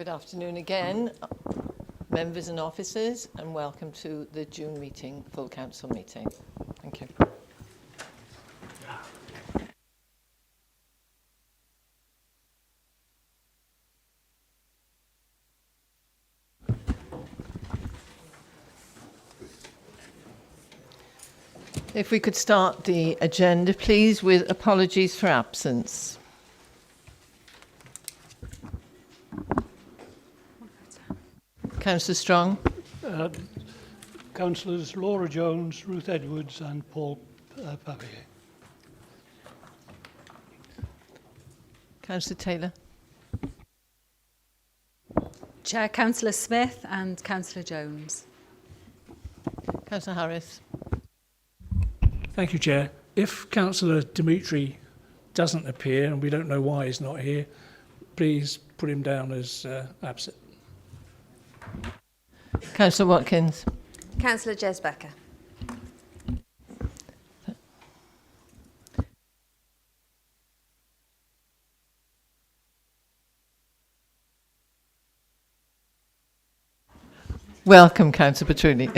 Good afternoon again, members and officers, and welcome to the June meeting, full council meeting. Thank you. If we could start the agenda, please, with apologies for absence. Councillor Strong. Councillors Laura Jones, Ruth Edwards and Paul Papier. Councillor Taylor. Chair, Councillor Smith and Councillor Jones. Councillor Harris. Thank you, Chair. If Councillor Dimitri doesn't appear, and we don't know why he's not here, please put him down as absent. Councillor Watkins. Councillor Jez Becker. Welcome, Councillor Petruni.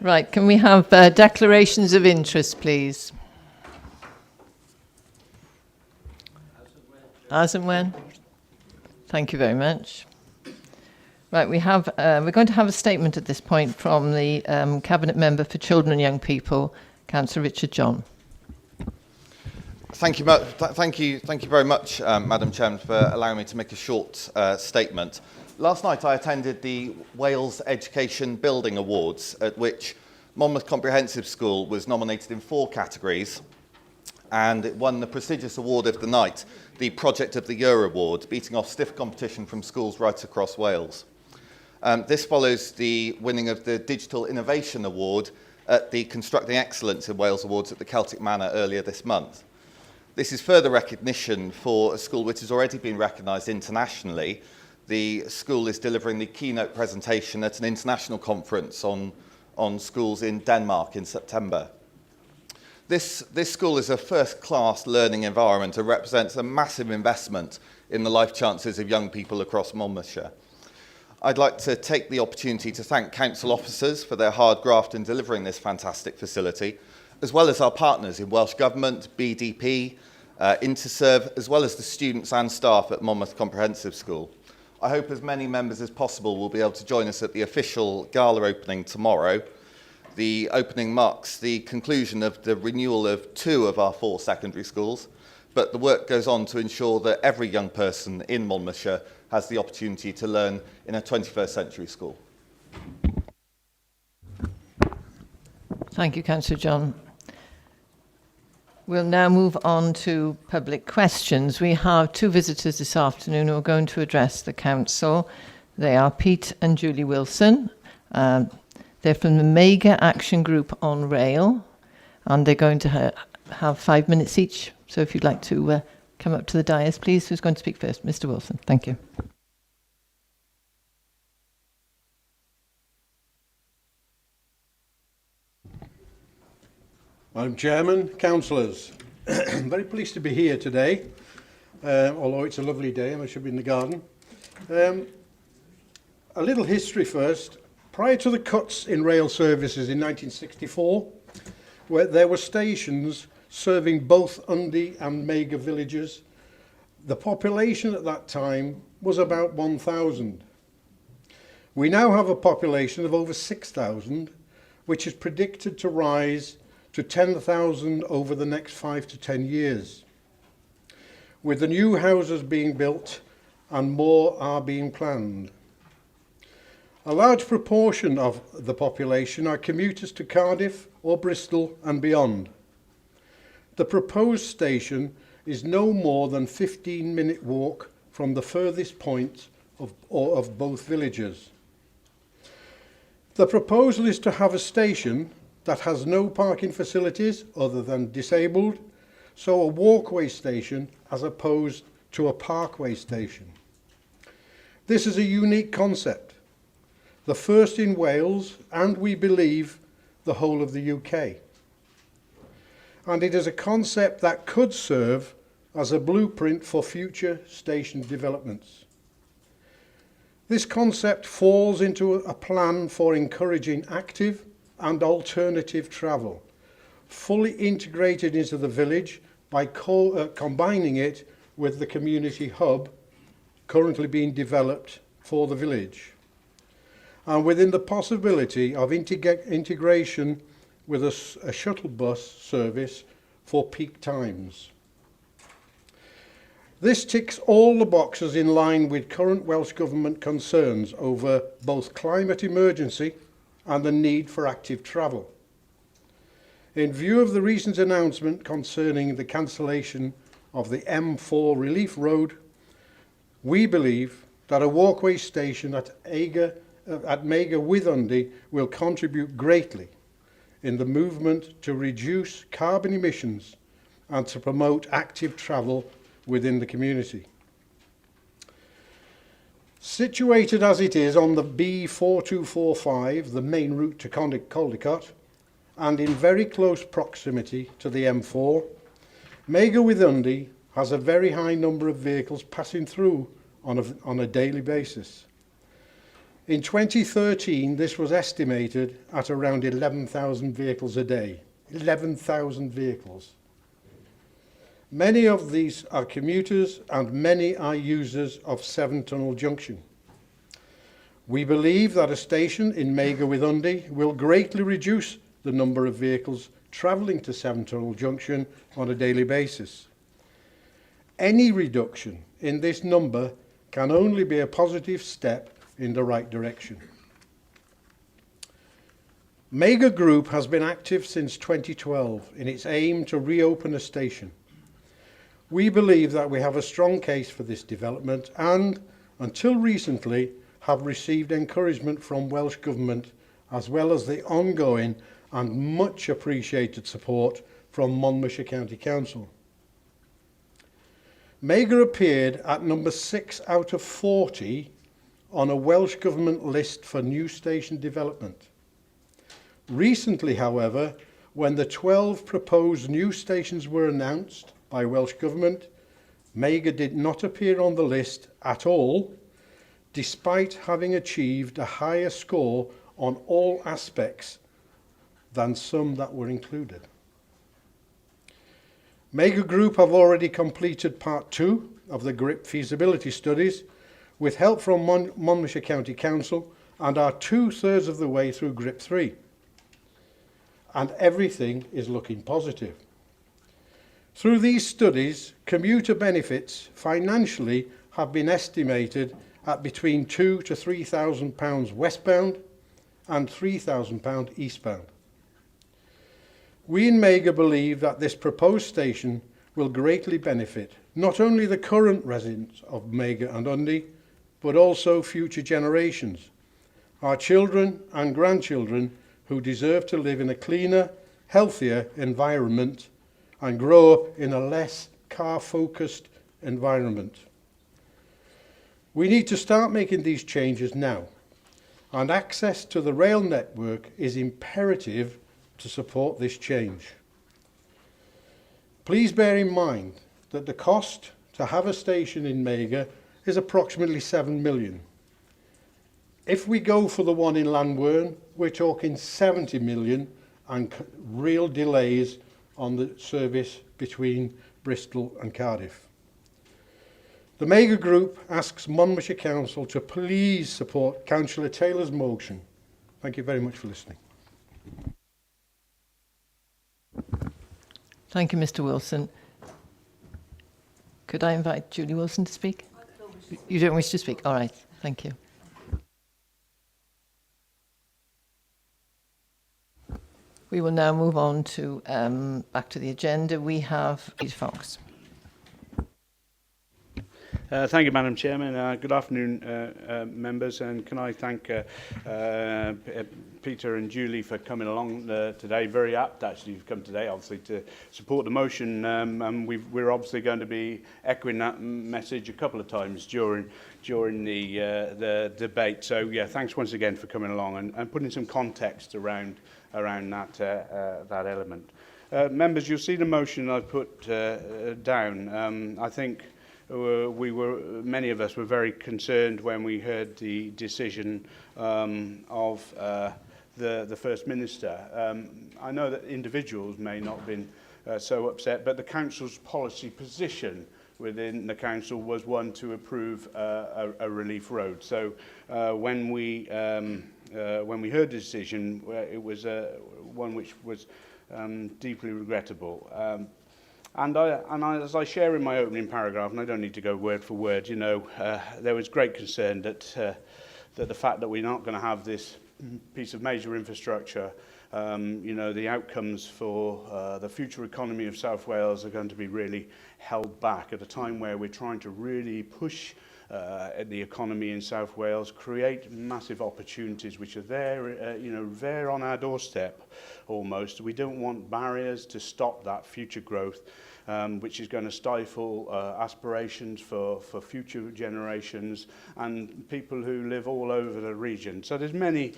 Right, can we have declarations of interest, please? As and when. Thank you very much. Right, we're going to have a statement at this point from the Cabinet Member for Children and Young People, Councillor Richard John. Thank you very much, Madam Chairman, for allowing me to make a short statement. Last night I attended the Wales Education Building Awards, at which Monmouth Comprehensive School was nominated in 4 categories, and it won the prestigious award of the night, the Project of the Year Award, beating off stiff competition from schools right across Wales. This follows the winning of the Digital Innovation Award at the Constructing Excellence in Wales Awards at the Celtic Manor earlier this month. This is further recognition for a school which has already been recognised internationally. The school is delivering the keynote presentation at an international conference on schools in Denmark in September. This school is a first-class learning environment and represents a massive investment in the life chances of young people across Monmouthshire. I'd like to take the opportunity to thank council officers for their hard graft in delivering this fantastic facility, as well as our partners in Welsh Government, BDP, Interserve, as well as the students and staff at Monmouth Comprehensive School. I hope as many members as possible will be able to join us at the official gala opening tomorrow. The opening marks the conclusion of the renewal of 2 of our 4 secondary schools, but the work goes on to ensure that every young person in Monmouthshire has the opportunity to learn in a 21st century school. Thank you, Councillor John. We'll now move on to public questions. We have 2 visitors this afternoon who are going to address the council. They are Pete and Julie Wilson. They're from the Mega Action Group on Rail, and they're going to have 5 minutes each. So if you'd like to come up to the dais, please. Who's going to speak first? Mr. Wilson. Thank you. Madam Chairman, councillors, I'm very pleased to be here today, although it's a lovely day and I should be in the garden. A little history first. Prior to the cuts in rail services in 1964, where there were stations serving both Undy and Mega villages, the population at that time was about 1,000. We now have a population of over 6,000, which is predicted to rise to 10,000 over the next 5 to 10 years. With the new houses being built and more are being planned. A large proportion of the population are commuters to Cardiff or Bristol and beyond. The proposed station is no more than a 15-minute walk from the furthest point of both villages. The proposal is to have a station that has no parking facilities other than disabled, so a walkway station as opposed to a parkway station. This is a unique concept, the first in Wales and we believe the whole of the UK. And it is a concept that could serve as a blueprint for future station developments. This concept falls into a plan for encouraging active and alternative travel, fully integrated into the village by combining it with the community hub currently being developed for the village, and within the possibility of integration with a shuttle bus service for peak times. This ticks all the boxes in line with current Welsh Government concerns over both climate emergency and the need for active travel. In view of the recent announcement concerning the cancellation of the M4 Relief Road, we believe that a walkway station at Mega Withundi will contribute greatly in the movement to reduce carbon emissions and to promote active travel within the community. Situated as it is on the B4245, the main route to Caldicot, and in very close proximity to the M4, Mega Withundi has a very high number of vehicles passing through on a daily basis. In 2013, this was estimated at around 11,000 vehicles a day. 11,000 vehicles. Many of these are commuters and many are users of Seven Tunnel Junction. We believe that a station in Mega Withundi will greatly reduce the number of vehicles travelling to Seven Tunnel Junction on a daily basis. Any reduction in this number can only be a positive step in the right direction. Mega Group has been active since 2012 in its aim to reopen a station. We believe that we have a strong case for this development and, until recently, have received encouragement from Welsh Government as well as the ongoing and much appreciated support from Monmouthshire County Council. Mega appeared at number 6 out of 40 on a Welsh Government list for new station development. Recently, however, when the 12 proposed new stations were announced by Welsh Government, Mega did not appear on the list at all, despite having achieved a higher score on all aspects than some that were included. Mega Group have already completed part 2 of the GRIP feasibility studies with help from Monmouthshire County Council and are 2/3 of the way through GRIP 3. And everything is looking positive. Through these studies, commuter benefits financially have been estimated at between £2,000 to £3,000 westbound and £3,000 eastbound. We in Mega believe that this proposed station will greatly benefit not only the current residents of Mega and Undy, but also future generations, our children and grandchildren who deserve to live in a cleaner, healthier environment and grow up in a less car-focused environment. We need to start making these changes now, and access to the rail network is imperative to support this change. Please bear in mind that the cost to have a station in Mega is approximately 7 million. If we go for the one in Llanwern, we're talking 70 million and real delays on the service between Bristol and Cardiff. The Mega Group asks Monmouthshire Council to please support Councillor Taylor's motion. Thank you very much for listening. Thank you, Mr. Wilson. Could I invite Julie Wilson to speak? You don't wish to speak? All right. Thank you. We will now move on to back to the agenda. We have Peter Fox. Thank you, Madam Chairman. Good afternoon, members, and can I thank Peter and Julie for coming along today. Very apt, actually, you've come today, obviously, to support the motion, and we're obviously going to be echoing that message a couple of times during the debate. So, yeah, thanks once again for coming along and putting some context around that element. Members, you'll see the motion I put down. I think many of us were very concerned when we heard the decision of the First Minister. I know that individuals may not have been so upset, but the Council's policy position within the Council was one to approve a relief road. So when we heard the decision, it was one which was deeply regrettable. As I share in my opening paragraph, and I don't need to go word for word, there was great concern that the fact that we're not going to have this piece of major infrastructure, the outcomes for the future economy of South Wales are going to be really held back at a time where we're trying to really push the economy in South Wales, create massive opportunities which are there, there on our doorstep almost. We don't want barriers to stop that future growth, which is going to stifle aspirations for future generations and people who live all over the region. So there's many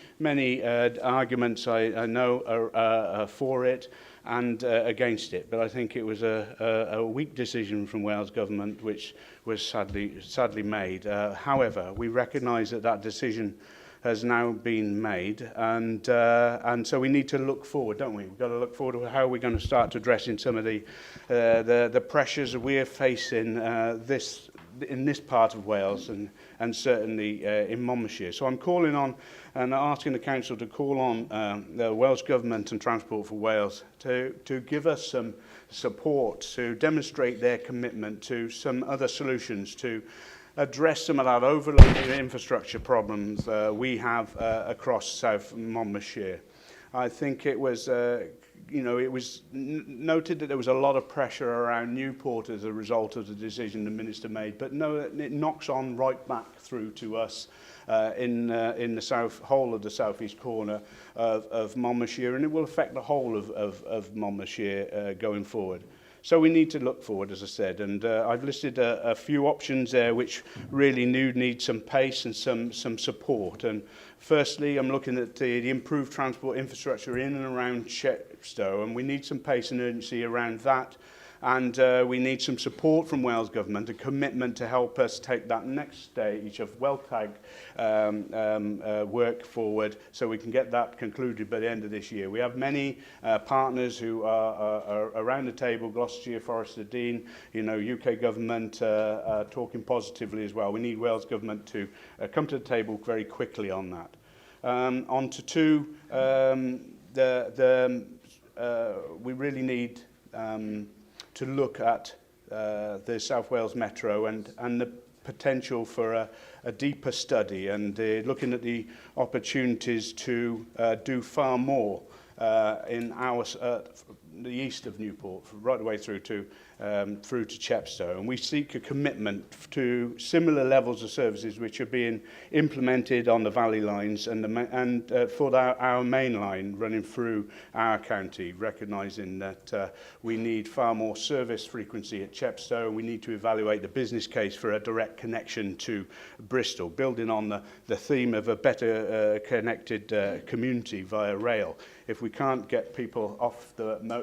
arguments I know are for it and against it, but I think it was a weak decision from Wales Government which was sadly made. However, we recognise that decision has now been made, and so we need to look forward, don't we? We've got to look forward to how we're going to start addressing some of the pressures we're facing in this part of Wales and certainly in Monmouthshire. So I'm calling on and asking the Council to call on the Welsh Government and Transport for Wales to give us some support, to demonstrate their commitment to some other solutions to address some of that overloaded infrastructure problems we have across South Monmouthshire. I think it was, it was noted that there was a lot of pressure around Newport as a result of the decision the Minister made, but no, it knocks on right back through to us in the whole of the southeast corner of Monmouthshire, and it will affect the whole of Monmouthshire going forward. So we need to look forward, as I said, and I've listed a few options there which really need some pace and some support. And firstly, I'm looking at the improved transport infrastructure in and around Chepstow, and we need some pace and urgency around that. And we need some support from Wales Government, a commitment to help us take that next stage of WellTag work forward so we can get that concluded by the end of this year. We have many partners who are around the table, Gloucestershire, Forest of Dean, UK Government talking positively as well. We need Wales Government to come to the table very quickly on that. On to two, we really need to look at the South Wales Metro and the potential for a deeper study and looking at the opportunities to do far more in the east of Newport, right the way through to Chepstow. And we seek a commitment to similar levels of services which are being implemented on the Valley lines and for our main line running through our county, recognising that we need far more service frequency at Chepstow, and we need to evaluate the business case for a direct connection to Bristol, building on the theme of a better connected community via rail. If we can't get people off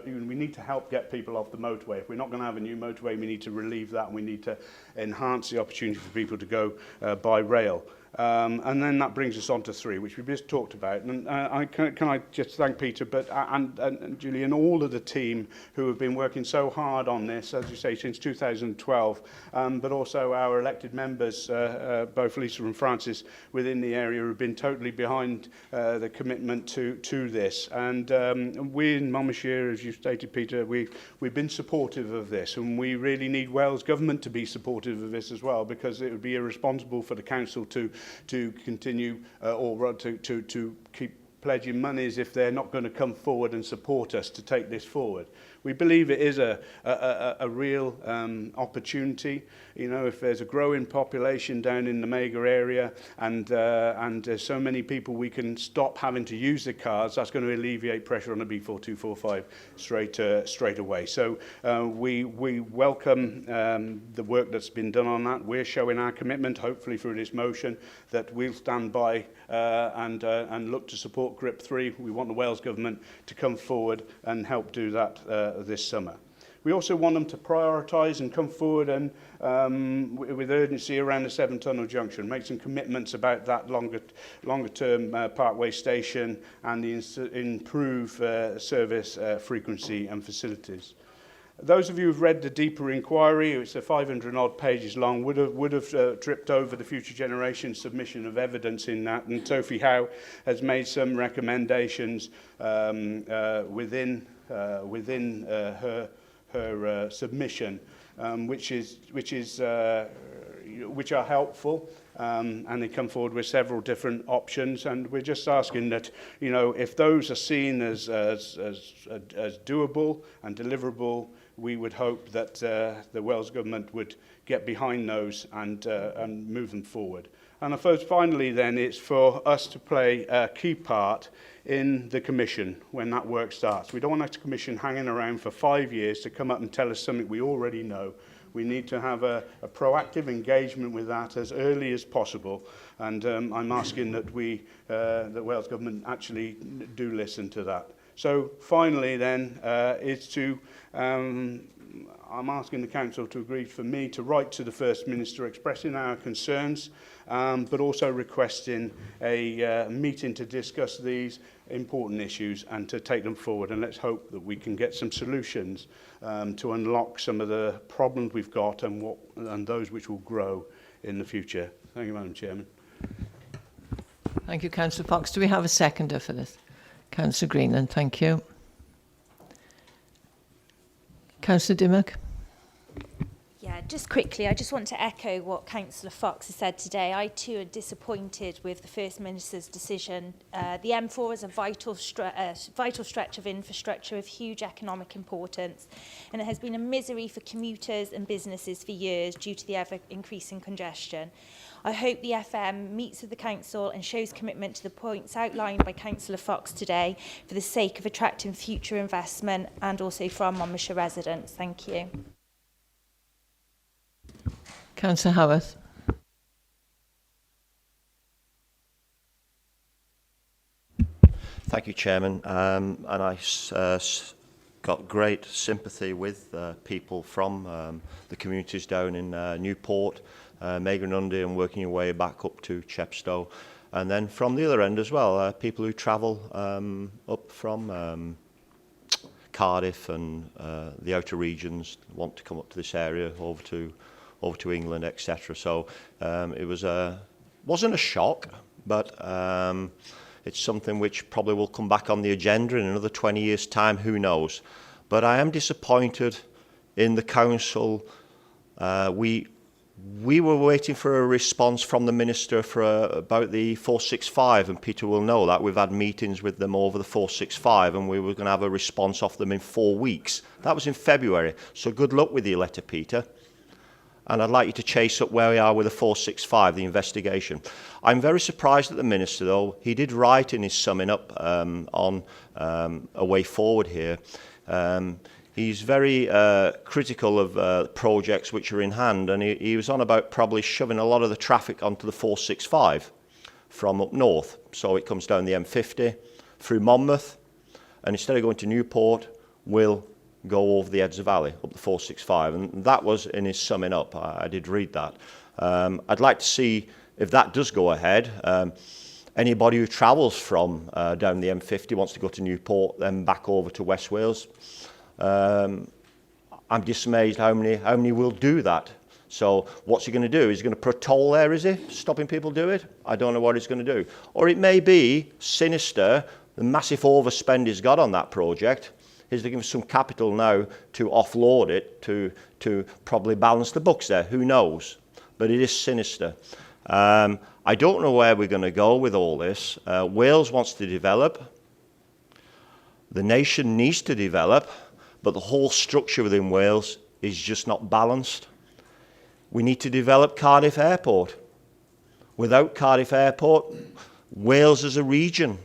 we need to help get people off the motorway. If we're not going to have a new motorway, we need to relieve that, and we need to enhance the opportunity for people to go by rail. And then that brings us on to three, which we just talked about. And can I just thank Peter and Julie and all of the team who have been working so hard on this, as you say, since 2012, but also our elected members, both Lisa and Francis, within the area who have been totally behind the commitment to this. And we in Monmouthshire, as you stated, Peter, we've been supportive of this, and we really need Wales Government to be supportive of this as well, because it would be irresponsible for the council to continue or to keep pledging monies if they're not going to come forward and support us to take this forward. We believe it is a real opportunity. You know, if there's a growing population down in the Mega area and there's so many people, we can stop having to use the cars. That's going to alleviate pressure on the B4245 straight away. So we welcome the work that's been done on that. We're showing our commitment, hopefully through this motion, that we'll stand by and look to support GRIP 3. We want the Wales Government to come forward and help do that this summer. We also want them to prioritise and come forward and with urgency around the Severn Tunnel junction, make some commitments about that longer-term Parkway station and the improve service frequency and facilities. Those of you who've read the deeper inquiry, it's a 500-odd pages long, would have tripped over the Future Generations submission of evidence in that, and Sophie Howe has made some recommendations within her submission, which are helpful, and they come forward with several different options, and we're just asking that, you know, if those are seen as doable and deliverable, we would hope that the Wales Government would get behind those and move them forward. And I suppose finally then it's for us to play a key part in the Commission when that work starts. We don't want that Commission hanging around for 5 years to come up and tell us something we already know. We need to have a proactive engagement with that as early as possible, and I'm asking that the Wales Government actually do listen to that. So finally then I'm asking the Council to agree for me to write to the First Minister expressing our concerns, but also requesting a meeting to discuss these important issues and to take them forward. And let's hope that we can get some solutions to unlock some of the problems we've got and those which will grow in the future. Thank you, Madam Chairman. Thank you, Councillor Fox. Do we have a seconder for this? Councillor Greenland, thank you. Councillor Dimmock. Yeah, just quickly, I just want to echo what Councillor Fox has said today. I too are disappointed with the First Minister's decision. The M4 is a vital stretch of infrastructure of huge economic importance, and it has been a misery for commuters and businesses for years due to the ever-increasing congestion. I hope the FM meets with the Council and shows commitment to the points outlined by Councillor Fox today for the sake of attracting future investment and also for our Monmouthshire residents. Thank you. Councillor Howarth. Thank you, Chairman. And I got great sympathy with people from the communities down in Newport, Meganundy, and working your way back up to Chepstow. And then from the other end as well, people who travel up from Cardiff and the outer regions want to come up to this area, over to England, etc. So it wasn't a shock, but it's something which probably will come back on the agenda in another 20 years' time, who knows. But I am disappointed in the Council. We were waiting for a response from the Minister for about the 465, and Peter will know that. We've had meetings with them over the 465, and we were going to have a response off them in 4 weeks. That was in February, so good luck with your letter, Peter. And I'd like you to chase up where we are with the 465, the investigation. I'm very surprised at the Minister, though. He did write in his summing up on a way forward here. He's very critical of projects which are in hand, and he was on about probably shoving a lot of the traffic onto the 465 from up north. So it comes down the M50 through Monmouth, and instead of going to Newport, we'll go over the Edser Valley, up the 465, and that was in his summing up. I did read that. I'd like to see if that does go ahead. Anybody who travels from down the M50 wants to go to Newport, then back over to West Wales. I'm dismayed how many will do that. So what's he going to do? He's going to put a toll there, is he? Stopping people do it? I don't know what he's going to do. Or it may be sinister, the massive overspend he's got on that project. Is to give him some capital now to offload it, to probably balance the books there. Who knows? But it is sinister. I don't know where we're going to go with all this. Wales wants to develop. The nation needs to develop. but the whole structure within Wales is just not balanced. We need to develop Cardiff Airport. Without Cardiff Airport, Wales as a region,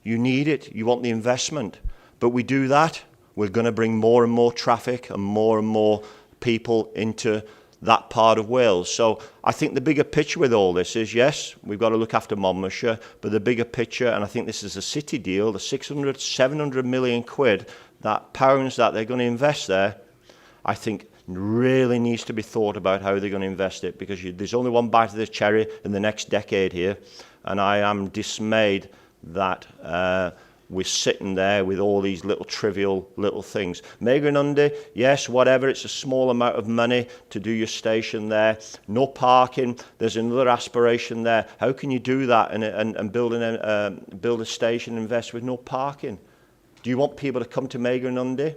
you need it, you want the investment. But we do that, we're going to bring more and more traffic and more people into that part of Wales. So I think the bigger picture with all this is, yes, we've got to look after Monmouthshire, but the bigger picture, and I think this is a city deal, the 600, 700 million quid, pounds that they're going to invest there, I think really needs to be thought about how they're going to invest it, because there's only one bite of the cherry in the next decade here, and I am dismayed that we're sitting there with all these little trivial little things. Megger and Undy, yes, whatever, it's a small amount of money to do your station there. No parking, there's another aspiration there. How can you do that and build a station and invest with no parking? Do you want people to come to Megger and Undy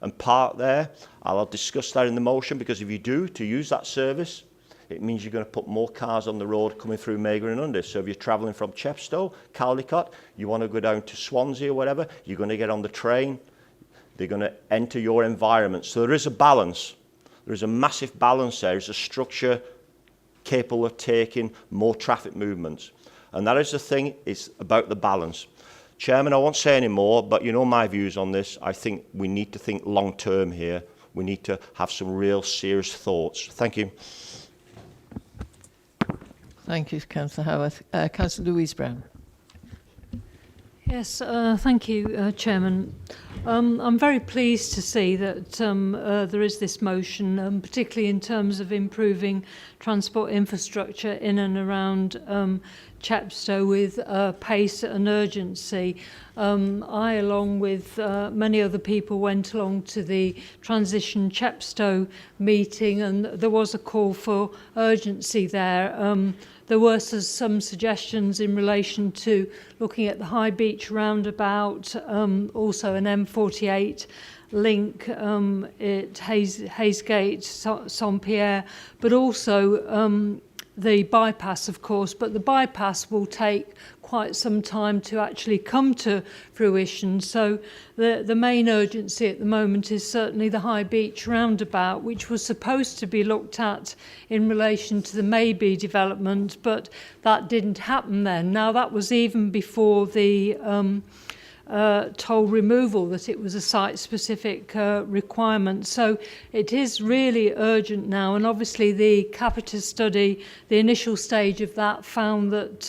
and park there? I'll discuss that in the motion, because if you do, to use that service, it means you're going to put more cars on the road coming through Megger and Undy. So if you're travelling from Chepstow, Caldicot, you want to go down to Swansea or whatever, you're going to get on the train. They're going to enter your environment. So there is a balance. There is a massive balance there. There's a structure capable of taking more traffic movements. And that is the thing, it's about the balance. Chairman, I won't say any more, but you know my views on this. I think we need to think long term here. We need to have some real serious thoughts. Thank you. Thank you, Councillor Howarth. Councillor Louise Brown. Yes, thank you, Chairman. I'm very pleased to see that there is this motion, particularly in terms of improving transport infrastructure in and around Chepstow with pace and urgency. I, along with many other people, went along to the Transition Chepstow meeting, and there was a call for urgency there. There were some suggestions in relation to looking at the High Beach roundabout, also an M48 link at Haysgate, Saint-Pierre, but also the bypass, of course, but the bypass will take quite some time to actually come to fruition. So the main urgency at the moment is certainly the High Beach roundabout, which was supposed to be looked at in relation to the Maybe development, but that didn't happen then. Now, that was even before the toll removal, that it was a site-specific requirement. So it is really urgent now, and obviously the Capita study, the initial stage of that, found that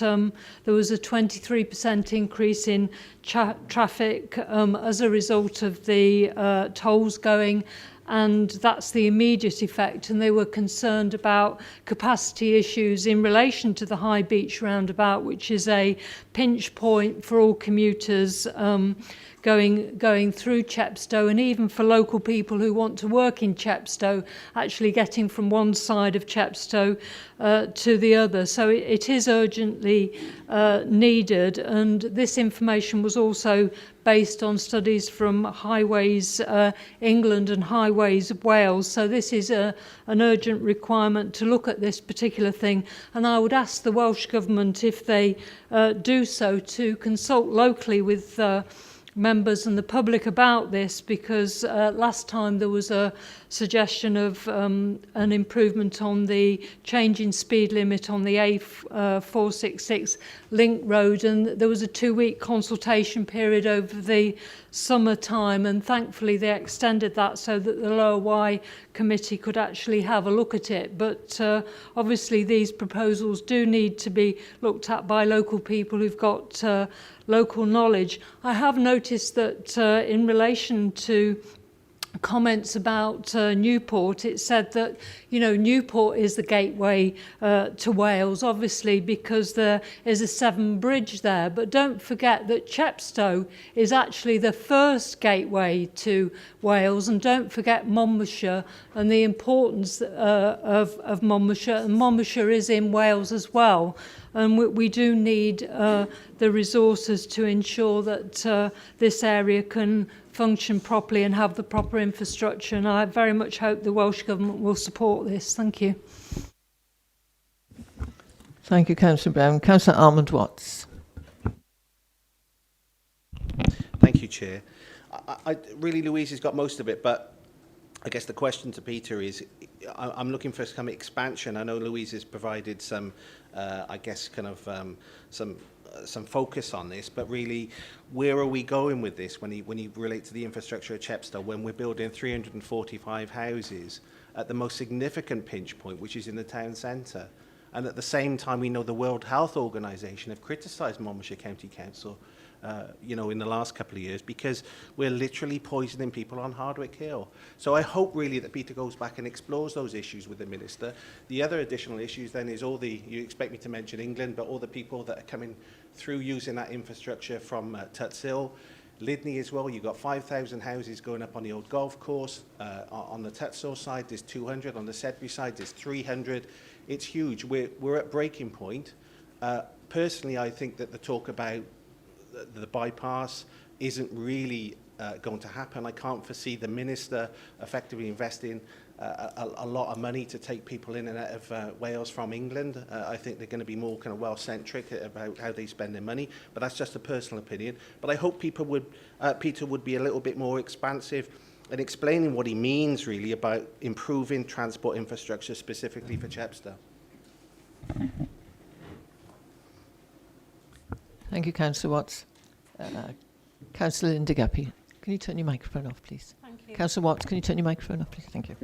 there was a 23% increase in traffic as a result of the tolls going, and that's the immediate effect, and they were concerned about capacity issues in relation to the High Beach roundabout, which is a pinch point for all commuters going through Chepstow, and even for local people who want to work in Chepstow, actually getting from one side of Chepstow to the other. So it is urgently needed, and this information was also based on studies from Highways England and Highways Wales. So this is an urgent requirement to look at this particular thing, and I would ask the Welsh Government, if they do so, to consult locally with members and the public about this, because last time there was a suggestion of an improvement on the change in speed limit on the A466 link road, and there was a 2-week consultation period over the summertime, and thankfully they extended that so that the Lower Wye committee could actually have a look at it. But obviously these proposals do need to be looked at by local people who've got local knowledge. I have noticed that in relation to comments about Newport, it said that, you know, Newport is the gateway to Wales, obviously, because there is a Severn Bridge there. But don't forget that Chepstow is actually the first gateway to Wales, and don't forget Monmouthshire and the importance of Monmouthshire. And Monmouthshire is in Wales as well. And we do need the resources to ensure that this area can function properly and have the proper infrastructure. And I very much hope the Welsh Government will support this. Thank you. Thank you, Councillor Brown. Councillor Armand Watts. Thank you, Chair. really, Louise has got most of it, but I guess the question to Peter is, I'm looking for some expansion. I know Louise has provided some, I guess, kind of some focus on this, but really, where are we going with this when you relate to the infrastructure of Chepstow, when we're building 345 houses at the most significant pinch point, which is in the town centre? And at the same time, we know the World Health Organization have criticised Monmouthshire County Council, in the last couple of years, because we're literally poisoning people on Hardwick Hill. So I hope really that Peter goes back and explores those issues with the Minister. The other additional issues then is you expect me to mention England, but all the people that are coming through using that infrastructure from Tuts Hill, Lydney as well. You've got 5,000 houses going up on the old golf course. On the Tuts Hill side, there's 200. On the Sedbury side, there's 300. It's huge. We're at breaking point. Personally, I think that the talk about the bypass isn't really going to happen. I can't foresee the Minister effectively investing a lot of money to take people in and out of Wales from England. I think they're going to be more kind of Welsh-centric about how they spend their money, but that's just a personal opinion. But I hope Peter would be a little bit more expansive in explaining what he means really about improving transport infrastructure specifically for Chepstow. Thank you, Councillor Watts. Councillor Linda Guppy, can you turn your microphone off, please? Thank you. Councillor Watts, can you turn your microphone off, please? Thank you.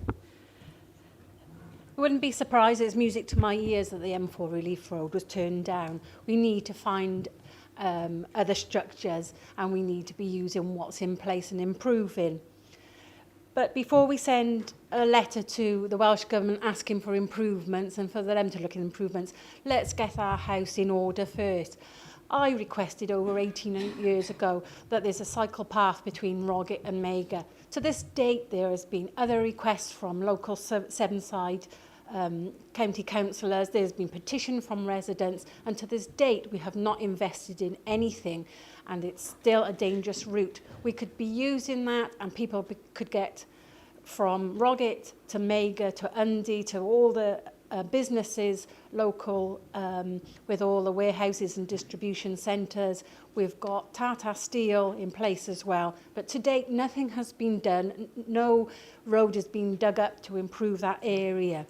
I wouldn't be surprised, it's music to my ears that the M4 Relief Road was turned down. We need to find other structures, and we need to be using what's in place and improving. But before we send a letter to the Welsh Government asking for improvements and for them to look at improvements, let's get our house in order first. I requested over 18 years ago that there's a cycle path between Roggett and Mega. To this date, there has been other requests from local Sevenside county councillors. There's been petition from residents, and to this date, we have not invested in anything, and it's still a dangerous route. We could be using that, and people could get from Roggett to Mega to Undy to all the businesses local with all the warehouses and distribution centres. We've got Tata Steel in place as well. But to date, nothing has been done. No road has been dug up to improve that area.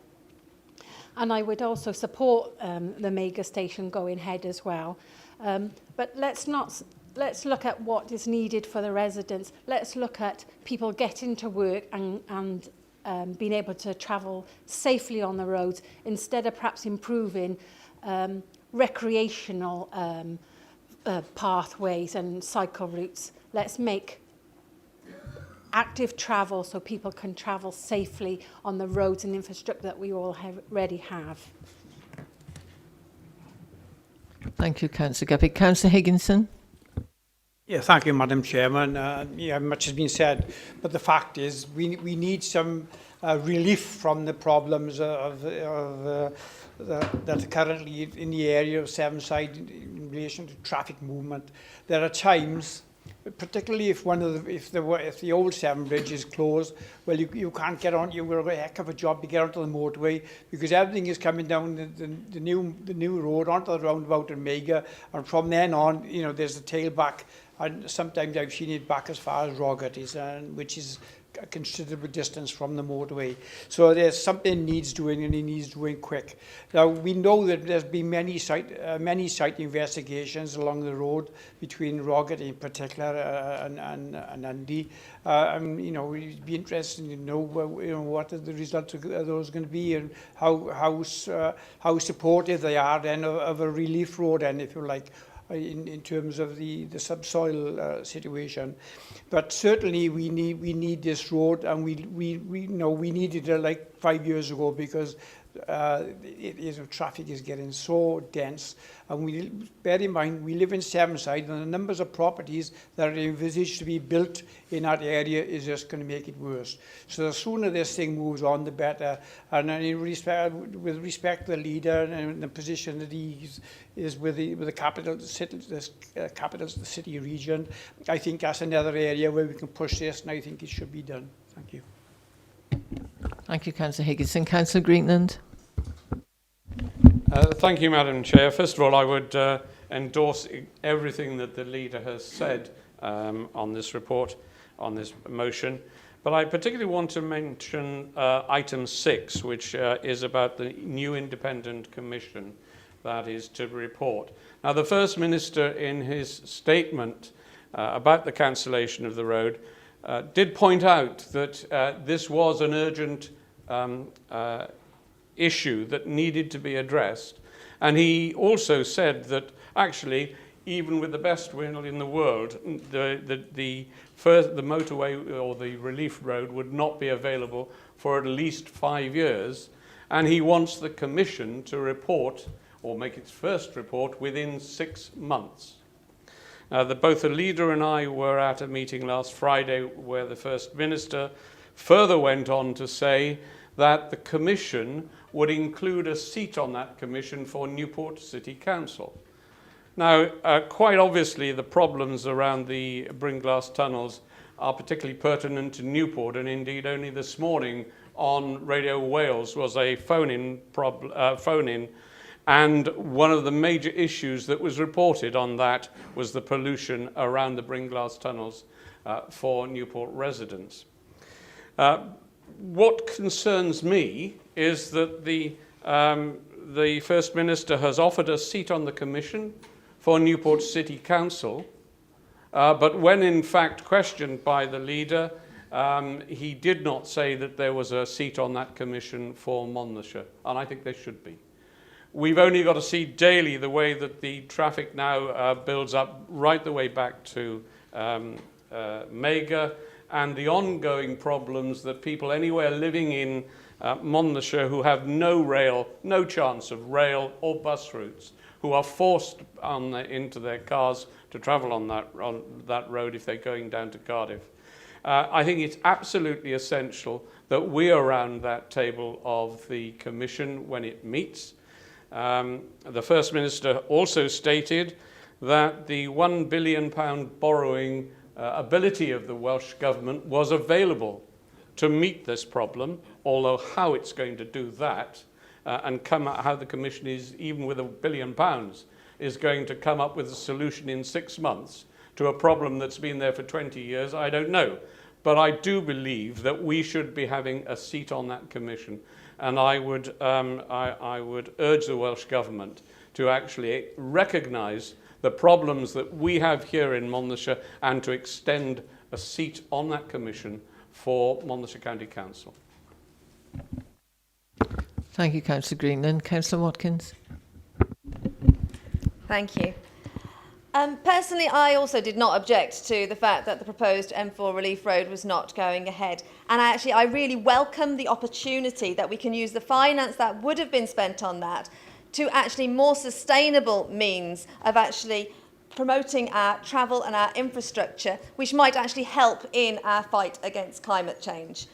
And I would also support the Mega station going ahead as well. But let's look at what is needed for the residents. Let's look at people getting to work and being able to travel safely on the roads, instead of perhaps improving recreational pathways and cycle routes. Let's make active travel so people can travel safely on the roads and infrastructure that we already have. Thank you, Councillor Guppy. Councillor Higginson. Yeah, thank you, Madam Chairman. Much has been said, but the fact is we need some relief from the problems that are currently in the area of Sevenside in relation to traffic movement. There are times, particularly if the old Severn Bridge is closed, well, you can't get on. You've got a heck of a job to get onto the motorway, because everything is coming down the new road onto the roundabout in Mega, and from then on, there's a tailback. And sometimes I've seen it back as far as Roggett, which is a considerable distance from the motorway. So there's something needs doing, and it needs doing quick. Now, we know that there's been many site investigations along the road between Roggett in particular and Undy. We'd be interested to know, what are the results of those going to be, and how supportive they are then of a relief road, and if you like, in terms of the subsoil situation. But certainly we need this road, and we know we needed it like 5 years ago, because traffic is getting so dense. And we bear in mind, we live in Sevenside, and the numbers of properties that are envisaged to be built in that area is just going to make it worse. So the sooner this thing moves on, the better. And with respect to the leader and the position that he is with the capital city region, I think that's another area where we can push this, and I think it should be done. Thank you. Thank you, Councillor Higginson. Councillor Greenland. Thank you, Madam Chair. First of all, I would endorse everything that the leader has said on this report. on this motion. But I particularly want to mention item 6, which is about the new independent commission that is to report. Now, the First Minister, in his statement about the cancellation of the road, did point out that this was an urgent issue that needed to be addressed. And he also said that actually, even with the best will in the world, the motorway or the relief road would not be available for at least 5 years. And he wants the Commission to report, or make its first report, within 6 months. Both the leader and I were at a meeting last Friday where the First Minister further went on to say that the Commission would include a seat on that Commission for Newport City Council. Now, quite obviously, the problems around the Brynglas tunnels are particularly pertinent to Newport, and indeed only this morning on Radio Wales was a phone-in, and one of the major issues that was reported on that was the pollution around the Brynglas tunnels for Newport residents. What concerns me is that the First Minister has offered a seat on the Commission for Newport City Council, but when in fact questioned by the leader, he did not say that there was a seat on that commission for Monmouthshire, and I think there should be. We've only got to see daily the way that the traffic now builds up right the way back to Mega, and the ongoing problems that people anywhere living in Monmouthshire who have no chance of rail or bus routes, who are forced into their cars to travel on that road if they're going down to Cardiff. I think it's absolutely essential that we are around that table of the Commission when it meets. The First Minister also stated that the £1 billion borrowing ability of the Welsh Government was available to meet this problem, although how it's going to do that and how the Commission is, even with £1 billion, is going to come up with a solution in 6 months to a problem that's been there for 20 years, I don't know. But I do believe that we should be having a seat on that Commission, and I would urge the Welsh Government to actually recognise the problems that we have here in Monmouthshire and to extend a seat on that Commission for Monmouthshire County Council. Thank you, Councillor Greenland. Councillor Watkins. Thank you. Personally, I also did not object to the fact that the proposed M4 Relief Road was not going ahead. And I really welcome the opportunity that we can use the finance that would have been spent on that to actually more sustainable means of actually promoting our travel and our infrastructure, which might actually help in our fight against climate change.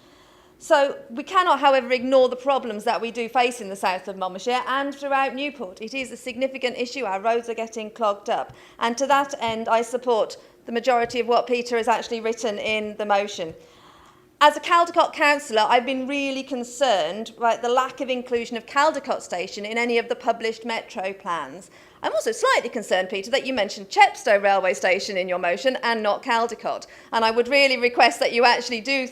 So we cannot, however, ignore the problems that we do face in the south of Monmouthshire and throughout Newport. It is a significant issue. Our roads are getting clogged up. And to that end, I support the majority of what Peter has actually written in the motion. As a Caldecott councillor, I've been really concerned about the lack of inclusion of Caldecott Station in any of the published metro plans. I'm also slightly concerned, Peter, that you mentioned Chepstow Railway Station in your motion and not Caldecott. And I would really request that you actually do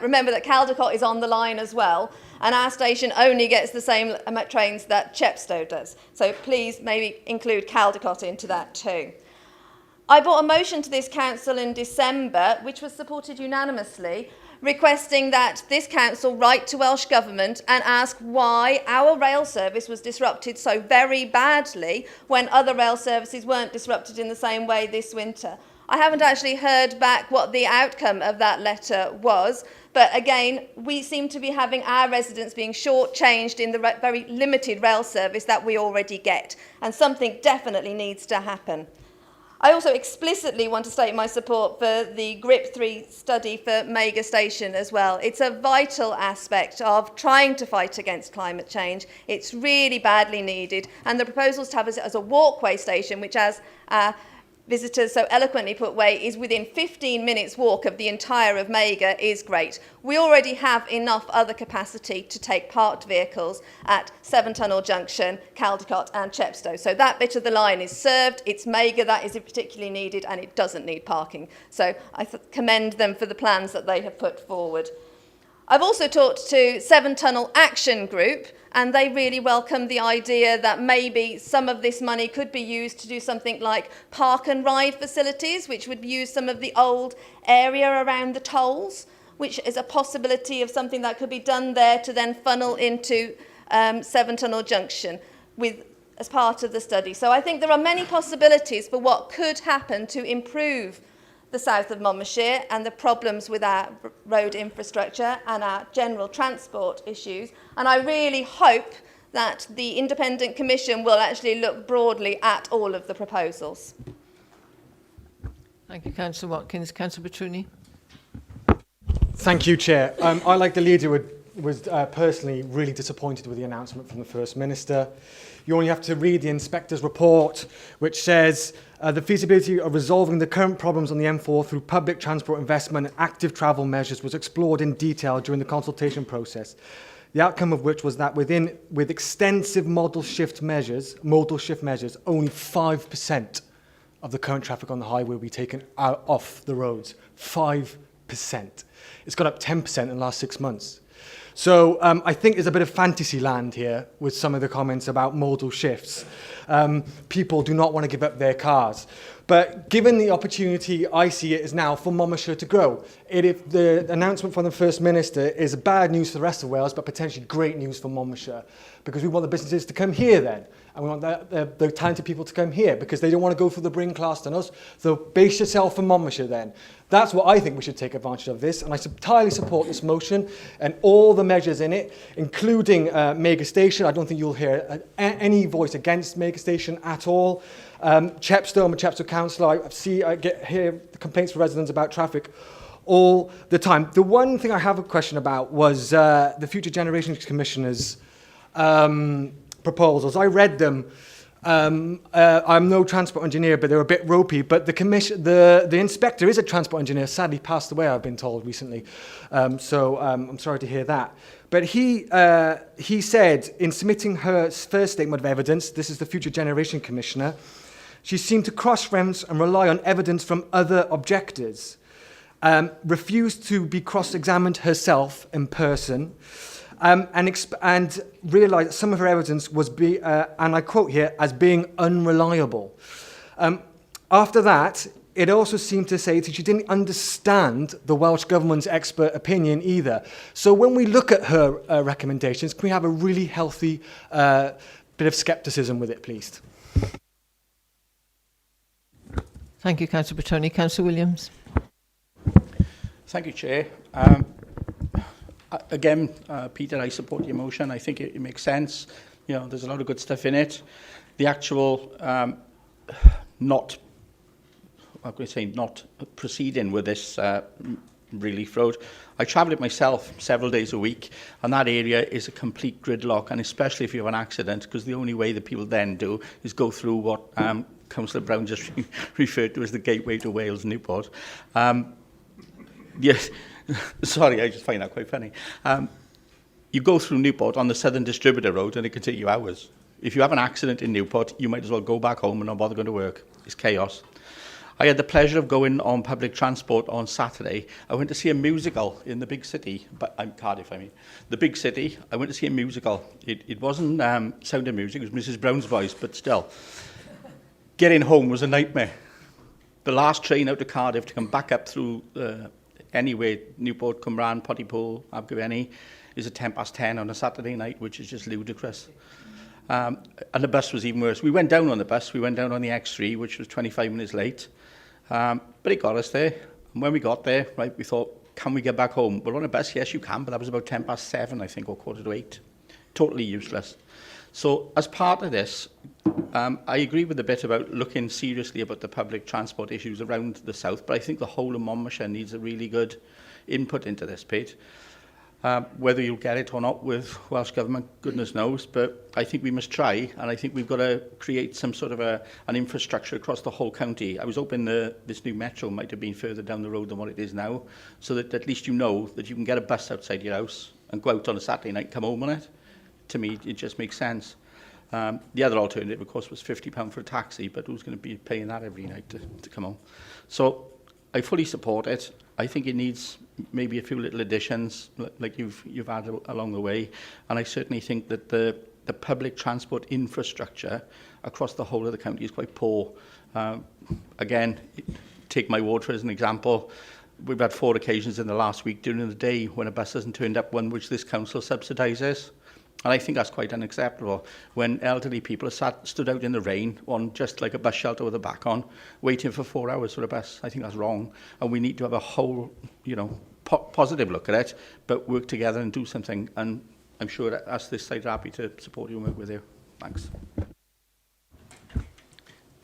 remember that Caldecott is on the line as well, and our station only gets the same trains that Chepstow does. So please maybe include Caldecott into that too. I brought a motion to this council in December, which was supported unanimously, requesting that this council write to Welsh Government and ask why our rail service was disrupted so very badly when other rail services weren't disrupted in the same way this winter. I haven't actually heard back what the outcome of that letter was, but again, we seem to be having our residents being shortchanged in the very limited rail service that we already get, and something definitely needs to happen. I also explicitly want to state my support for the GRIP 3 study for Mega Station as well. It's a vital aspect of trying to fight against climate change. It's really badly needed. And the proposals to have it as a walkway station, which as visitors so eloquently put, Way is within 15 minutes walk of the entire of Mega is great. We already have enough other capacity to take parked vehicles at Severn Tunnel Junction, Caldecott and Chepstow. So that bit of the line is served. It's Mega that is particularly needed, and it doesn't need parking. So I commend them for the plans that they have put forward. I've also talked to Severn Tunnel Action Group, and they really welcome the idea that maybe some of this money could be used to do something like park and ride facilities, which would use some of the old area around the tolls, which is a possibility of something that could be done there to then funnel into Severn Tunnel Junction as part of the study. So I think there are many possibilities for what could happen to improve the south of Monmouthshire and the problems with our road infrastructure and our general transport issues. And I really hope that the Independent Commission will actually look broadly at all of the proposals. Thank you, Councillor Watkins. Councillor Petruni. Thank you, Chair. I, like the leader, was personally really disappointed with the announcement from the First Minister. You only have to read the inspector's report, which says the feasibility of resolving the current problems on the M4 through public transport investment and active travel measures was explored in detail during the consultation process. The outcome of which was that with extensive modal shift measures, only 5% of the current traffic on the highway will be taken off the roads. 5%. It's gone up 10% in the last 6 months. So I think there's a bit of fantasy land here with some of the comments about modal shifts. People do not want to give up their cars. But given the opportunity, I see it as now for Monmouthshire to grow. If the announcement from the First Minister is bad news for the rest of Wales, but potentially great news for Monmouthshire, because we want the businesses to come here then. And we want the talented people to come here because they don't want to go through the Bryn Class tunnels. So base yourself in Monmouthshire then. That's what I think we should take advantage of this. And I entirely support this motion and all the measures in it, including Mega Station. I don't think you'll hear any voice against Mega Station at all. Chepstow, I'm a Chepstow councillor. I hear complaints from residents about traffic all the time. The one thing I have a question about was the Future Generations Commissioner's proposals. I read them. I'm no transport engineer, but they're a bit ropey. But the inspector is a transport engineer. Sadly, passed away, I've been told recently. So I'm sorry to hear that. But he said in submitting her first statement of evidence, this is the Future Generation Commissioner, she seemed to cross-reference and rely on evidence from other objectors, refused to be cross-examined herself in person, and realised that some of her evidence was, and I quote here, as being unreliable. After that, it also seemed to say that she didn't understand the Welsh Government's expert opinion either. So when we look at her recommendations, can we have a really healthy bit of scepticism with it, please? Thank you, Councillor Petroni. Councillor Williams. Thank you, Chair. Again, Peter, I support your motion. I think it makes sense. You know, there's a lot of good stuff in it. The actual not proceeding with this relief road. I travel it myself several days a week, and that area is a complete gridlock, and especially if you have an accident, because the only way that people then do is go through what Councillor Brown just referred to as the gateway to Wales, Newport. Yes. Sorry, I just find that quite funny. You go through Newport on the Southern Distributor Road and it can take you hours. If you have an accident in Newport, you might as well go back home and not bother going to work. It's chaos. I had the pleasure of going on public transport on Saturday. I went to see a musical in the big city, but I'm Cardiff, I mean. The big city, I went to see a musical. It wasn't Sound of Music, it was Mrs. Brown's Voice, but still. Getting home was a nightmare. The last train out to Cardiff to come back up through anyway, Newport, Cymran, Pontypool, Abergavenny, is at 10:10 on a Saturday night, which is just ludicrous. And the bus was even worse. We went down on the bus. We went down on the X3, which was 25 minutes late. But it got us there. And when we got there, right, we thought, can we get back home? We're on a bus. Yes, you can, but that was about 7:10, I think, or 7:45. Totally useless. So as part of this, I agree with the bit about looking seriously about the public transport issues around the south, but I think the whole of Monmouthshire needs a really good input into this, Pete. Whether you'll get it or not with Welsh Government, goodness knows, but I think we must try, and I think we've got to create some sort of an infrastructure across the whole county. I was hoping this new metro might have been further down the road than what it is now, so that at least you know that you can get a bus outside your house and go out on a Saturday night and come home on it. To me, it just makes sense. The other alternative, of course, was £50 for a taxi, but who's going to be paying that every night to come home? So I fully support it. I think it needs maybe a few little additions like you've had along the way, and I certainly think that the public transport infrastructure across the whole of the county is quite poor. Again, take my ward for as an example. We've had 4 occasions in the last week during the day when a bus hasn't turned up, one which this council subsidises. And I think that's quite unacceptable when elderly people are stood out in the rain on just like a bus shelter with a back on, waiting for 4 hours for a bus. I think that's wrong. And we need to have a whole, positive look at it, but work together and do something. And I'm sure that us this side are happy to support you and work with you. Thanks.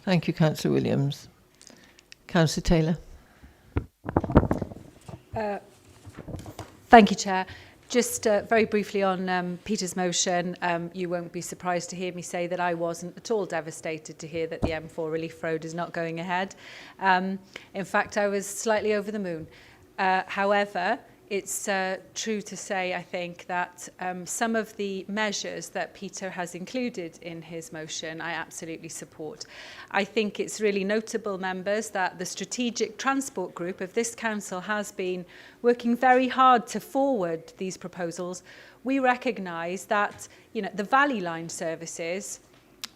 Thank you, Councillor Williams. Councillor Taylor. Thank you, Chair. Just very briefly on Peter's motion, you won't be surprised to hear me say that I wasn't at all devastated to hear that the M4 Relief Road is not going ahead. In fact, I was slightly over the moon. However, it's true to say, I think, that some of the measures that Peter has included in his motion, I absolutely support. I think it's really notable, members, that the Strategic Transport Group of this council has been working very hard to forward these proposals. We recognise that, the Valley Line services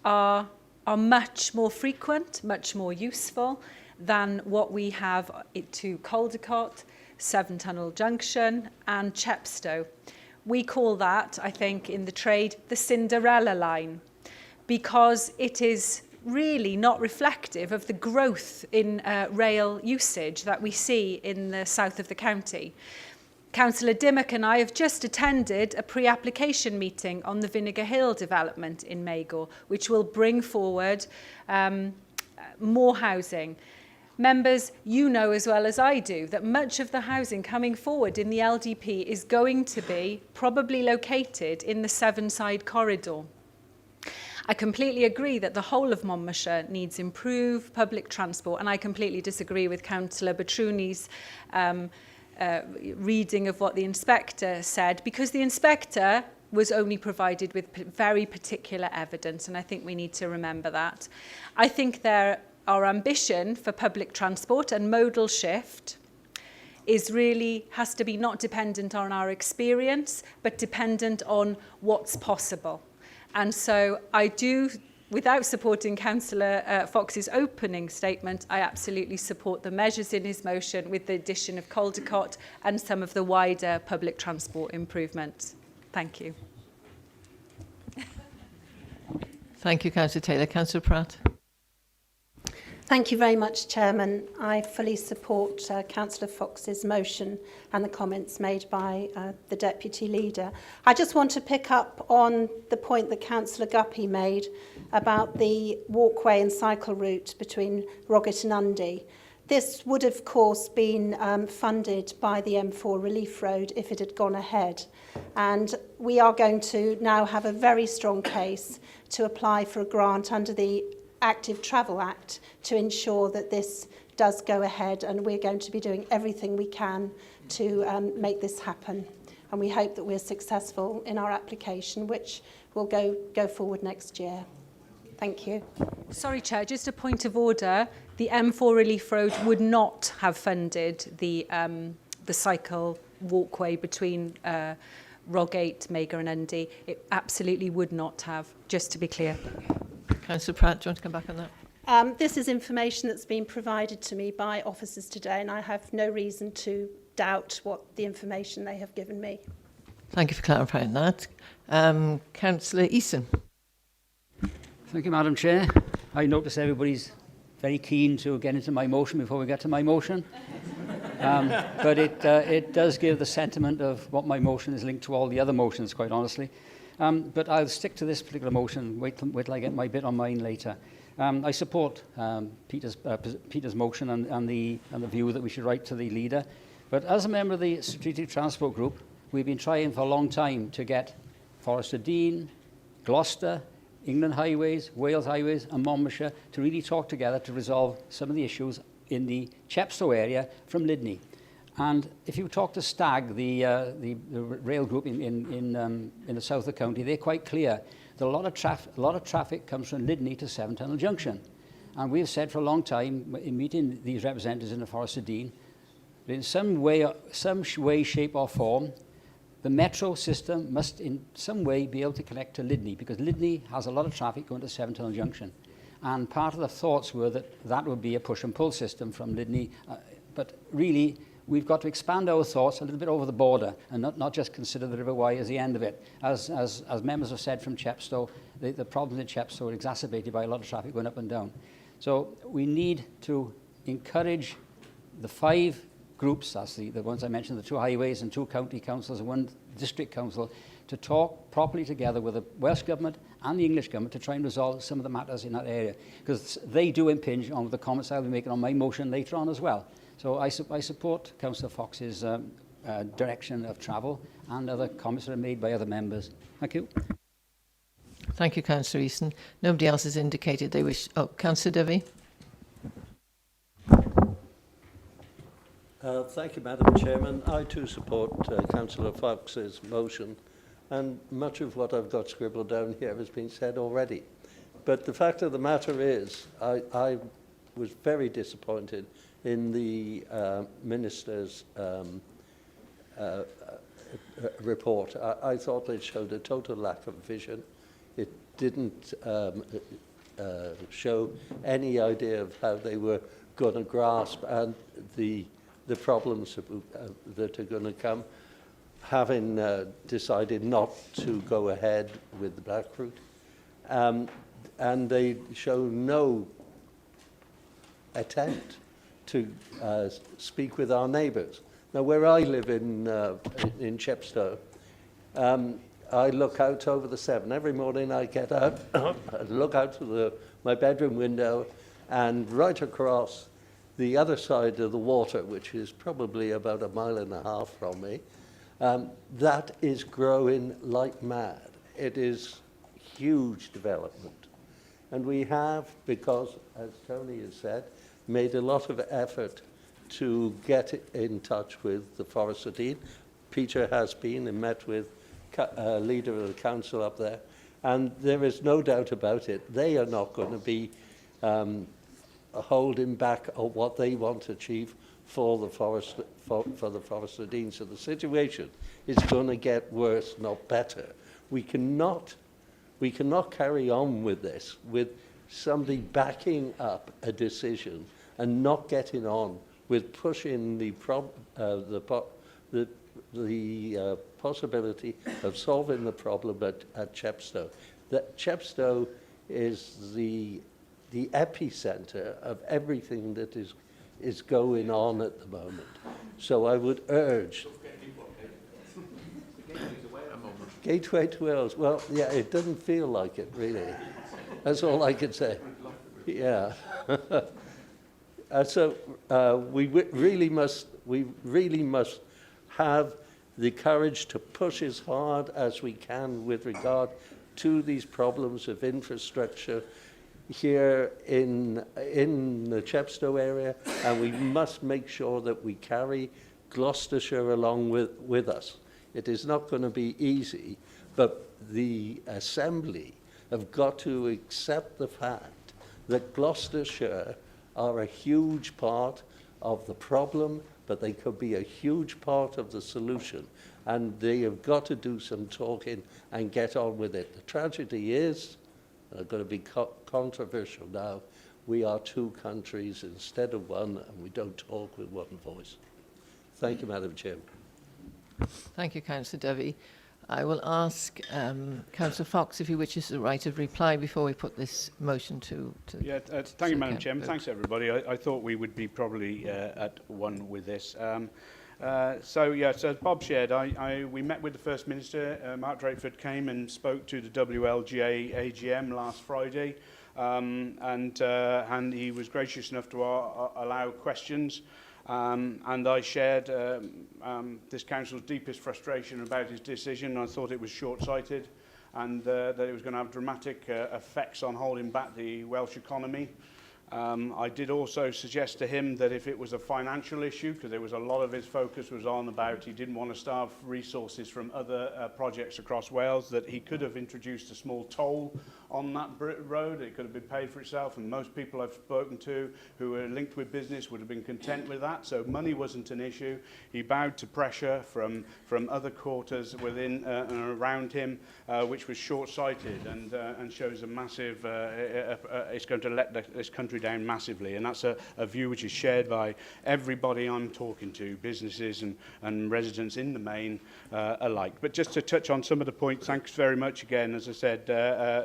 are much more frequent, much more useful than what we have to Caldecott, Severn Tunnel Junction and Chepstow. We call that, I think, in the trade, the Cinderella line, because it is really not reflective of the growth in rail usage that we see in the south of the county. Councillor Dimmock and I have just attended a pre-application meeting on the Vinegar Hill development in Magor, which will bring forward more housing. Members, you know as well as I do that much of the housing coming forward in the LDP is going to be probably located in the Severn-side corridor. I completely agree that the whole of Monmouthshire needs improved public transport, and I completely disagree with Councillor Batruni's reading of what the inspector said, because the inspector was only provided with very particular evidence, and I think we need to remember that. I think our ambition for public transport and modal shift has to be not dependent on our experience, but dependent on what's possible. And so I do, without supporting Councillor Fox's opening statement, I absolutely support the measures in his motion with the addition of Caldecott and some of the wider public transport improvements. Thank you. Thank you, Councillor Taylor. Councillor Pratt. Thank you very much, Chairman. I fully support Councillor Fox's motion and the comments made by the Deputy Leader. I just want to pick up on the point that Councillor Guppy made about the walkway and cycle route between Roggett and Undy. This would, of course, been funded by the M4 Relief Road if it had gone ahead. And we are going to now have a very strong case to apply for a grant under the Active Travel Act to ensure that this does go ahead, and we're going to be doing everything we can to make this happen. And we hope that we're successful in our application, which will go forward next year. Thank you. Sorry, Chair, just a point of order. The M4 Relief Road would not have funded the cycle walkway between Roggate, Magor and Undy. It absolutely would not have, just to be clear. Councillor Pratt, do you want to come back on that? This is information that's been provided to me by officers today, and I have no reason to doubt what the information they have given me. Thank you for clarifying that. Councillor Eason. Thank you, Madam Chair. I notice everybody's very keen to get into my motion before we get to my motion. But it does give the sentiment of what my motion is linked to all the other motions, quite honestly. But I'll stick to this particular motion, wait till I get my bit on mine later. I support Peter's motion and the view that we should write to the leader. But as a member of the Strategic Transport Group, we've been trying for a long time to get Forest of Dean, Gloucester, England Highways, Wales Highways and Monmouthshire to really talk together to resolve some of the issues in the Chepstow area from Lydney. And if you talk to Stag, the rail group in the south of the county, they're quite clear that a lot of traffic comes from Lydney to Seven Tunnel Junction. And we've said for a long time, in meeting these representatives in the Forest of Dean, that in some way, shape or form, the metro system must in some way be able to connect to Lydney, because Lydney has a lot of traffic going to Seven Tunnel Junction. And part of the thoughts were that that would be a push and pull system from Lydney. But really, we've got to expand our thoughts a little bit over the border and not just consider the River Wye as the end of it. As members have said from Chepstow, the problems in Chepstow are exacerbated by a lot of traffic going up and down. So we need to encourage the 5 groups, that's the ones I mentioned, the 2 highways and 2 county councils and 1 district council, to talk properly together with the Welsh Government and the English Government to try and resolve some of the matters in that area, because they do impinge on the comments I'll be making on my motion later on as well. So I support Councillor Fox's direction of travel and other comments that are made by other members. Thank you. Thank you, Councillor Easton. Nobody else has indicated they wish... Oh, Councillor Dovey. Thank you, Madam Chairman. I too support Councillor Fox's motion, and much of what I've got scribbled down here has been said already. But the fact of the matter is, I was very disappointed in the Minister's report. I thought it showed a total lack of vision. It didn't show any idea of how they were going to grasp and the problems that are going to come, having decided not to go ahead with the Black Route. And they show no attempt to speak with our neighbours. Now, where I live in Chepstow, I look out over the Severn. Every morning I get out, I look out to my bedroom window, and right across the other side of the water, which is probably about 1.5 miles from me, that is growing like mad. It is huge development. And we have, because, as Tony has said, made a lot of effort to get in touch with the Forest of Dean. Peter has been and met with a leader of the council up there, and there is no doubt about it. They are not going to be holding back on what they want to achieve for the Forest the Forest of Dean. So the situation is going to get worse, not better. We cannot carry on with this, with somebody backing up a decision and not getting on with pushing the possibility of solving the problem at Chepstow. That Chepstow is the epicenter of everything that is going on at the moment. So I would urge... Gateway to Wales. Well, yeah, it doesn't feel like it, really. That's all I can say. Yeah. So we really must have the courage to push as hard as we can with regard to these problems of infrastructure here in the Chepstow area, and we must make sure that we carry Gloucestershire along with us. It is not going to be easy, but the Assembly have got to accept the fact that Gloucestershire are a huge part of the problem, but they could be a huge part of the solution. And they have got to do some talking and get on with it. The tragedy is, and I'm going to be controversial now, we are 2 countries instead of 1, and we don't talk with 1 voice. Thank you, Madam Chairman. Thank you, Councillor Dovey. I will ask Councillor Fox if he wishes the right of reply before we put this motion to yeah, thank you, Madam Chairman. Thanks, everybody. I thought we would be probably at 1 with this. So as Bob shared, we met with the First Minister. Mark Drakeford came and spoke to the WLGA AGM last Friday, and he was gracious enough to allow questions. And I shared this council's deepest frustration about his decision. I thought it was short-sighted and that it was going to have dramatic effects on holding back the Welsh economy. I did also suggest to him that if it was a financial issue, because there was a lot of his focus was on about he didn't want to starve resources from other projects across Wales, that he could have introduced a small toll on that road. It could have been paid for itself, and most people I've spoken to who were linked with business would have been content with that. So money wasn't an issue. He bowed to pressure from other quarters within and around him, which was short-sighted and shows a massive, it's going to let this country down massively, and that's a view which is shared by everybody I'm talking to, businesses and residents in the main alike. But just to touch on some of the points, thanks very much again. As I said,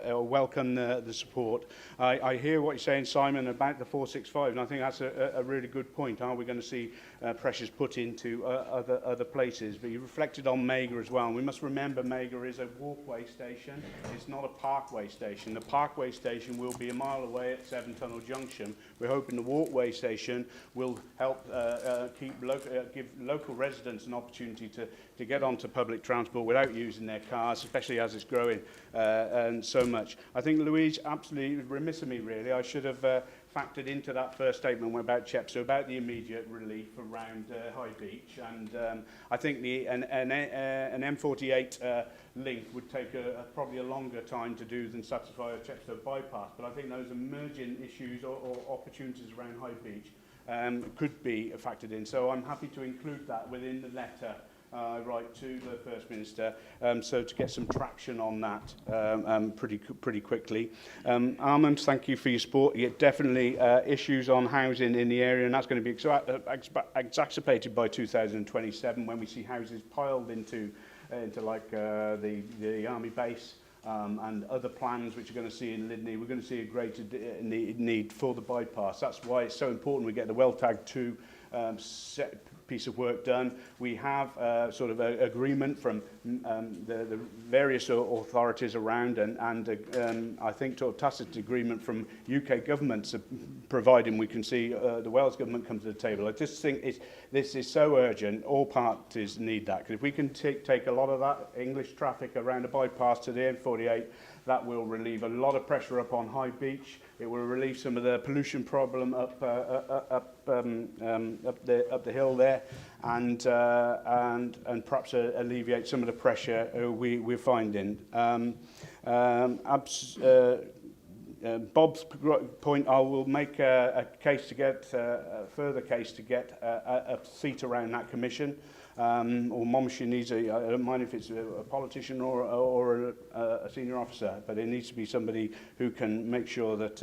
welcome the support. I hear what you're saying, Simon, about the 465, and I think that's a really good point. Are we going to see pressures put into other places? But you reflected on Mega as well, and we must remember Mega is a walkway station. It's not a parkway station. The parkway station will be a mile away at Seven Tunnel Junction. We're hoping the walkway station will help give local residents an opportunity to get onto public transport without using their cars, especially as it's growing and so much. I think Louise, absolutely remiss of me really. I should have factored into that first statement about Chepstow, about the immediate relief around High Beach, and I think an M48 link would take probably a longer time to do than satisfy a Chepstow bypass, but I think those emerging issues or opportunities around High Beach could be factored in. So I'm happy to include that within the letter right to the First Minister, so to get some traction on that pretty quickly. Armand, thank you for your support. Yeah, definitely issues on housing in the area, and that's going to be exacerbated by 2027 when we see houses piled into like the army base and other plans which are going to see in Lydney. We're going to see a greater need for the bypass. That's why it's so important we get the WellTag 2 piece of work done. We have sort of an agreement from the various authorities around, and I think sort of tacit agreement from UK governments, providing we can see the Wales government come to the table. I just think this is so urgent. All parties need that, because if we can take a lot of that English traffic around the bypass to the M48, that will relieve a lot of pressure up on High Beach. It will relieve some of the pollution problem up the hill there, and perhaps alleviate some of the pressure we're finding. Bob's point, I will make a case to get a further case to get a seat around that commission. Or Monmouthshire needs I don't mind if it's a politician or a senior officer, but it needs to be somebody who can make sure that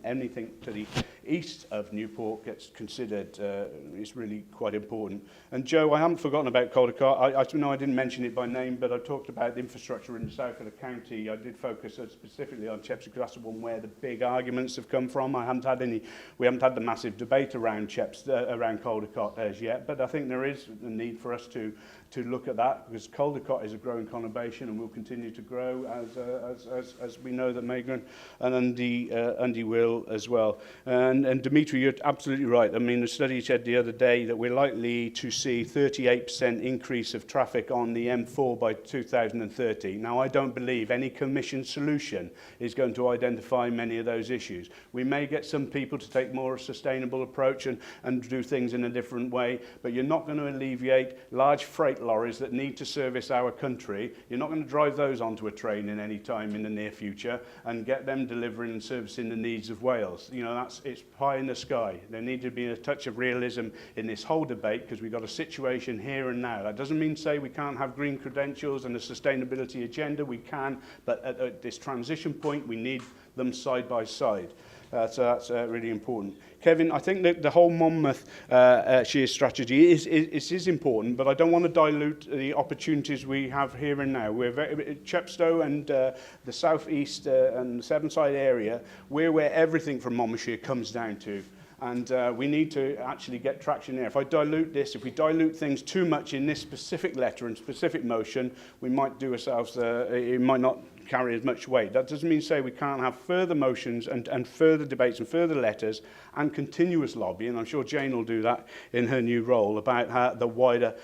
anything to the east of Newport gets considered is really quite important. And Joe, I haven't forgotten about Caldicot. I know I didn't mention it by name, but I talked about the infrastructure in the south of the county. I did focus specifically on Chepstow, because that's the one where the big arguments have come from. We haven't had the massive debate around around Caldicot as yet, but I think there is a need for us to look at that, because Caldicot is a growing conurbation and will continue to grow as we know that Megan and Undy will as well. And Dimitri, you're absolutely right. I mean, the study said the other day that we're likely to see 38% increase of traffic on the M4 by 2030. Now, I don't believe any commission solution is going to identify many of those issues. We may get some people to take more sustainable approach and do things in a different way, but you're not going to alleviate large freight lorries that need to service our country. You're not going to drive those onto a train in any time in the near future and get them delivering and servicing the needs of Wales. You know, it's pie in the sky. There needs to be a touch of realism in this whole debate, because we've got a situation here and now. That doesn't mean to say we can't have green credentials and a sustainability agenda. We can, but at this transition point, we need them side by side. So that's really important. Kevin, I think that the whole Monmouth shear strategy is important, but I don't want to dilute the opportunities we have here and now. We're Chepstow and the south east and the Sevenside area, we're where everything from Monmouthshire comes down to. And we need to actually get traction there. If we dilute things too much in this specific letter and specific motion, we might do ourselves, it might not carry as much weight. That doesn't mean to say we can't have further motions and further debates and further letters and continuous lobbying. I'm sure Jane will do that in her new role about how the wider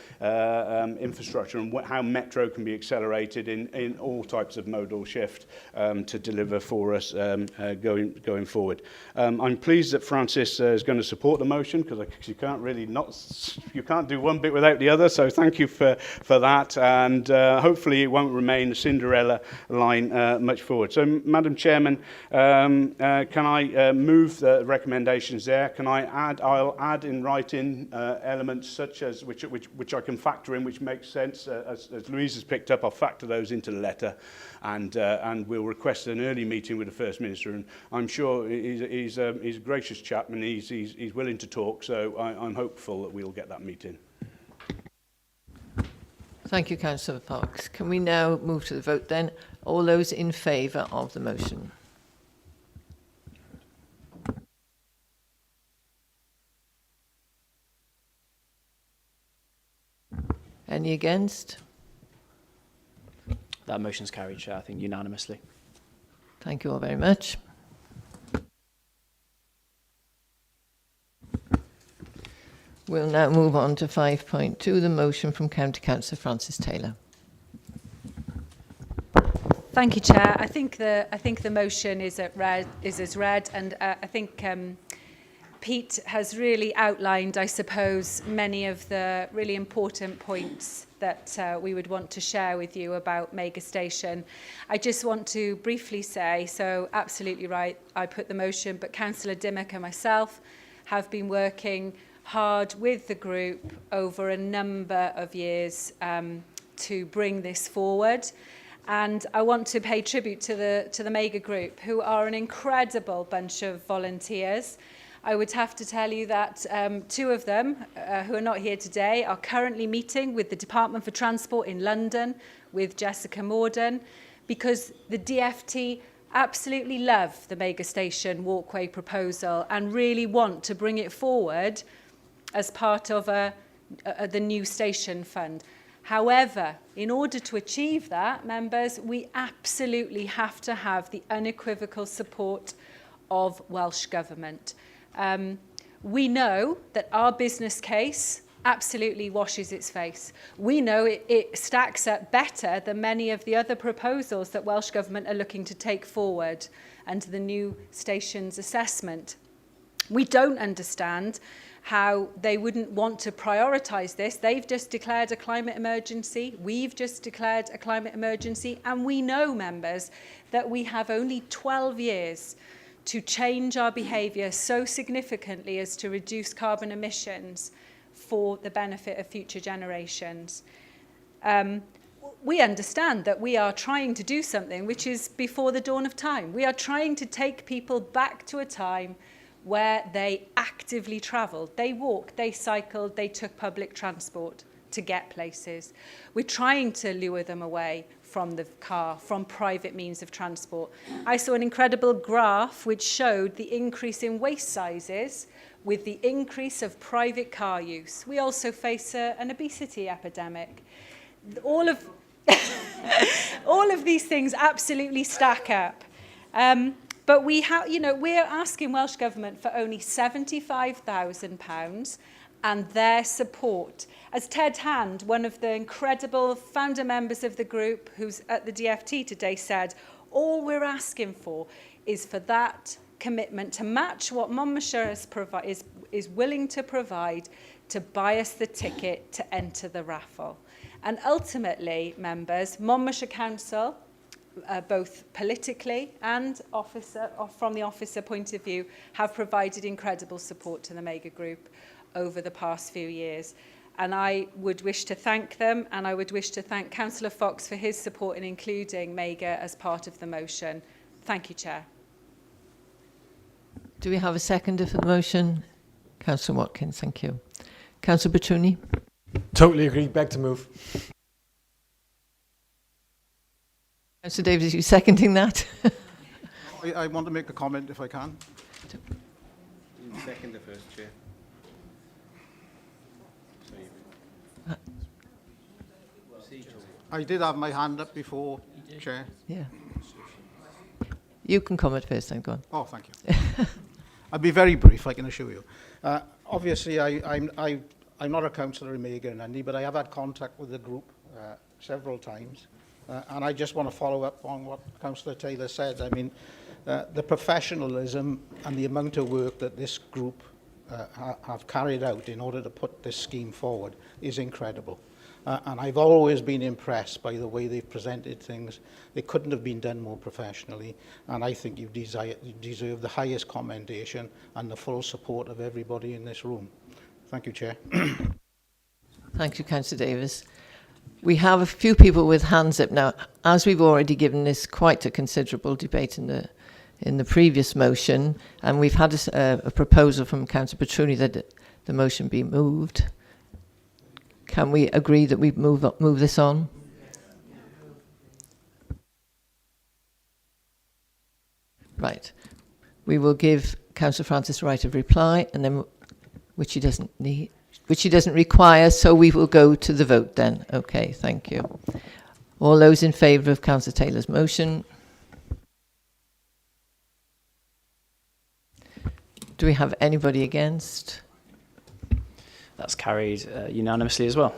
infrastructure and how Metro can be accelerated in all types of modal shift to deliver for us going forward. I'm pleased that Francis is going to support the motion, because you can't really you can't do one bit without the other. So thank you for that, and hopefully it won't remain a Cinderella line much forward. So, Madam Chairman, can I move the recommendations there? Can I add? I'll add in writing elements such as which I can factor in, which makes sense. As Louise has picked up, I'll factor those into the letter, and we'll request an early meeting with the First Minister. And I'm sure he's a gracious chap, and he's willing to talk. So I'm hopeful that we'll get that meeting. Thank you, Councillor Fox. Can we now move to the vote then? All those in favour of the motion? Any against? That motion's carried, Chair, I think unanimously. Thank you all very much. We'll now move on to 5.2, the motion from County Councillor Francis Taylor. Thank you, Chair. I think the motion is as read, and I think Pete has really outlined, I suppose, many of the really important points that we would want to share with you about Mega Station. I just want to briefly say, so absolutely right, I put the motion, but Councillor Dimmock and myself have been working hard with the group over a number of years to bring this forward. And I want to pay tribute to the Mega Group, who are an incredible bunch of volunteers. I would have to tell you that two of them, who are not here today, are currently meeting with the Department for Transport in London with Jessica Morden, because the DFT absolutely love the Mega Station walkway proposal and really want to bring it forward as part of the new station fund. However, in order to achieve that, members, we absolutely have to have the unequivocal support of Welsh Government. We know that our business case absolutely washes its face. We know it stacks up better than many of the other proposals that Welsh Government are looking to take forward under the new stations assessment. We don't understand how they wouldn't want to prioritise this. They've just declared a climate emergency. We've just declared a climate emergency. And we know, members, that we have only 12 years to change our behaviour so significantly as to reduce carbon emissions for the benefit of future generations. We understand that we are trying to do something which is before the dawn of time. We are trying to take people back to a time where they actively travelled. They walked, they cycled, they took public transport to get places. We're trying to lure them away from the car, from private means of transport. I saw an incredible graph which showed the increase in waste sizes with the increase of private car use. We also face an obesity epidemic. All of these things absolutely stack up. But we have, we're asking Welsh Government for only £75,000 and their support. As Ted Hand, one of the incredible founder members of the group who's at the DFT today, said, all we're asking for is for that commitment to match what Monmouthshire is willing to provide to buy us the ticket to enter the raffle. And ultimately, members, Monmouthshire Council, both politically and from the officer point of view, have provided incredible support to the Mega Group over the past few years. And I would wish to thank them, and I would wish to thank Councillor Fox for his support in including Mega as part of the motion. Thank you, Chair. Do we have a seconder for the motion? Councillor Watkins, thank you. Councillor Petruni? Totally agree. Beg to move. Councillor Davies, are you seconding that? I want to make a comment if I can. Second the first, Chair. I did have my hand up before, Chair. Yeah. You can comment first, then. Go on. Oh, thank you. I'll be very brief, I can assure you. Obviously, I'm not a councillor in Mega and Undy, but I have had contact with the group several times. And I just want to follow up on what Councillor Taylor said. I mean, the professionalism and the amount of work that this group have carried out in order to put this scheme forward is incredible. And I've always been impressed by the way they've presented things. They couldn't have been done more professionally, and I think you deserve the highest commendation and the full support of everybody in this room. Thank you, Chair. Thank you, Councillor Davis. We have a few people with hands up now. As we've already given this quite a considerable debate in the previous motion, and we've had a proposal from Councillor Petruni that the motion be moved. Can we agree that we move this on? Right. We will give Councillor Francis the right of reply, and then which he doesn't require, so we will go to the vote then. Okay, thank you. All those in favour of Councillor Taylor's motion? Do we have anybody against? That's carried unanimously as well.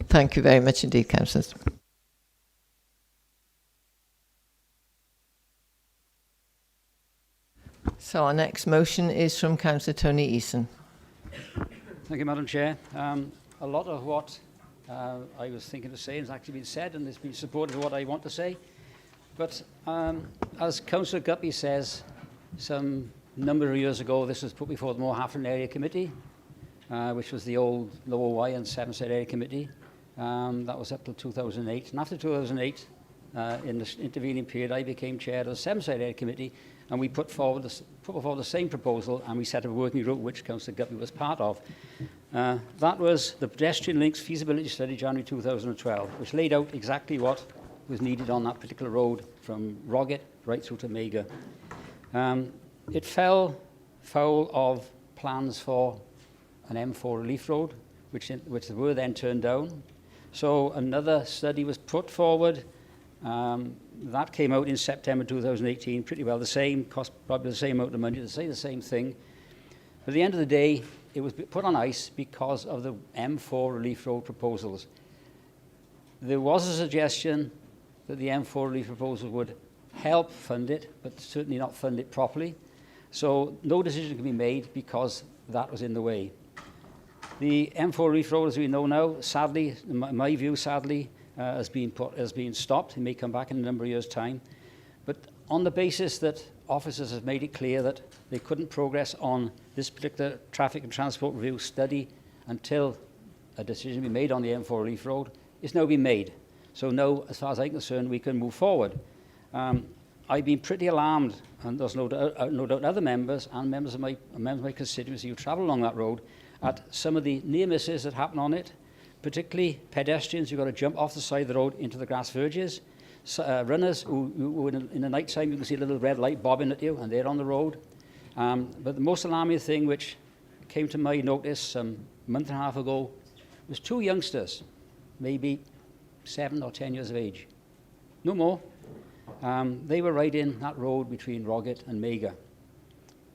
Thank you very much indeed, councillors. So our next motion is from Councillor Tony Eason. Thank you, Madam Chair. A lot of what I was thinking to say has actually been said, and it's been supported of what I want to say. But as Councillor Guppy says, some number of years ago, this was put before the Moore Hafren Area Committee, which was the old Lower Y and Sevenside Area Committee. That was up till 2008. And after 2008, in the intervening period, I became chair of the Sevenside Area Committee, and we put forward the same proposal, and we set up a working group which Councillor Guppy was part of. That was the Pedestrian Links Feasibility Study, January 2012, which laid out exactly what was needed on that particular road from Roggett right through to Mega. It fell foul of plans for an M4 relief road, which were then turned down. So another study was put forward. That came out in September 2018, pretty well the same, cost probably the same amount of money to say the same thing. But at the end of the day, it was put on ice because of the M4 relief road proposals. There was a suggestion that the M4 relief proposal would help fund it, but certainly not fund it properly. So no decision can be made because that was in the way. The M4 relief road, as we know now, sadly, in my view, sadly, has been stopped. It may come back in a number of years' time. But on the basis that officers have made it clear that they couldn't progress on this particular traffic and transport review study until a decision be made on the M4 relief road, it's now been made. So now, as far as I'm concerned, we can move forward. I've been pretty alarmed, and there's no doubt other members and members of my constituency who travel along that road, at some of the near misses that happen on it, particularly pedestrians who've got to jump off the side of the road into the grass verges, runners who in the night time you can see a little red light bobbing at you and they're on the road. But the most alarming thing which came to my notice a month and a half ago was two youngsters, maybe 7 or 10 years of age, no more. They were riding that road between Roggett and Mega.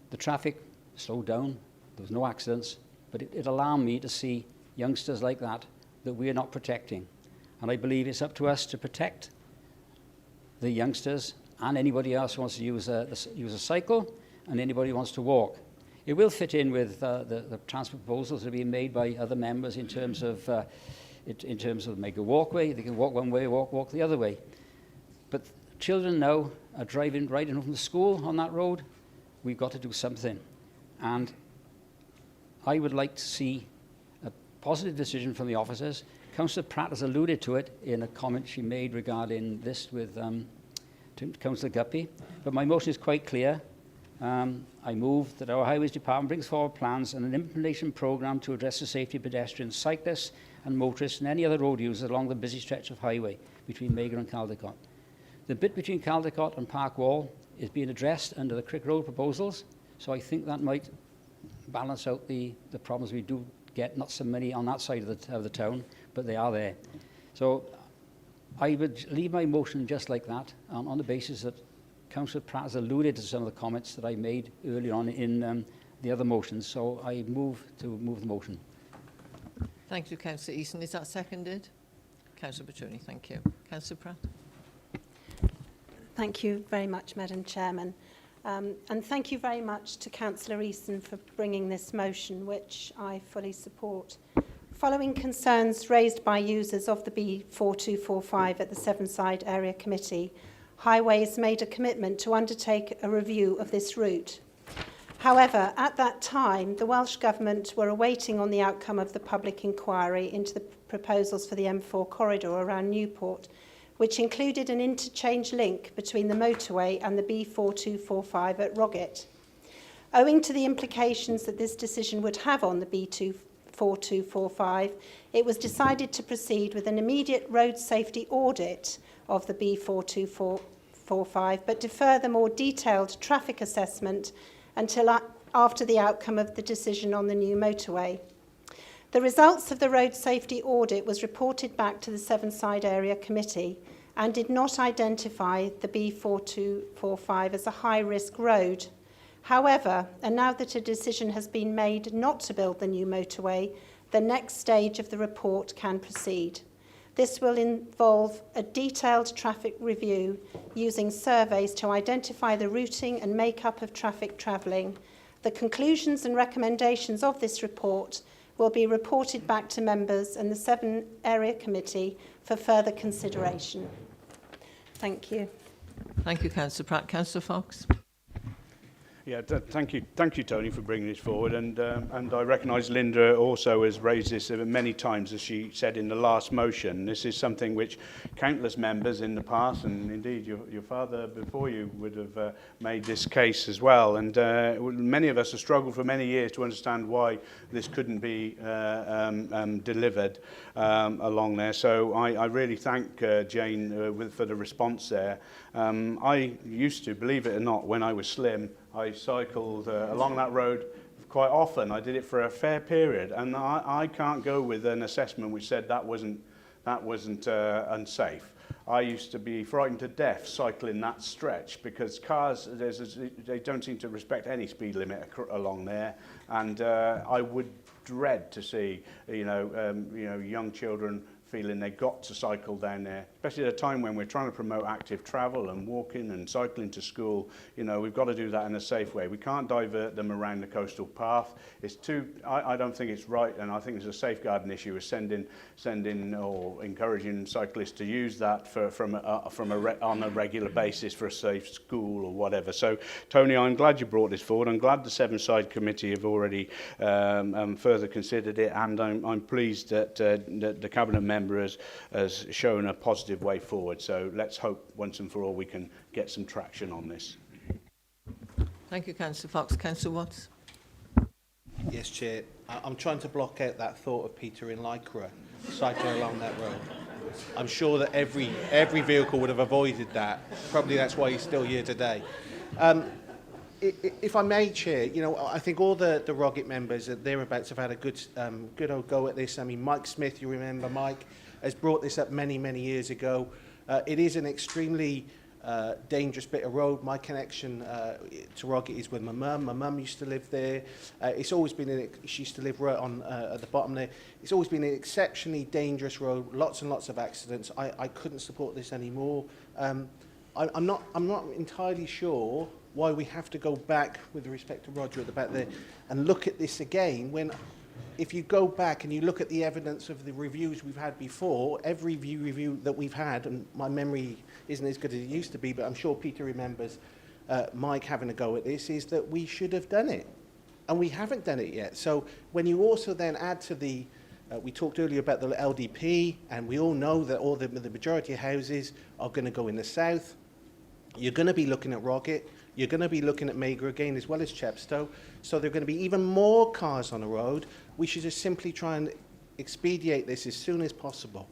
The traffic slowed down, there was no accidents, but it alarmed me to see youngsters like that we're not protecting. And I believe it's up to us to protect the youngsters and anybody else who wants to use a cycle and anybody who wants to walk. It will fit in with the transport proposals that are being made by other members in terms of Mega Walkway. They can walk one way, walk the other way. But children now are riding home from school on that road. We've got to do something. And I would like to see a positive decision from the officers. Councillor Pratt has alluded to it in a comment she made regarding this with Councillor Guppy. But my motion is quite clear. I move that our Highways Department brings forward plans and an implementation programme to address the safety of pedestrians, cyclists and motorists and any other road users along the busy stretch of highway between Mega and Caldecott. The bit between Caldecott and Park Wall is being addressed under the Crick Road proposals, so I think that might balance out the problems we do get. Not so many on that side of the town, but they are there. So I would leave my motion just like that, on the basis that Councillor Pratt has alluded to some of the comments that I made earlier on in the other motions, so I move the motion. Thank you, Councillor Easton. Is that seconded? Councillor Petroni, thank you. Councillor Pratt. Thank you very much, Madam Chairman. And thank you very much to Councillor Easton for bringing this motion, which I fully support. Following concerns raised by users of the B4245 at the Sevenside Area Committee, Highways made a commitment to undertake a review of this route. However, at that time, the Welsh Government were awaiting on the outcome of the public inquiry into the proposals for the M4 corridor around Newport, which included an interchange link between the motorway and the B4245 at Roggett. Owing to the implications that this decision would have on the B4245, it was decided to proceed with an immediate road safety audit of the B4245, but defer the more detailed traffic assessment until after the outcome of the decision on the new motorway. The results of the road safety audit was reported back to the Sevenside Area Committee and did not identify the B4245 as a high-risk road. However, and now that a decision has been made not to build the new motorway, the next stage of the report can proceed. This will involve a detailed traffic review using surveys to identify the routing and makeup of traffic travelling. The conclusions and recommendations of this report will be reported back to members and the Severn Area Committee for further consideration. Thank you. Thank you, Councillor Pratt. Councillor Fox. Yeah, thank you, Tony, for bringing this forward. And I recognise Linda also has raised this many times, as she said in the last motion. This is something which countless members in the past, and indeed your father before you, would have made this case as well. And many of us have struggled for many years to understand why this couldn't be delivered along there. So I really thank Jane for the response there. I used to, believe it or not, when I was slim, I cycled along that road quite often. I did it for a fair period, and I can't go with an assessment which said that wasn't unsafe. I used to be frightened to death cycling that stretch because cars, they don't seem to respect any speed limit along there, and I would dread to see young children feeling they got to cycle down there, especially at a time when we're trying to promote active travel and walking and cycling to school. We've got to do that in a safe way. We can't divert them around the coastal path. It's I don't think it's right, and I think there's a safeguarding issue with sending or encouraging cyclists to use that on a regular basis for a safe school or whatever. So, Tony, I'm glad you brought this forward. I'm glad the Sevenside Committee have already further considered it, and I'm pleased that the Cabinet member has shown a positive way forward. So let's hope once and for all we can get some traction on this. Thank you, Councillor Fox. Councillor Watts. Yes, Chair. I'm trying to block out that thought of Peter in Lycra cycling along that road. I'm sure that every vehicle would have avoided that. Probably that's why he's still here today. If I may, Chair, I think all the Roggett members thereabouts have had a good old go at this. I mean, Mike Smith, you remember Mike, has brought this up many, many years ago. It is an extremely dangerous bit of road. My connection to Roggett is with my mum. My mum used to live there. It's always been, she used to live right on at the bottom there. It's always been an exceptionally dangerous road, lots and lots of accidents. I couldn't support this anymore. I'm not entirely sure why we have to go back, with respect to Roger at the back there, and look at this again, when if you go back and you look at the evidence of the reviews we've had before, every review that we've had, and my memory isn't as good as it used to be, but I'm sure Peter remembers Mike having a go at this, is that we should have done it. And we haven't done it yet. So when you also then add to the, we talked earlier about the LDP, and we all know that all the majority of houses are going to go in the south. You're going to be looking at Roggett. You're going to be looking at Magra again, as well as Chepstow. So there are going to be even more cars on the road. We should just simply try and expedite this as soon as possible.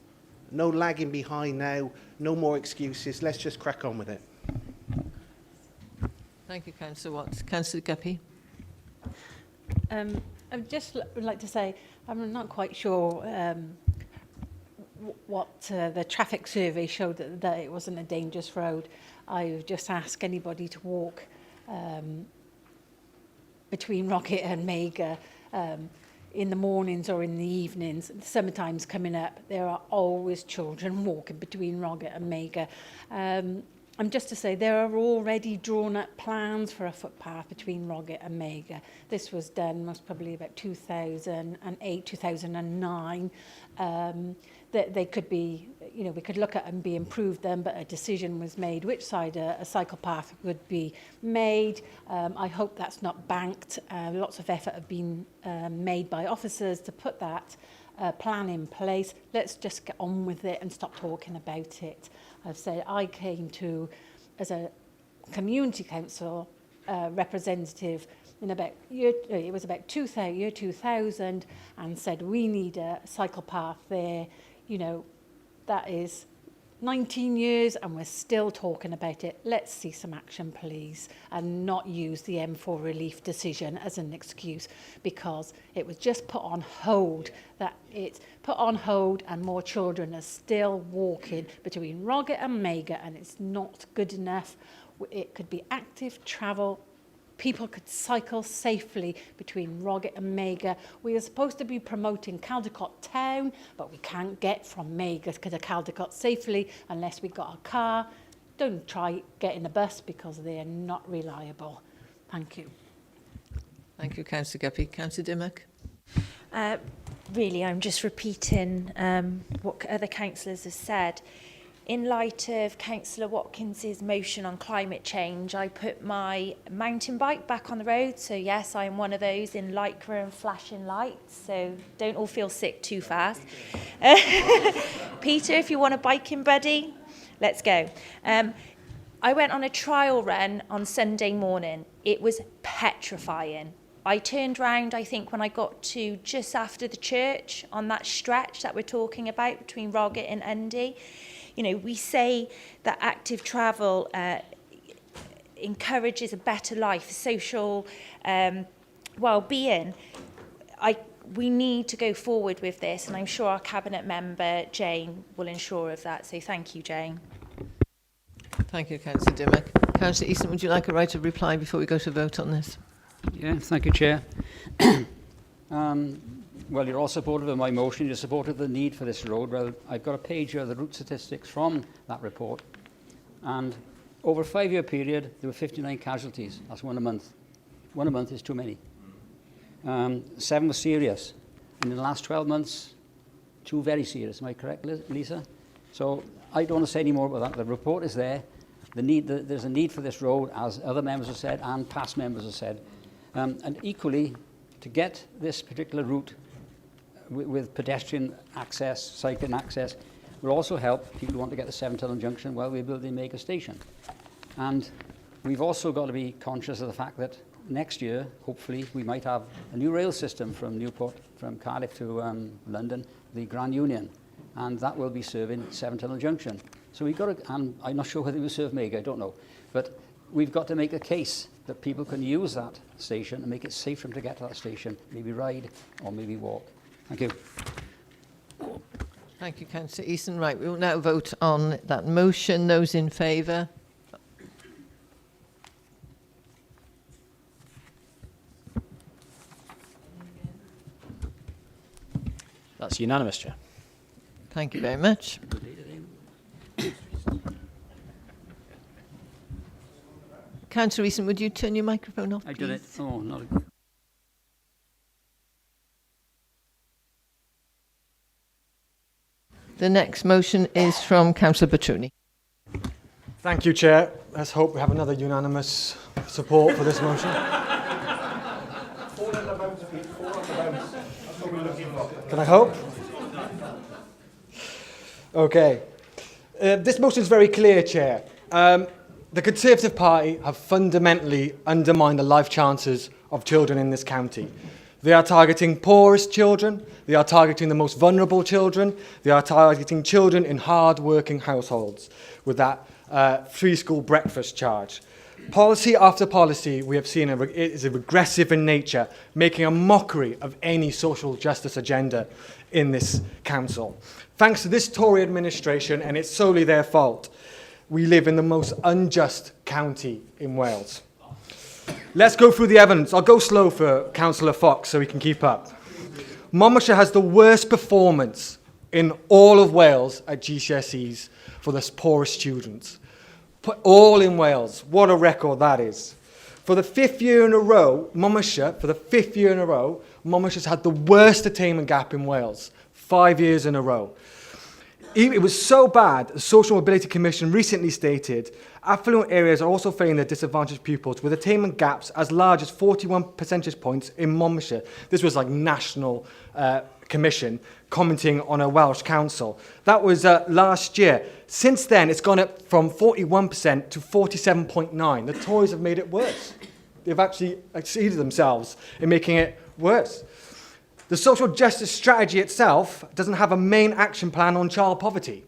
No lagging behind now. No more excuses. Let's just crack on with it. Thank you, Councillor Watts. Councillor Guppy. I'd just like to say I'm not quite sure what the traffic survey showed that it wasn't a dangerous road. I just ask anybody to walk between Rocket and Mega in the mornings or in the evenings. The summertime's coming up. There are always children walking between Rocket and Mega. And just to say, there are already drawn up plans for a footpath between Rocket and Mega. This was done most probably about 2008, 2009. That they could be, you know, we could look at and be improved then, but a decision was made which side a cycle path would be made. I hope that's not banked. Lots of effort have been made by officers to put that plan in place. Let's just get on with it and stop talking about it. I've said I came to, as a community council representative in about year 2000, and said we need a cycle path there. You know, that is 19 years and we're still talking about it. Let's see some action, please, and not use the M4 relief decision as an excuse, because it was just put on hold. That it's put on hold and more children are still walking between Rocket and Mega, and it's not good enough. It could be active travel. People could cycle safely between Rocket and Mega. We are supposed to be promoting Caldecott Town, but we can't get from Mega to Caldecott safely unless we've got a car. Don't try getting a bus because they are not reliable. Thank you. Thank you, Councillor Guppy. Councillor Dimmock. Really, I'm just repeating what other councillors have said. In light of Councillor Watkins's motion on climate change, I put my mountain bike back on the road. So yes, I am one of those in lycra and flashing lights. So don't all feel sick too fast. Peter, if you want a biking buddy, let's go. I went on a trial run on Sunday morning. It was petrifying. I turned round, I think, when I got to just after the church on that stretch that we're talking about between Rocket and Undy. You know, we say that active travel encourages a better life, social well-being. We need to go forward with this, and I'm sure our Cabinet member, Jane, will ensure of that. So thank you, Jane. Thank you, Councillor Dimmock. Councillor Easton, would you like a right of reply before we go to vote on this? Yeah, thank you, Chair. Well, you're all supportive of my motion. You're supportive of the need for this road. Well, I've got a page of the route statistics from that report. And over a 5-year period, there were 59 casualties. That's one a month. One a month is too many. 7 were serious. And in the last 12 months, 2 very serious. Am I correct, Lisa? So I don't want to say any more about that. The report is there. There's a need for this road, as other members have said and past members have said. And equally, to get this particular route with pedestrian access, cycling access, will also help people who want to get to Seven Tunnel Junction while we're building Mega Station. And we've also got to be conscious of the fact that next year, hopefully, we might have a new rail system from Newport, from Cardiff to London, the Grand Union, and that will be serving Seven Tunnel Junction. So we've got to, and I'm not sure whether we serve Mega, I don't know, but we've got to make a case that people can use that station and make it safe for them to get to that station, maybe ride or maybe walk. Thank you. Thank you, Councillor Easton. Right, we will now vote on that motion. Those in favour? That's unanimous, Chair. Thank you very much. Councillor Easton, would you turn your microphone off, I please? did it. Oh, not a... The next motion is from Councillor Batruni. Thank you, Chair. Let's hope we have another unanimous support for this motion. Can I hope? Okay. This motion is very clear, Chair. The Conservative Party have fundamentally undermined the life chances of children in this county. They are targeting poorest children, they are targeting the most vulnerable children, they are targeting children in hard-working households with that free school breakfast charge. Policy after policy we have seen is regressive in nature, making a mockery of any social justice agenda in this council. Thanks to this Tory administration, and it's solely their fault, we live in the most unjust county in Wales. Let's go through the evidence. I'll go slow for Councillor Fox so we can keep up. Monmouthshire has the worst performance in all of Wales at GCSEs for the poorest students. All in Wales. What a record that is. For the 5th year in a row, Monmouthshire's had the worst attainment gap in Wales. 5 years in a row. It was so bad, the Social Mobility Commission recently stated, affluent areas are also failing their disadvantaged pupils with attainment gaps as large as 41 percentage points in Monmouthshire. This was like national commission commenting on a Welsh council. That was last year. Since then, it's gone up from 41% to 47.9%. The Tories have made it worse. They've actually exceeded themselves in making it worse. The social justice strategy itself doesn't have a main action plan on child poverty.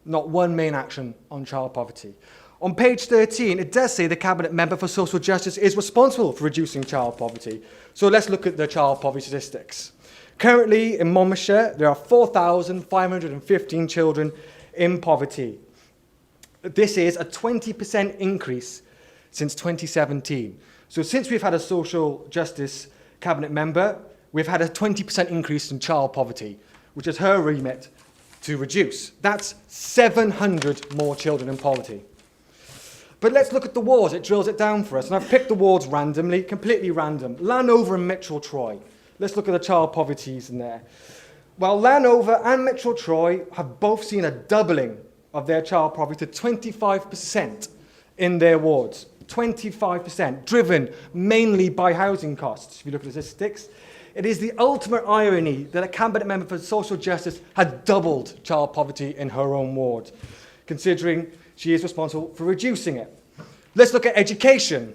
Not one main action on child poverty. On page 13, it does say the Cabinet Member for Social Justice is responsible for reducing child poverty. So let's look at the child poverty statistics. Currently, in Monmouthshire, there are 4,515 children in poverty. This is a 20% increase since 2017. So since we've had a social justice Cabinet Member, we've had a 20% increase in child poverty, which is her remit to reduce. That's 700 more children in poverty. But let's look at the wards. It drills it down for us. And I've picked the wards randomly, completely random. Llanover and Mitchell Troy. Let's look at the child poverties in there. Well, Llanover and Mitchell Troy have both seen a doubling of their child poverty to 25% in their wards. 25%, driven mainly by housing costs. If you look at the statistics, it is the ultimate irony that a Cabinet Member for Social Justice has doubled child poverty in her own ward, considering she is responsible for reducing it. Let's look at education.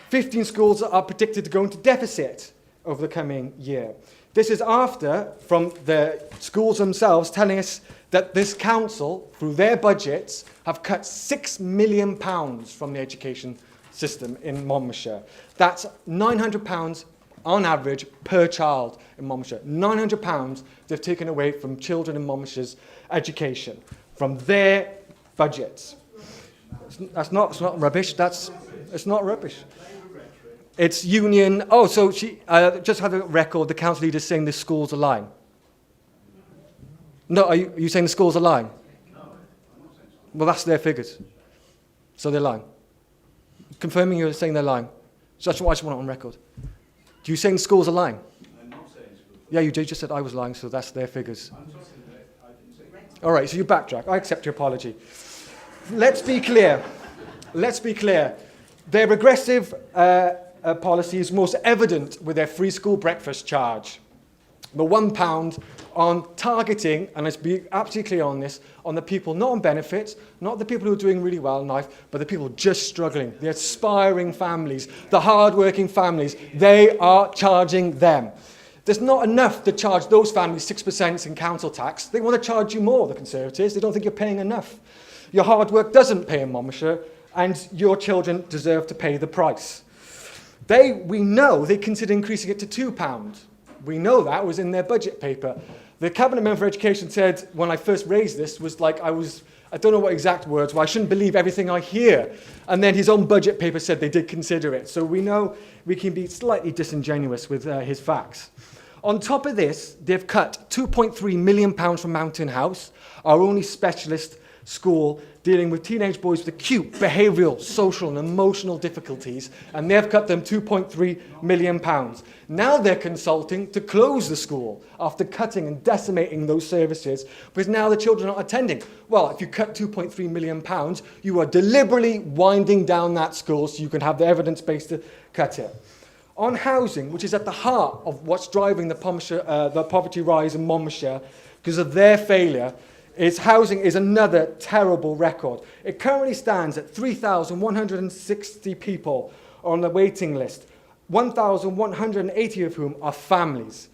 15 schools are predicted to go into deficit over the coming year. This is after, from the schools themselves, telling us that this council, through their budgets, have cut £6 million from the education system in Monmouthshire. That's £900 on average per child in Monmouthshire. £900 they've taken away from children in Monmouthshire's education, from their budgets. It's not rubbish. It's not rubbish. It's union. Oh, so she just had a record. The council leader saying the schools are lying. No, are you saying the schools are lying? Well, that's their figures. So they're lying. Confirming you're saying they're lying. So that's what I just want it on record. Do you saying the schools are lying? I'm not saying schools. Yeah, you did. You just said I was lying, so that's their figures. All right, so you backtrack. I accept your apology. Let's be clear. Their regressive policy is most evident with their free school breakfast charge. The £1 on targeting, and let's be absolutely clear on this, on the people not on benefits, not the people who are doing really well in life, but the people just struggling, the aspiring families, the hard-working families. They are charging them. There's not enough to charge those families 6% in council tax. They want to charge you more, the Conservatives. They don't think you're paying enough. Your hard work doesn't pay in Monmouthshire, and your children deserve to pay the price. We know they consider increasing it to £2. We know that was in their budget paper. The Cabinet Member for Education said, when I first raised this, was like, I don't know what exact words were, I shouldn't believe everything I hear. And then his own budget paper said they did consider it. So we know we can be slightly disingenuous with his facts. On top of this, they've cut £2.3 million from Mountain House, our only specialist school dealing with teenage boys with acute behavioural, social and emotional difficulties, and they've cut them £2.3 million. Now they're consulting to close the school after cutting and decimating those services, because now the children are not attending. Well, if you cut £2.3 million, you are deliberately winding down that school so you can have the evidence base to cut it. On housing, which is at the heart of what's driving the poverty rise in Monmouthshire, because of their failure, housing is another terrible record. It currently stands at 3,160 people on the waiting list, 1,180 of whom are families.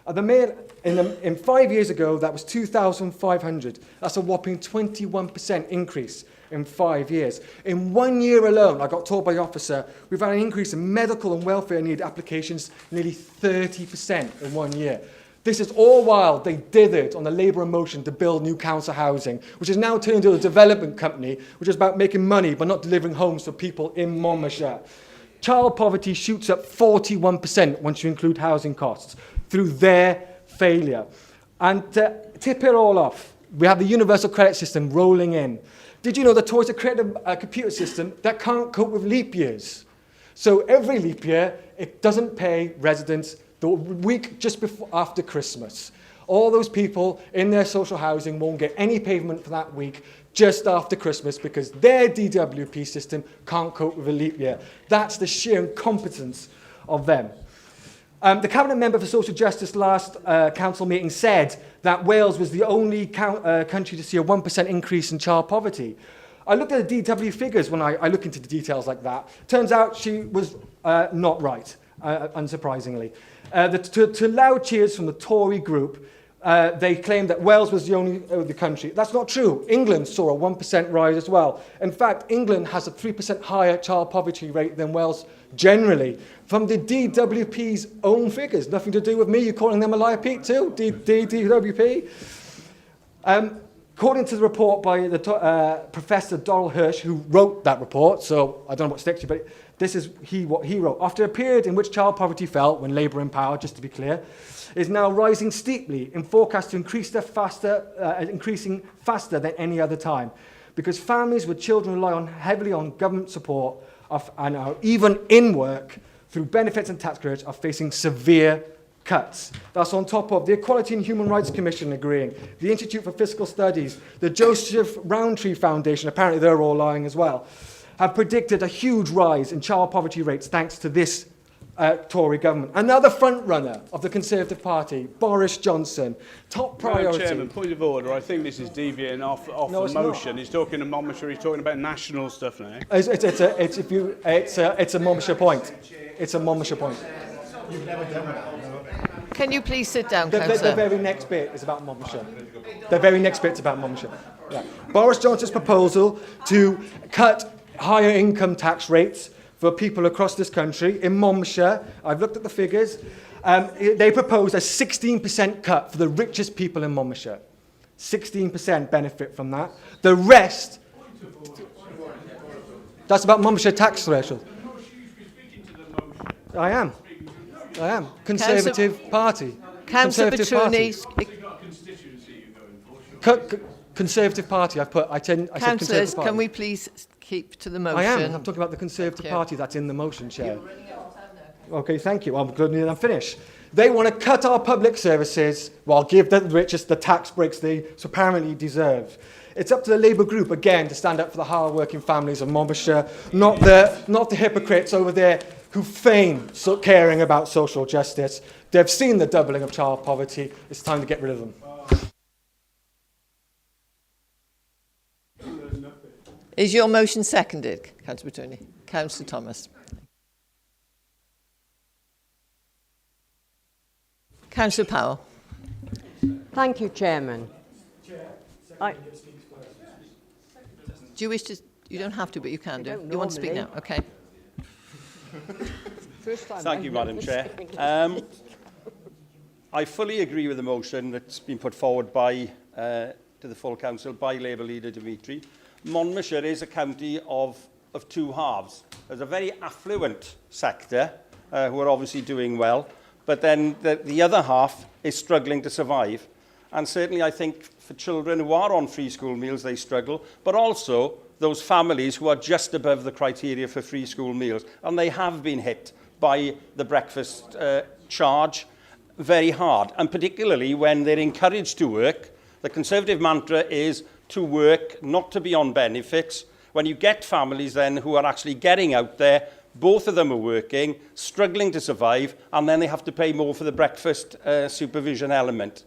In 5 years ago, that was 2,500. That's a whopping 21% increase in 5 years. In 1 year alone, I got told by the officer, we've had an increase in medical and welfare need applications nearly 30% in 1 year. This is all while they dithered on the Labour motion to build new council housing, which is now turned into a development company, which is about making money but not delivering homes for people in Monmouthshire. Child poverty shoots up 41% once you include housing costs through their failure. And to tip it all off, we have the universal credit system rolling in. Did you know the Tories have created a computer system that can't cope with leap years? So every leap year, it doesn't pay residents the week just before, after Christmas. All those people in their social housing won't get any payment for that week just after Christmas because their DWP system can't cope with a leap year. That's the sheer incompetence of them. The Cabinet Member for Social Justice last council meeting said that Wales was the only country to see a 1% increase in child poverty. I looked at the DW figures when I look into the details like that. Turns out she was not right, unsurprisingly. To loud cheers from the Tory group, they claimed that Wales was the only the country. That's not true. England saw a 1% rise as well. In fact, England has a 3% higher child poverty rate than Wales generally. From the DWP's own figures, nothing to do with me. You're calling them a liar, Pete, too? DWP? According to the report by the Professor Donald Hirsch, who wrote that report, so I don't know what sticks to you, but this is what he wrote. After a period in which child poverty fell, when Labour in power, just to be clear, is now rising steeply in forecast to increasing faster than any other time, because families with children rely heavily on government support and are even in work through benefits and tax credits are facing severe cuts. That's on top of the Equality and Human Rights Commission agreeing, the Institute for Fiscal Studies, the Joseph Rowntree Foundation, apparently they're all lying as well, have predicted a huge rise in child poverty rates thanks to this Tory government. Another front-runner of the Conservative Party, Boris Johnson, top priority. Madam Chairman, point of order. I think this is deviating off No, the motion. not. He's talking to Monmouthshire. He's talking about national stuff now. It's a Monmouthshire point. It's a Monmouthshire point. You've never done that. Can you please sit down, Councillor? The very next bit is about Monmouthshire. The very next bit's about Monmouthshire. Yeah. Boris Johnson's proposal to cut higher income tax rates for people across this country. In Monmouthshire, I've looked at the figures, they propose a 16% cut for the richest people in Monmouthshire. 16% benefit from that. The rest, that's about Monmouthshire tax threshold. I am. Conservative Party. Councillor Conservative Party. Conservative Party. I said Conservative Councillors, Party. can we please keep to the motion? I am. I'm talking about the Conservative Party that's in the motion, Chair. Okay, thank you. I'm glad I'm finished. They want to cut our public services while give the richest the tax breaks they so apparently deserve. It's up to the Labour group, again, to stand up for the hard-working families of Monmouthshire, not the hypocrites over there who feign caring about social justice. They've seen the doubling of child poverty. It's time to get rid of them. Is your motion seconded, Councillor Butoni? Councillor Thomas. Councillor Powell. Thank you, Chairman. Do you wish to? You don't have to, but you can do. don't You want to speak now? normally. Okay. Thank you, Madam Chair. I fully agree with the motion that's been put forward by to the full council by Labour leader Dimitri. Monmouthshire is a county of two halves. There's a very affluent sector who are obviously doing well, but then the other half is struggling to survive. And certainly I think for children who are on free school meals, they struggle, but also those families who are just above the criteria for free school meals. And they have been hit by the breakfast charge very hard, and particularly when they're encouraged to work. The Conservative mantra is to work, not to be on benefits. When you get families then who are actually getting out there, both of them are working, struggling to survive, and then they have to pay more for the breakfast supervision element.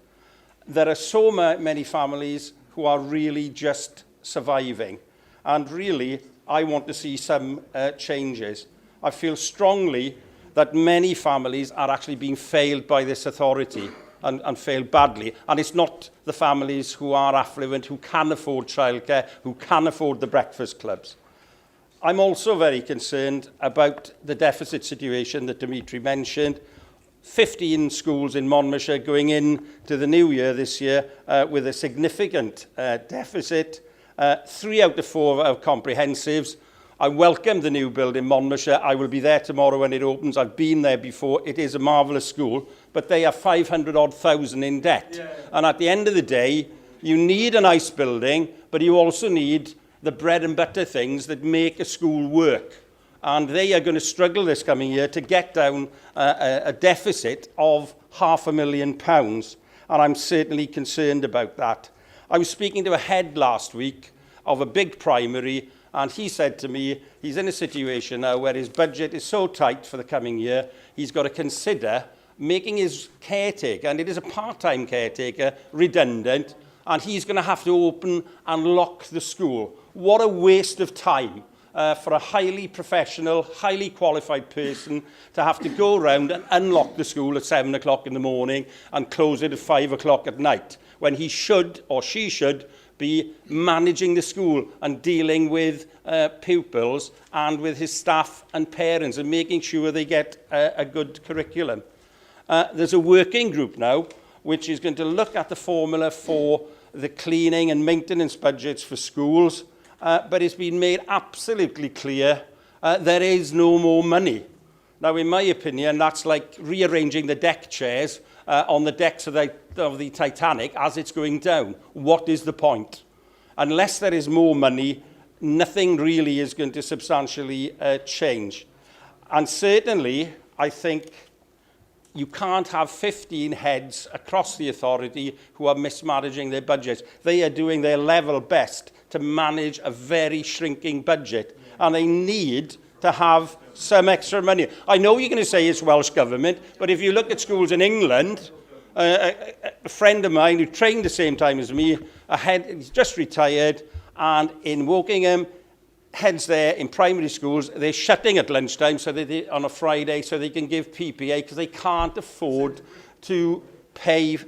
There are so many families who are really just surviving. And really, I want to see some changes. I feel strongly that many families are actually being failed by this authority. and failed badly. And it's not the families who are affluent, who can afford childcare, who can afford the breakfast clubs. I'm also very concerned about the deficit situation that Dimitri mentioned. 15 schools in Monmouthshire going into the new year this year with a significant deficit. 3 out of 4 are comprehensives. I welcome the new build in Monmouthshire. I will be there tomorrow when it opens. I've been there before. It is a marvellous school, but they are 500,000 in debt. Yeah. And at the end of the day, you need a nice building, but you also need the bread and butter things that make a school work. And they are going to struggle this coming year to get down a deficit of £500,000. And I'm certainly concerned about that. I was speaking to a head last week of a big primary, and he said to me, he's in a situation now where his budget is so tight for the coming year, he's got to consider making his caretaker, and it is a part-time caretaker, redundant, and he's going to have to open and lock the school. What a waste of time for a highly professional, highly qualified person to have to go around and unlock the school at 7 o'clock in the morning and close it at 5 o'clock at night, when he should, or she should, be managing the school and dealing with pupils and with his staff and parents and making sure they get a good curriculum. There's a working group now which is going to look at the formula for the cleaning and maintenance budgets for schools, but it's been made absolutely clear there is no more money. Now, in my opinion, that's like rearranging the deck chairs on the decks of the Titanic as it's going down. What is the point? Unless there is more money, nothing really is going to substantially change. And certainly, I think you can't have 15 heads across the authority who are mismanaging their budgets. They are doing their level best to manage a very shrinking budget, and they need to have some extra money. I know you're going to say it's Welsh Government, but if you look at schools in England, a friend of mine who trained the same time as me, he's just retired, and in Wokingham, heads there in primary schools, they're shutting at lunchtime so that on a Friday so they can give PPA because they can't afford to pay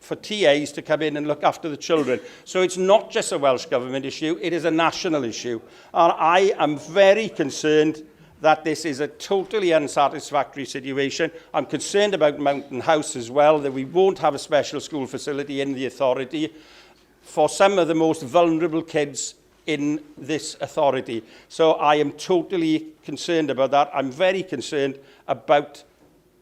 for TAs to come in and look after the children. So it's not just a Welsh Government issue, it is a national issue. And I am very concerned that this is a totally unsatisfactory situation. I'm concerned about Mountain House as well, that we won't have a special school facility in the authority for some of the most vulnerable kids in this authority. So I am totally concerned about that. I'm very concerned about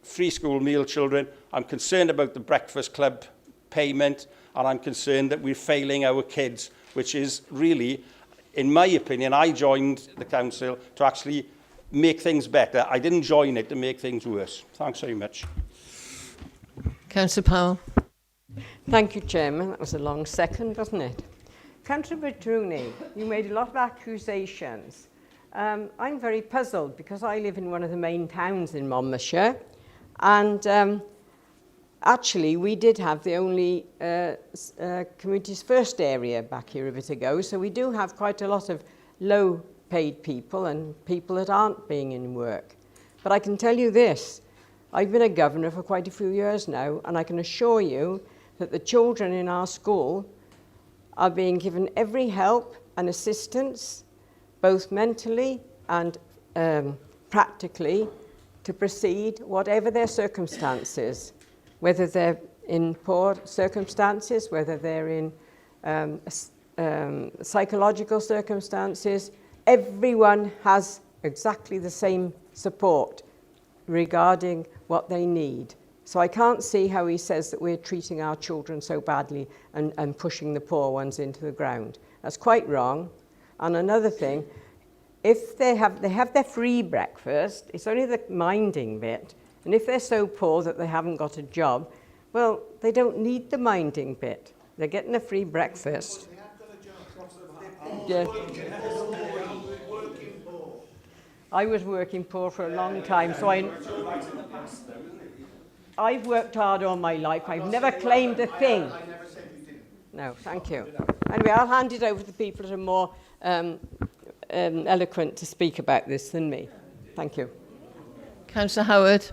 free school meal children. I'm concerned about the breakfast club payment, and I'm concerned that we're failing our kids, which is really, in my opinion, I joined the council to actually make things better. I didn't join it to make things worse. Thanks very much. Councillor Powell. Thank you, Chairman. That was a long second, wasn't it? Councillor Petruni, you made a lot of accusations. I'm very puzzled because I live in one of the main towns in Monmouthshire, and actually we did have the only Communities First area back here a bit ago, so we do have quite a lot of low-paid people and people that aren't being in work. But I can tell you this, I've been a governor for quite a few years now, and I can assure you that the children in our school are being given every help and assistance, both mentally and practically, to proceed, whatever their circumstances, whether they're in poor circumstances, whether they're in psychological circumstances. Everyone has exactly the same support regarding what they need. So I can't see how he says that we're treating our children so badly and pushing the poor ones into the ground. That's quite wrong. And another thing, if they have their free breakfast, it's only the minding bit. And if they're so poor that they haven't got a job, well, they don't need the minding bit. They're getting a free breakfast. Yeah. I was working poor for a long time, so I've worked hard all my life. I've never claimed a thing. No, thank you. Anyway, I'll hand it over to people that are more eloquent to speak about this than me. Thank you. Councillor Howard.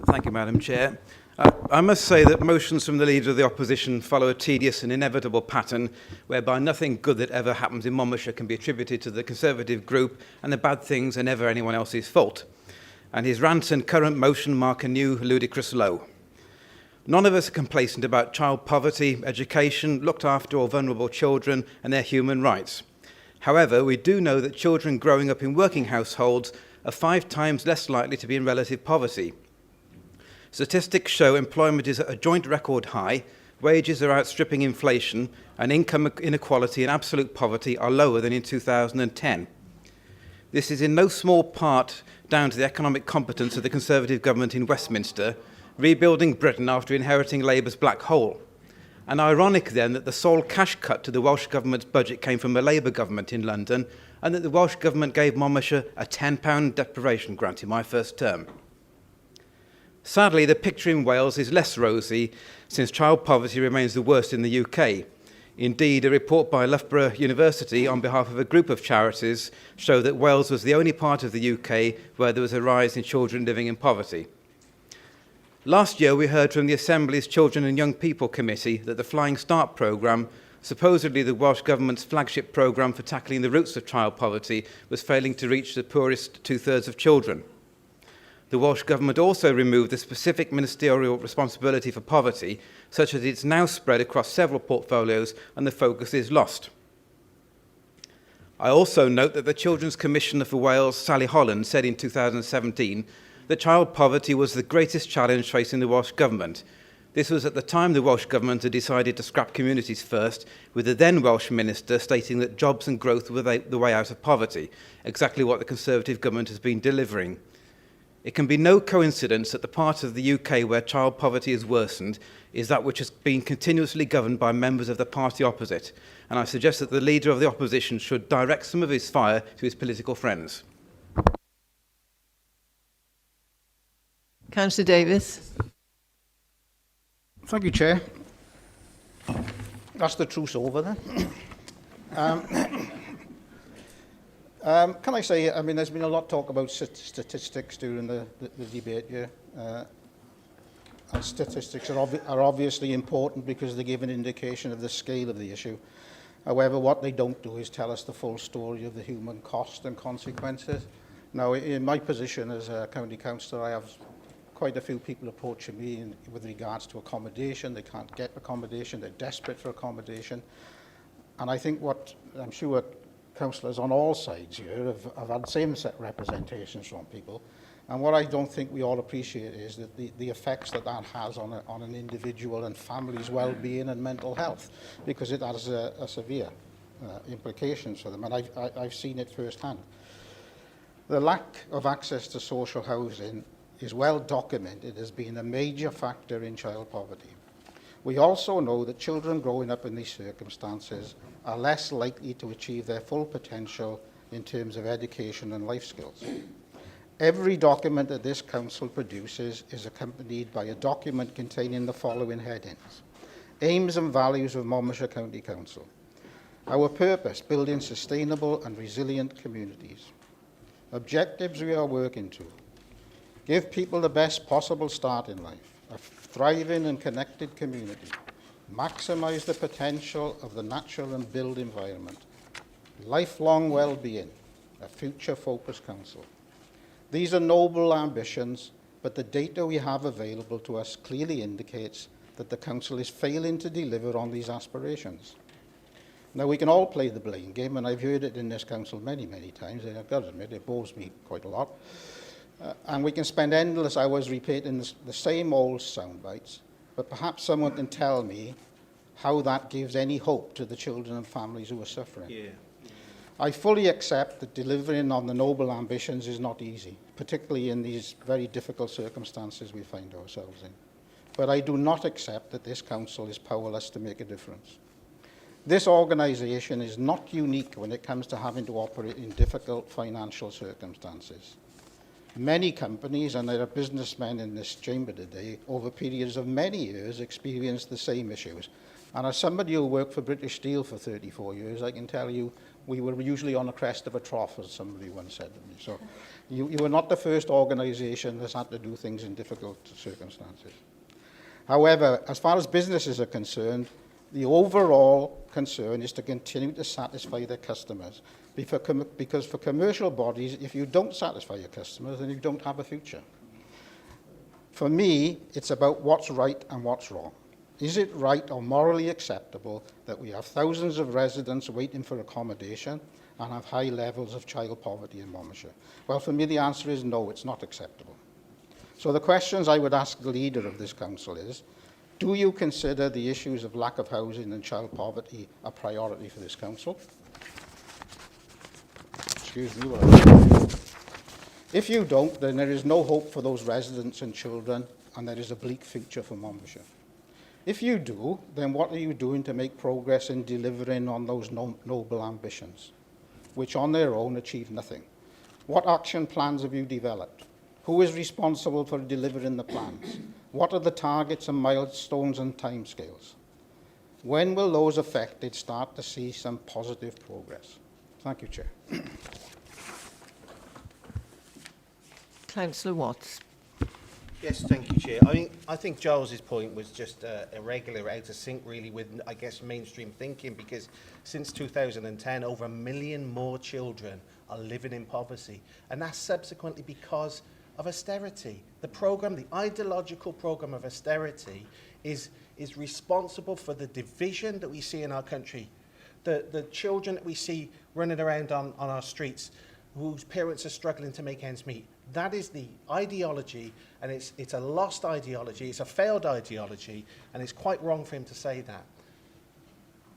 Thank you, Madam Chair. I must say that motions from the Leader of the Opposition follow a tedious and inevitable pattern whereby nothing good that ever happens in Monmouthshire can be attributed to the Conservative group, and the bad things are never anyone else's fault. And his rants and current motion mark a new ludicrous low. None of us are complacent about child poverty, education, looked after or vulnerable children and their human rights. However, we do know that children growing up in working households are 5 times less likely to be in relative poverty. Statistics show employment is at a joint record high, wages are outstripping inflation, and income inequality and absolute poverty are lower than in 2010. This is in no small part down to the economic competence of the Conservative government in Westminster, rebuilding Britain after inheriting Labour's black hole. And ironic then that the sole cash cut to the Welsh Government's budget came from a Labour government in London, and that the Welsh Government gave Monmouthshire a £10 deprivation grant in my first term. Sadly, the picture in Wales is less rosy, since child poverty remains the worst in the UK. Indeed, a report by Loughborough University on behalf of a group of charities showed that Wales was the only part of the UK where there was a rise in children living in poverty. Last year, we heard from the Assembly's Children and Young People Committee that the Flying Start programme, supposedly the Welsh Government's flagship programme for tackling the roots of child poverty, was failing to reach the poorest 2/3 of children. The Welsh Government also removed the specific ministerial responsibility for poverty, such that it's now spread across several portfolios and the focus is lost. I also note that the Children's Commissioner for Wales, Sally Holland, said in 2017 that child poverty was the greatest challenge facing the Welsh Government. This was at the time the Welsh Government had decided to scrap communities first, with the then Welsh Minister stating that jobs and growth were the way out of poverty, exactly what the Conservative Government has been delivering. It can be no coincidence that the part of the UK where child poverty has worsened is that which has been continuously governed by members of the party opposite, and I suggest that the Leader of the Opposition should direct some of his fire to his political friends. Councillor Davis. Thank you, Chair. That's the truce over then. Can I say, I mean, there's been a lot of talk about statistics during the debate here. And statistics are obviously important because they give an indication of the scale of the issue. However, what they don't do is tell us the full story of the human cost and consequences. Now, in my position as a county councillor, I have quite a few people approaching me with regards to accommodation. They can't get accommodation, they're desperate for accommodation. And I think what I'm sure councillors on all sides here have had same-set representations from people. And what I don't think we all appreciate is that the effects that has on an individual and family's well-being and mental health, because it has a severe implications for them, and I've seen it firsthand. The lack of access to social housing is well documented as being a major factor in child poverty. We also know that children growing up in these circumstances are less likely to achieve their full potential in terms of education and life skills. Every document that this council produces is accompanied by a document containing the following headings: Aims and Values of Monmouthshire County Council. Our purpose: building sustainable and resilient communities. Objectives we are working to: give people the best possible start in life, a thriving and connected community, maximise the potential of the natural and built environment, lifelong well-being, a future-focused council. These are noble ambitions, but the data we have available to us clearly indicates that the council is failing to deliver on these aspirations. Now, we can all play the blame game, and I've heard it in this council many, many times, and I've got to admit, it bores me quite a lot. And we can spend endless hours repeating the same old sound bites, but perhaps someone can tell me how that gives any hope to the children and families who are suffering. Yeah. I fully accept that delivering on the noble ambitions is not easy, particularly in these very difficult circumstances we find ourselves in. But I do not accept that this council is powerless to make a difference. This organisation is not unique when it comes to having to operate in difficult financial circumstances. Many companies, and there are businessmen in this chamber today, over periods of many years experienced the same issues. And as somebody who worked for British Steel for 34 years, I can tell you we were usually on the crest of a trough, as somebody once said to me. So you were not the first organisation that's had to do things in difficult circumstances. However, as far as businesses are concerned, the overall concern is to continue to satisfy their customers. Because for commercial bodies, if you don't satisfy your customers, then you don't have a future. For me, it's about what's right and what's wrong. Is it right or morally acceptable that we have thousands of residents waiting for accommodation and have high levels of child poverty in Monmouthshire? Well, for me, the answer is no, it's not acceptable. So the questions I would ask the leader of this council is, do you consider the issues of lack of housing and child poverty a priority for this council? Excuse me. If you don't, then there is no hope for those residents and children, and there is a bleak future for Monmouthshire. If you do, then what are you doing to make progress in delivering on those noble ambitions, which on their own achieve nothing? What action plans have you developed? Who is responsible for delivering the plans? What are the targets and milestones and timescales? When will those affected start to see some positive progress? Thank you, Chair. Councillor Watts. Yes, thank you, Chair. I think Giles's point was just irregular, out of sync, really, with, I guess, mainstream thinking, because since 2010, over 1 million more children are living in poverty, and that's subsequently because of austerity. The programme, the ideological programme of austerity, is responsible for the division that we see in our country. The children that we see running around on our streets, whose parents are struggling to make ends meet. That is the ideology, and it's a lost ideology, it's a failed ideology, and it's quite wrong for him to say that.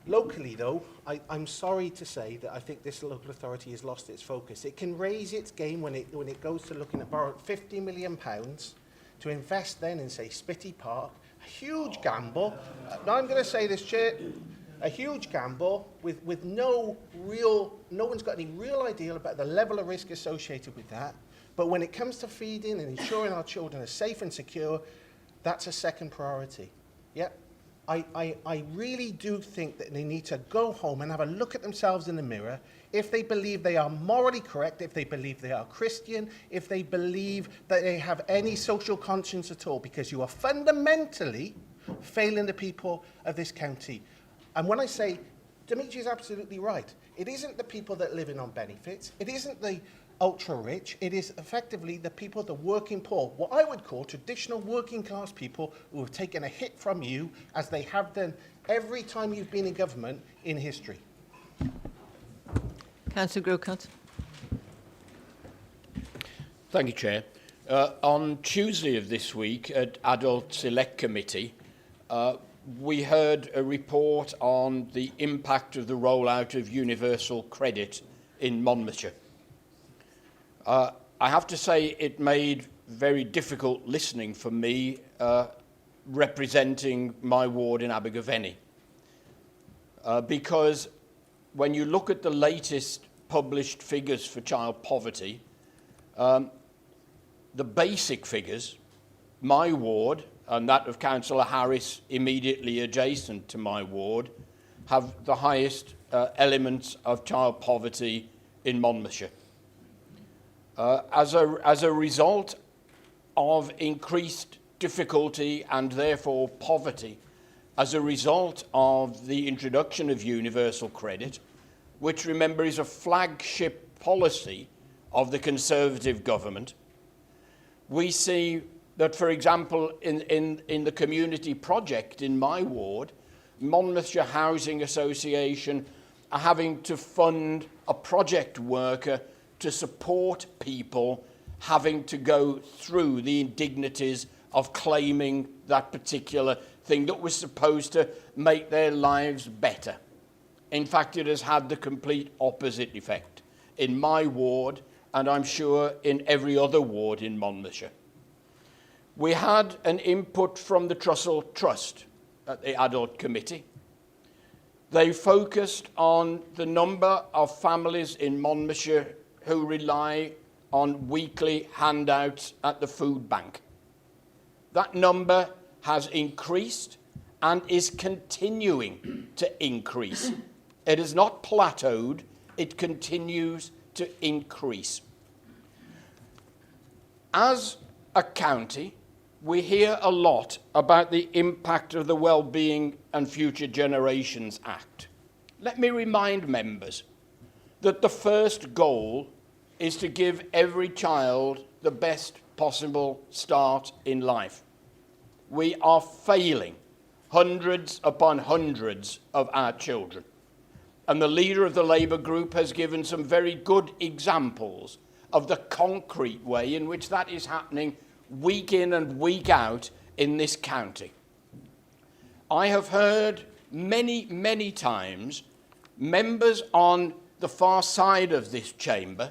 Locally, though, I'm sorry to say that I think this local authority has lost its focus. It can raise its game when it goes to looking at borrowing £50 million to invest then in, say, Spitty Park, a huge gamble. Now I'm going to say this, Chair, a huge gamble with no one's got any real idea about the level of risk associated with that. But when it comes to feeding and ensuring our children are safe and secure, that's a second priority. Yep. I really do think that they need to go home and have a look at themselves in the mirror. If they believe they are morally correct, if they believe they are Christian, if they believe that they have any social conscience at all, because you are fundamentally failing the people of this county. And when I say, Dimitri is absolutely right, it isn't the people that live in on benefits, it isn't the ultra-rich, it is effectively the people, the working poor, what I would call traditional working class people who have taken a hit from you, as they have done every time you've been in government in history. Councillor Grocott. Thank you, Chair. On Tuesday of this week at Adult Select Committee, we heard a report on the impact of the rollout of universal credit in Monmouthshire. I have to say it made very difficult listening for me representing my ward in Abergavenny. Because when you look at the latest published figures for child poverty, the basic figures, my ward and that of Councillor Harris immediately adjacent to my ward, have the highest elements of child poverty in Monmouthshire. As a result of increased difficulty and therefore poverty, as a result of the introduction of universal credit, which, remember, is a flagship policy of the Conservative government, we see that, for example, in the community project in my ward, Monmouthshire Housing Association are having to fund a project worker to support people having to go through the indignities of claiming that particular thing that was supposed to make their lives better. In fact, it has had the complete opposite effect in my ward, and I'm sure in every other ward in Monmouthshire. We had an input from the Trussell Trust at the Adult Committee. They focused on the number of families in Monmouthshire who rely on weekly handouts at the food bank. That number has increased and is continuing to increase. It has not plateaued, it continues to increase. As a county we hear a lot about the impact of the Wellbeing and Future Generations Act. Let me remind members that the first goal is to give every child the best possible start in life. We are failing hundreds upon hundreds of our children. And the leader of the Labour group has given some very good examples of the concrete way in which that is happening week in and week out in this county. I have heard many, many times members on the far side of this chamber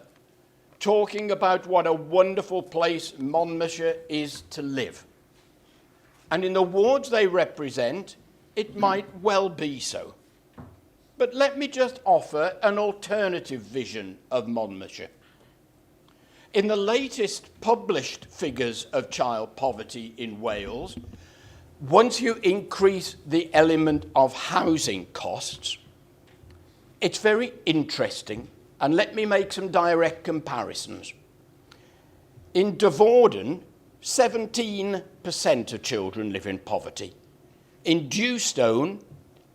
talking about what a wonderful place Monmouthshire is to live. And in the wards they represent, it might well be so. But let me just offer an alternative vision of Monmouthshire. In the latest published figures of child poverty in Wales, once you increase the element of housing costs, it's very interesting, and let me make some direct comparisons. In Devorden, 17% of children live in poverty. In Dewstone,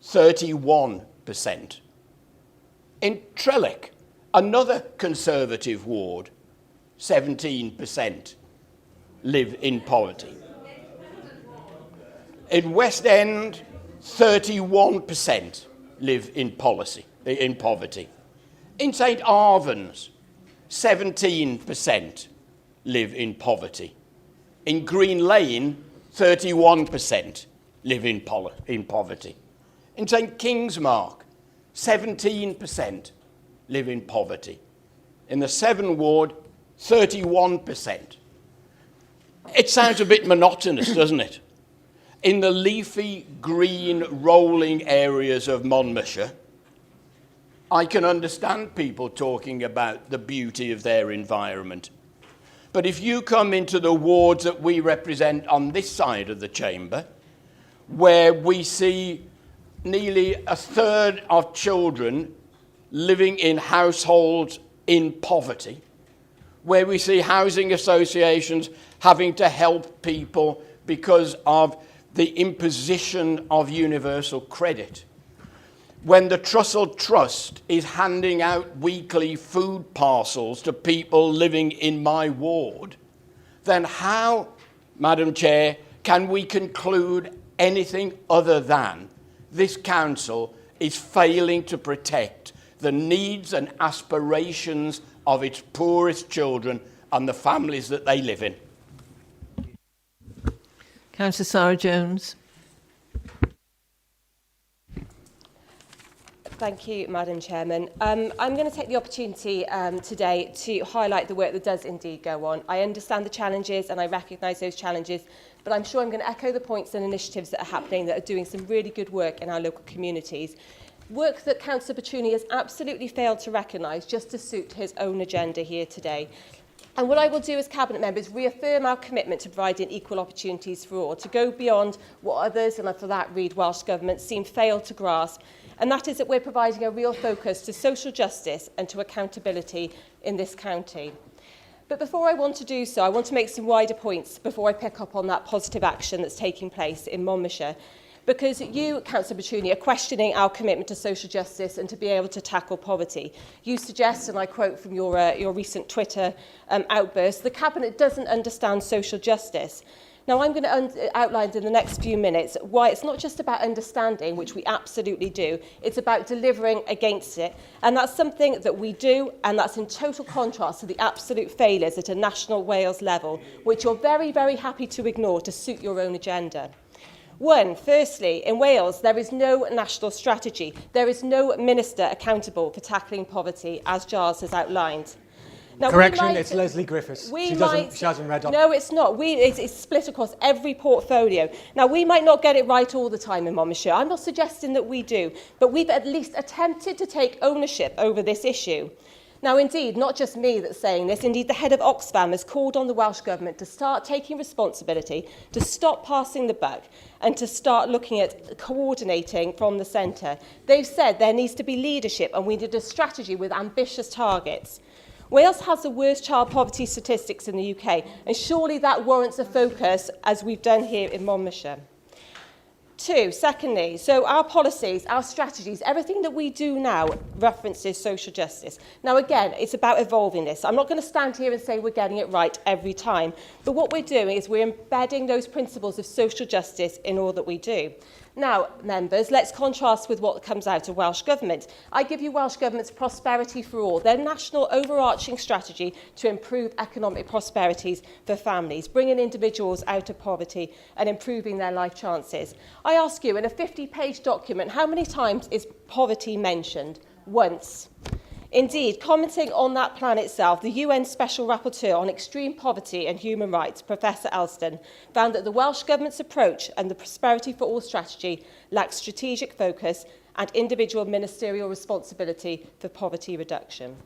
31%. In Trellick, another Conservative ward, 17% live in poverty. In West End, 31% live in poverty. In St Arvan's, 17% live in poverty. In Green Lane, 31% live in poverty. In St Kingsmark, 17% live in poverty. In the Severn ward, 31%. It sounds a bit monotonous, doesn't it? In the leafy, green, rolling areas of Monmouthshire, I can understand people talking about the beauty of their environment. But if you come into the wards that we represent on this side of the chamber, where we see nearly a third of children living in households in poverty, where we see housing associations having to help people because of the imposition of universal credit, when the Trussell Trust is handing out weekly food parcels to people living in my ward, then how, Madam Chair, can we conclude anything other than this council is failing to protect the needs and aspirations of its poorest children and the families that they live in? Councillor Sarah Jones. Thank you, Madam Chairman. I'm going to take the opportunity today to highlight the work that does indeed go on. I understand the challenges and I recognise those challenges, but I'm sure I'm going to echo the points and initiatives that are happening that are doing some really good work in our local communities. Work that Councillor Petrucci has absolutely failed to recognise just to suit his own agenda here today. And what I will do as Cabinet Member is reaffirm our commitment to providing equal opportunities for all, to go beyond what others, and for that read Welsh Government, seem failed to grasp. And that is that we're providing a real focus to social justice and to accountability in this county. But before I want to do so, I want to make some wider points before I pick up on that positive action that's taking place in Monmouthshire. Because you, Councillor Petrucci, are questioning our commitment to social justice and to be able to tackle poverty. You suggest, and I quote from your recent Twitter outburst, the Cabinet doesn't understand social justice. Now, I'm going to outline in the next few minutes why it's not just about understanding, which we absolutely do, it's about delivering against it. And that's something that we do, and that's in total contrast to the absolute failures at a national Wales level, which you're very, very happy to ignore to suit your own agenda. Firstly, in Wales, there is no national strategy. There is no minister accountable for tackling poverty, as Giles has outlined. Now, correction, it's Leslie Griffiths. She hasn't read up. No, it's not. It's split across every portfolio. Now, we might not get it right all the time in Monmouthshire. I'm not suggesting that we do, but we've at least attempted to take ownership over this issue. Now, indeed, not just me that's saying this, indeed the head of Oxfam has called on the Welsh Government to start taking responsibility, to stop passing the buck, and to start looking at coordinating from the centre. They've said there needs to be leadership and we need a strategy with ambitious targets. Wales has the worst child poverty statistics in the UK, and surely that warrants a focus, as we've done here in Monmouthshire. Secondly, so our policies, our strategies, everything that we do now references social justice. Now, again, it's about evolving this. I'm not going to stand here and say we're getting it right every time, but what we're doing is we're embedding those principles of social justice in all that we do. Now, members, let's contrast with what comes out of Welsh Government. I give you Welsh Government's Prosperity for All, their national overarching strategy to improve economic prosperities for families, bringing individuals out of poverty and improving their life chances. I ask you, in a 50-page document, how many times is poverty mentioned? Once. Indeed, commenting on that plan itself, the UN Special Rapporteur on Extreme Poverty and Human Rights, Professor Elston, found that the Welsh Government's approach and the Prosperity for All strategy lacks strategic focus and individual ministerial responsibility for poverty reduction.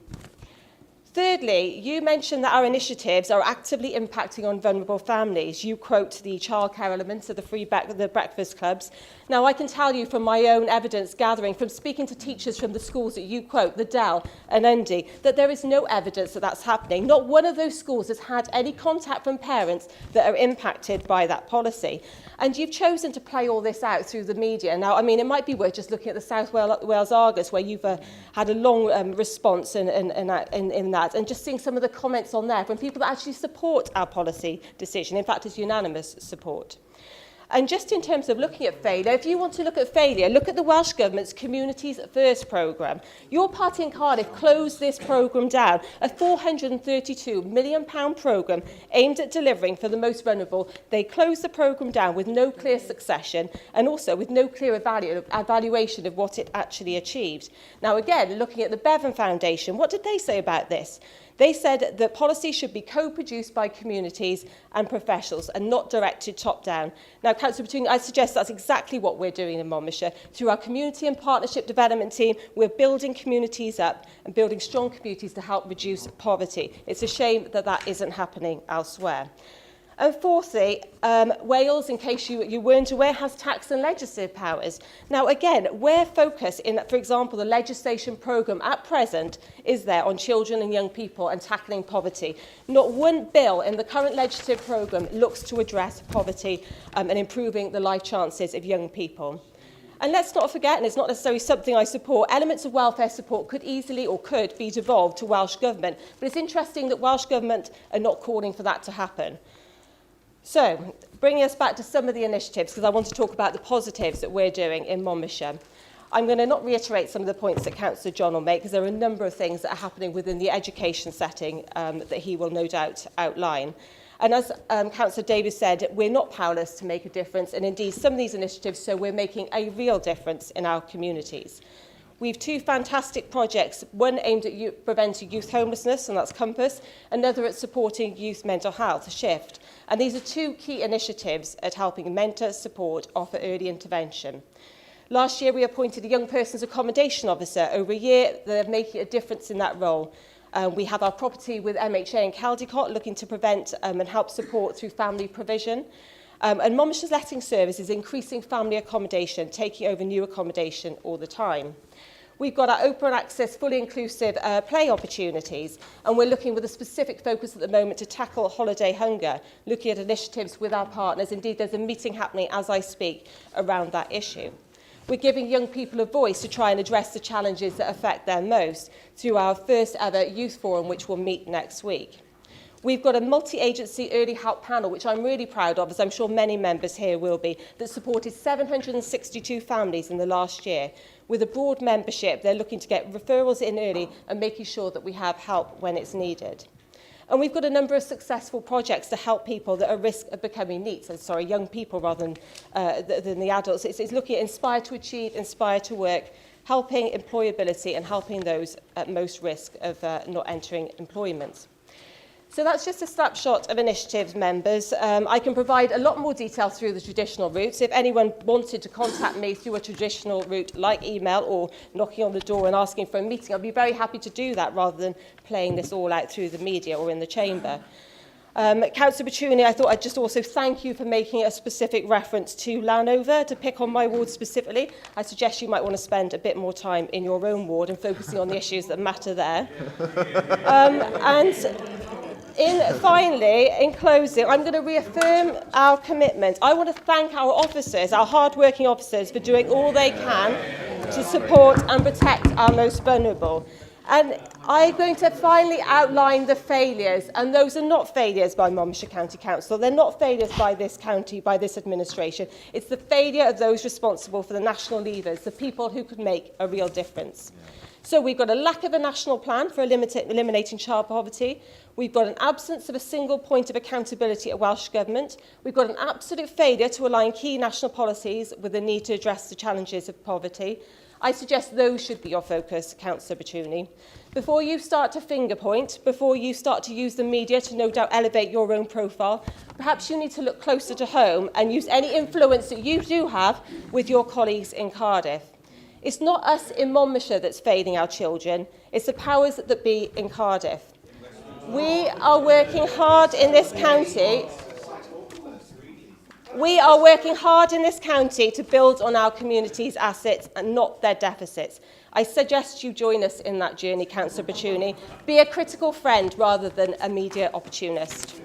Thirdly, you mentioned that our initiatives are actively impacting on vulnerable families. You quote the childcare elements of the breakfast clubs. Now, I can tell you from my own evidence gathering, from speaking to teachers from the schools that you quote, the Dell and Undy, that there is no evidence that that's happening. Not one of those schools has had any contact from parents that are impacted by that policy. And you've chosen to play all this out through the media. Now, I mean, it might be worth just looking at the South Wales Argus, where you've had a long response in that, and just seeing some of the comments on there from people that actually support our policy decision. In fact, it's unanimous support. And just in terms of looking at failure, if you want to look at failure, look at the Welsh Government's Communities First programme. Your party in Cardiff closed this programme down, a £432 million programme aimed at delivering for the most vulnerable. They closed the programme down with no clear succession and also with no clear evaluation of what it actually achieved. Now, again, looking at the Bevan Foundation, what did they say about this? They said that policy should be co-produced by communities and professionals and not directed top-down. Now, Councillor Batoon, I suggest that's exactly what we're doing in Monmouthshire. Through our community and partnership development team, we're building communities up and building strong communities to help reduce poverty. It's a shame that that isn't happening elsewhere. And fourthly, Wales, in case you weren't aware, has tax and legislative powers. Now, again, where focus in, for example, the legislation programme at present is there on children and young people and tackling poverty. Not one bill in the current legislative programme looks to address poverty and improving the life chances of young people. And let's not forget, and it's not necessarily something I support, elements of welfare support could easily or could be devolved to Welsh Government. But it's interesting that Welsh Government are not calling for that to happen. So, bringing us back to some of the initiatives, because I want to talk about the positives that we're doing in Monmouthshire. I'm going to not reiterate some of the points that Councillor John will make, because there are a number of things that are happening within the education setting that he will no doubt outline. And as Councillor Davis said, we're not powerless to make a difference, and indeed some of these initiatives, so we're making a real difference in our communities. We have two fantastic projects, one aimed at preventing youth homelessness, and that's Compass, another at supporting youth mental health, Shift. And these are two key initiatives at helping mentor, support, offer early intervention. Last year, we appointed a young person's accommodation officer. Over a year, they're making a difference in that role. We have our property with MHA in Caldicot looking to prevent and help support through family provision. And Monmouthshire's letting service is increasing family accommodation, taking over new accommodation all the time. We've got our open access, fully inclusive play opportunities, and we're looking with a specific focus at the moment to tackle holiday hunger, looking at initiatives with our partners. Indeed, there's a meeting happening as I speak around that issue. We're giving young people a voice to try and address the challenges that affect them most through our first ever youth forum, which will meet next week. We've got a multi-agency early help panel, which I'm really proud of, as I'm sure many members here will be, that supported 762 families in the last year. With a broad membership, they're looking to get referrals in early and making sure that we have help when it's needed. And we've got a number of successful projects to help people that are at risk of becoming NEETs, young people rather than the adults. It's looking at Inspire to Achieve, Inspire to Work, helping employability and helping those at most risk of not entering employment. So that's just a snapshot of initiatives, members. I can provide a lot more detail through the traditional routes. If anyone wanted to contact me through a traditional route like email or knocking on the door and asking for a meeting, I'd be very happy to do that rather than playing this all out through the media or in the chamber. Councillor Petrucci, I thought I'd just also thank you for making a specific reference to Llanover, to pick on my ward specifically. I suggest you might want to spend a bit more time in your own ward and focusing on the issues that matter there. Finally, in closing, I'm going to reaffirm our commitment. I want to thank our officers, our hard-working officers, for doing all they can to support and protect our most vulnerable. And I'm going to finally outline the failures, and those are not failures by Monmouthshire County Council. They're not failures by this county, by this administration. It's the failure of those responsible for the national levers, the people who could make a real difference. So we've got a lack of a national plan for eliminating child poverty. We've got an absence of a single point of accountability at Welsh Government. We've got an absolute failure to align key national policies with the need to address the challenges of poverty. I suggest those should be your focus, Councillor Petrucci. Before you start to finger point, before you start to use the media to no doubt elevate your own profile, perhaps you need to look closer to home and use any influence that you do have with your colleagues in Cardiff. It's not us in Monmouthshire that's failing our children, it's the powers that be in Cardiff. We are working hard in this county. We are working hard in this county to build on our community's assets and not their deficits. I suggest you join us in that journey, Councillor Petrucci. Be a critical friend rather than a media opportunist.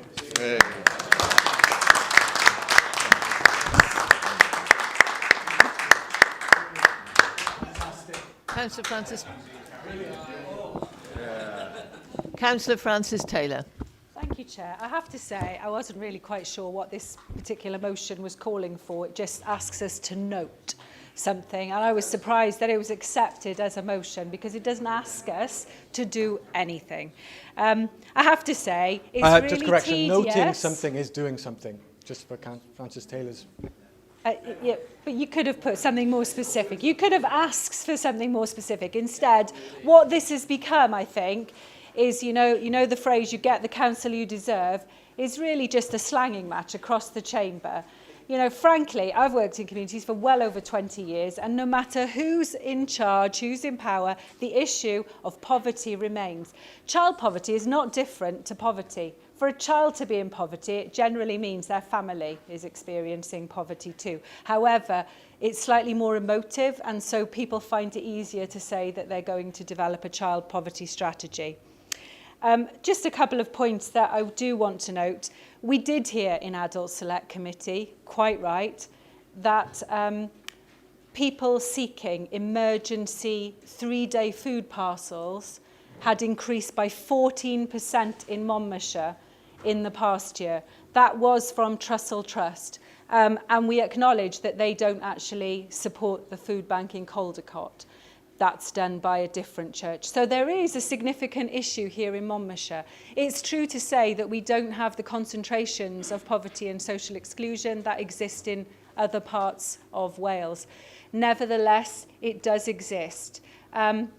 Councillor Francis Taylor. Thank you, Chair. I have to say, I wasn't really quite sure what this particular motion was calling for. It just asks us to note something, and I was surprised that it was accepted as a motion because it doesn't ask us to do anything. I have to say, it's really just correction, tedious. noting something is doing something, just for Francis Taylor's. Yeah, but you could have put something more specific. You could have asked for something more specific. Instead, what this has become, I think, is, you know the phrase, you get the council you deserve, is really just a slanging match across the chamber. You know, frankly, I've worked in communities for well over 20 years, and no matter who's in charge, who's in power, the issue of poverty remains. Child poverty is not different to poverty. For a child to be in poverty, it generally means their family is experiencing poverty too. However, it's slightly more emotive, and so people find it easier to say that they're going to develop a child poverty strategy. Just a couple of points that I do want to note. We did hear in Adult Select Committee, quite right, that people seeking emergency 3-day food parcels had increased by 14% in Monmouthshire in the past year. That was from Trussell Trust. And we acknowledge that they don't actually support the food bank in Caldecott. That's done by a different church. So there is a significant issue here in Monmouthshire. It's true to say that we don't have the concentrations of poverty and social exclusion that exist in other parts of Wales. Nevertheless, it does exist. And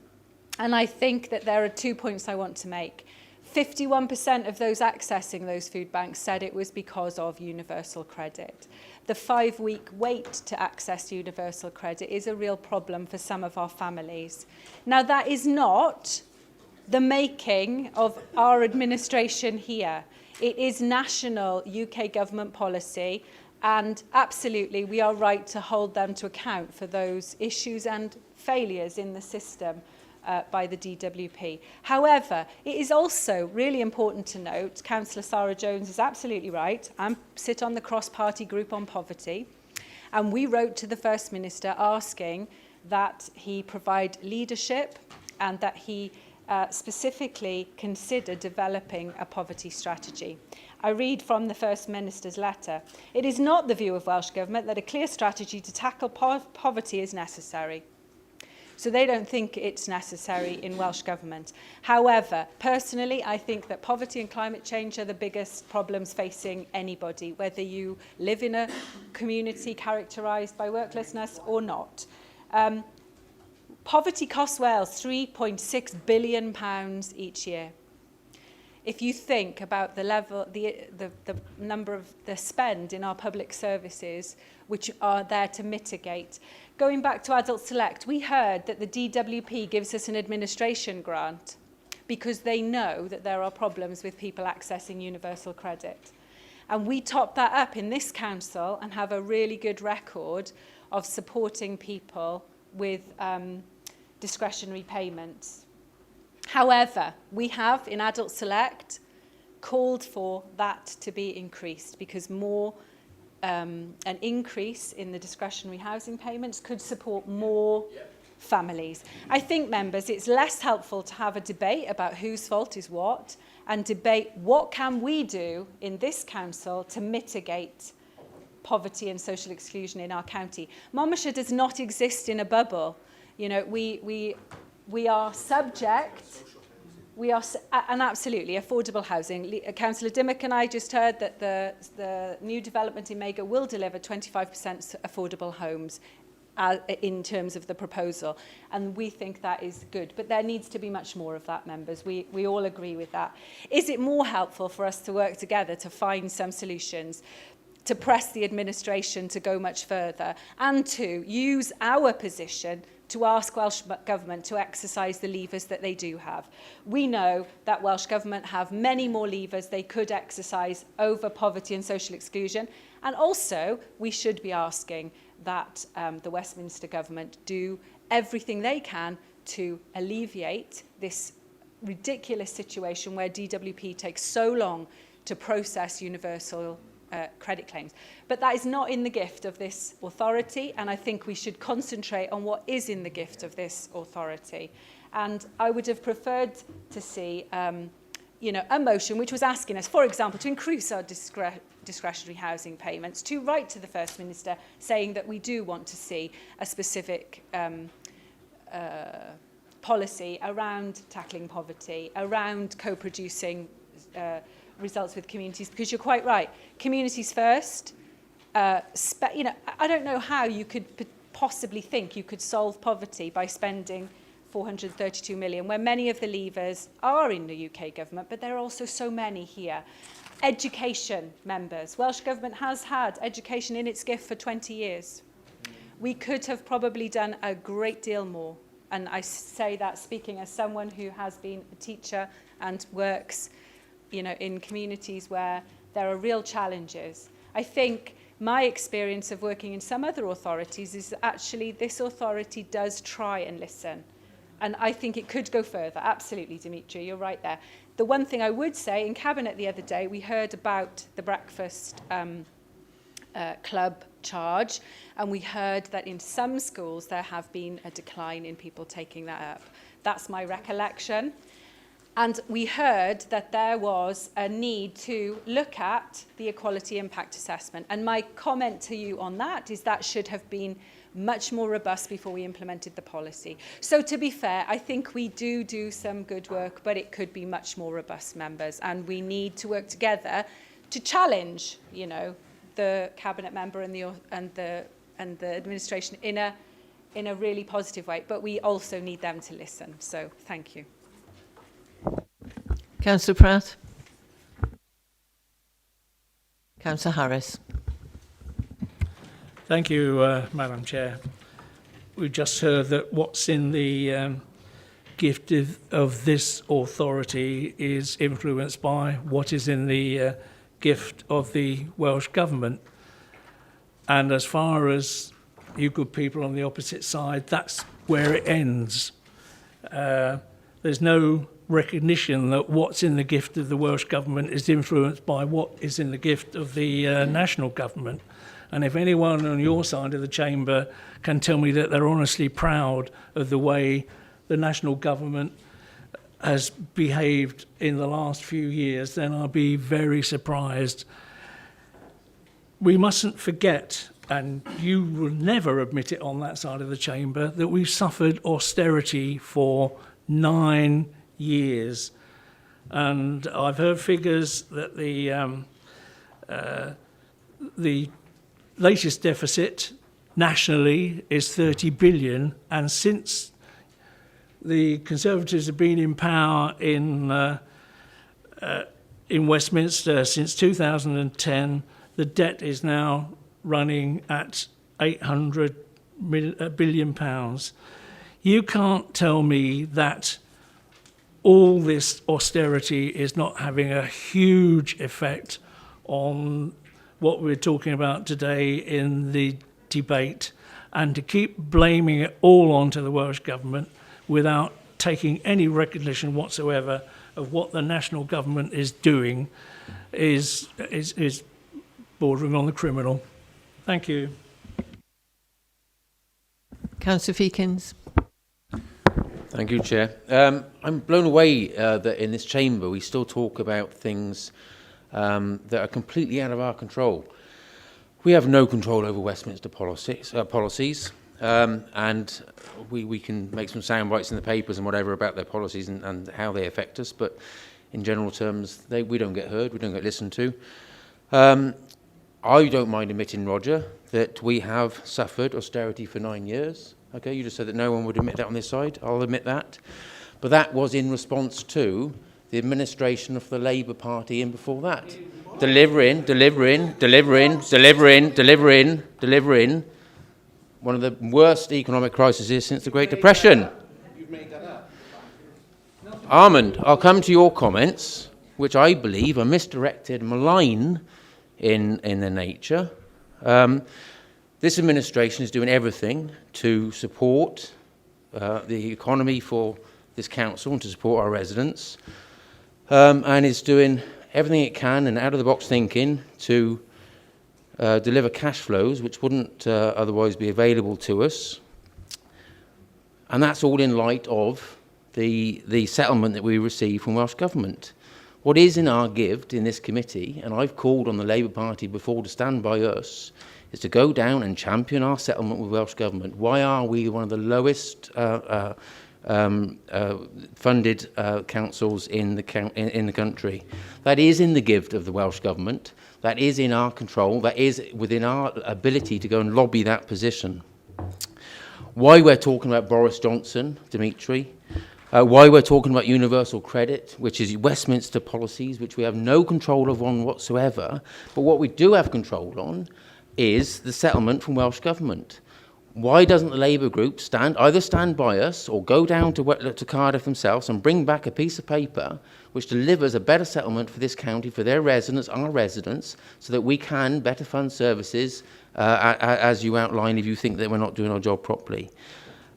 I think that there are 2 points I want to make. 51% of those accessing those food banks said it was because of universal credit. The 5-week wait to access universal credit is a real problem for some of our families. Now, that is not the making of our administration here. It is national UK government policy, and absolutely we are right to hold them to account for those issues and failures in the system by the DWP. However, it is also really important to note, Councillor Sarah Jones is absolutely right. I sit on the cross-party group on poverty, and we wrote to the First Minister asking that he provide leadership and that he specifically consider developing a poverty strategy. I read from the First Minister's letter. It is not the view of Welsh Government that a clear strategy to tackle poverty is necessary. So they don't think it's necessary in Welsh Government. However, personally, I think that poverty and climate change are the biggest problems facing anybody, whether you live in a community characterised by worklessness or not. Poverty costs Wales £3.6 billion each year. If you think about the level, the number of the spend in our public services, which are there to mitigate. Going back to Adult Select, we heard that the DWP gives us an administration grant. because they know that there are problems with people accessing universal credit. And we top that up in this council and have a really good record of supporting people with discretionary payments. However, we have in Adult Select called for that to be increased because an increase in the discretionary housing payments could support more families. I think, members, it's less helpful to have a debate about whose fault is what and debate what can we do in this council to mitigate poverty and social exclusion in our county. Monmouthshire does not exist in a bubble. You know, we are subject. And absolutely, affordable housing. Councillor Dimmock and I just heard that the new development in Mega will deliver 25% affordable homes in terms of the proposal. And we think that is good. But there needs to be much more of that, members. We all agree with that. Is it more helpful for us to work together to find some solutions, to press the administration to go much further, and to use our position to ask Welsh Government to exercise the levers that they do have? We know that Welsh Government have many more levers they could exercise over poverty and social exclusion. And also, we should be asking that the Westminster Government do everything they can to alleviate this ridiculous situation where DWP takes so long to process universal credit claims. But that is not in the gift of this authority, and I think we should concentrate on what is in the gift of this authority. And I would have preferred to see a motion which was asking us, for example, to increase our discretionary housing payments, to write to the First Minister saying that we do want to see a specific policy around tackling poverty, around co-producing results with communities, because you're quite right, communities first. I don't know how you could possibly think you could solve poverty by spending 432 million, where many of the levers are in the UK government, but there are also so many here. Education, members. Welsh Government has had education in its gift for 20 years. We could have probably done a great deal more. And I say that speaking as someone who has been a teacher and works in communities where there are real challenges. I think my experience of working in some other authorities is that actually this authority does try and listen. And I think it could go further. Absolutely, Dimitri, you're right there. The one thing I would say, in Cabinet the other day, we heard about the breakfast club charge, and we heard that in some schools there have been a decline in people taking that up. That's my recollection. And we heard that there was a need to look at the equality impact assessment. And my comment to you on that is that should have been much more robust before we implemented the policy. So to be fair, I think we do some good work, but it could be much more robust, members. And we need to work together to challenge, the Cabinet member and the administration in a really positive way. But we also need them to listen. So thank you. Councillor Pratt. Councillor Harris. Thank you, Madam Chair. We just heard that what's in the gift of this authority is influenced by what is in the gift of the Welsh Government. And as far as you good people on the opposite side, that's where it ends. There's no recognition that what's in the gift of the Welsh Government is influenced by what is in the gift of the national government. And if anyone on your side of the chamber can tell me that they're honestly proud of the way the national government has behaved in the last few years, then I'll be very surprised. We mustn't forget, and you will never admit it on that side of the chamber, that we've suffered austerity for 9 years. And I've heard figures that the latest deficit nationally is 30 billion, and since the Conservatives have been in power in Westminster since 2010, the debt is now running at 800 billion pounds. You can't tell me that all this austerity is not having a huge effect on what we're talking about today in the debate, and to keep blaming it all onto the Welsh Government without taking any recognition whatsoever of what the national government is doing is bordering on the criminal. Thank you. Councillor Feakins. Thank you, Chair. I'm blown away that in this chamber we still talk about things that are completely out of our control. We have no control over Westminster policies, and we can make some sound bites in the papers and whatever about their policies and how they affect us, but in general terms, we don't get heard, we don't get listened to. I don't mind admitting, Roger, that we have suffered austerity for 9 years. Okay, you just said that no one would admit that on this side. I'll admit that. But that was in response to the administration of the Labour Party in before that. Delivering one of the worst economic crises since the Great Depression. Armand, I'll come to your comments, which I believe are misdirected, malign in their nature. This administration is doing everything to support the economy for this council and to support our residents, and is doing everything it can and out-of-the-box thinking to deliver cash flows which wouldn't otherwise be available to us. And that's all in light of the settlement that we received from Welsh Government. What is in our gift in this committee, and I've called on the Labour Party before to stand by us, is to go down and champion our settlement with Welsh Government. Why are we one of the lowest funded councils in the country? That is in the gift of the Welsh Government. That is in our control. That is within our ability to go and lobby that position. Why we're talking about Boris Johnson, Dimitri, why we're talking about universal credit, which is Westminster policies, which we have no control of on whatsoever, but what we do have control on is the settlement from Welsh Government. Why doesn't the Labour group either stand by us or go down to Cardiff themselves and bring back a piece of paper which delivers a better settlement for this county, for their residents, our residents, so that we can better fund services as you outline if you think that we're not doing our job properly.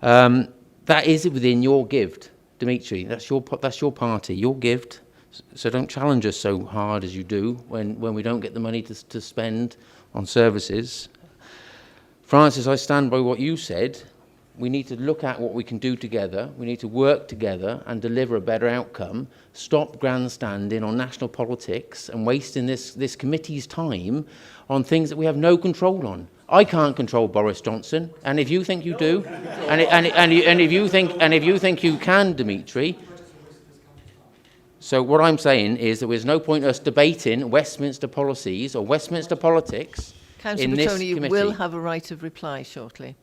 That is within your gift, Dimitri. That's your party, your gift. So don't challenge us so hard as you do when we don't get the money to spend on services. Francis, I stand by what you said. We need to look at what we can do together. We need to work together and deliver a better outcome. Stop grandstanding on national politics and wasting this committee's time on things that we have no control on. I can't control Boris Johnson, and if you think you do, and if you think you can, Dimitri. So what I'm saying is that there's no point us debating Westminster policies or Westminster politics in this committee. Councillor Bertoni will have a right of reply shortly.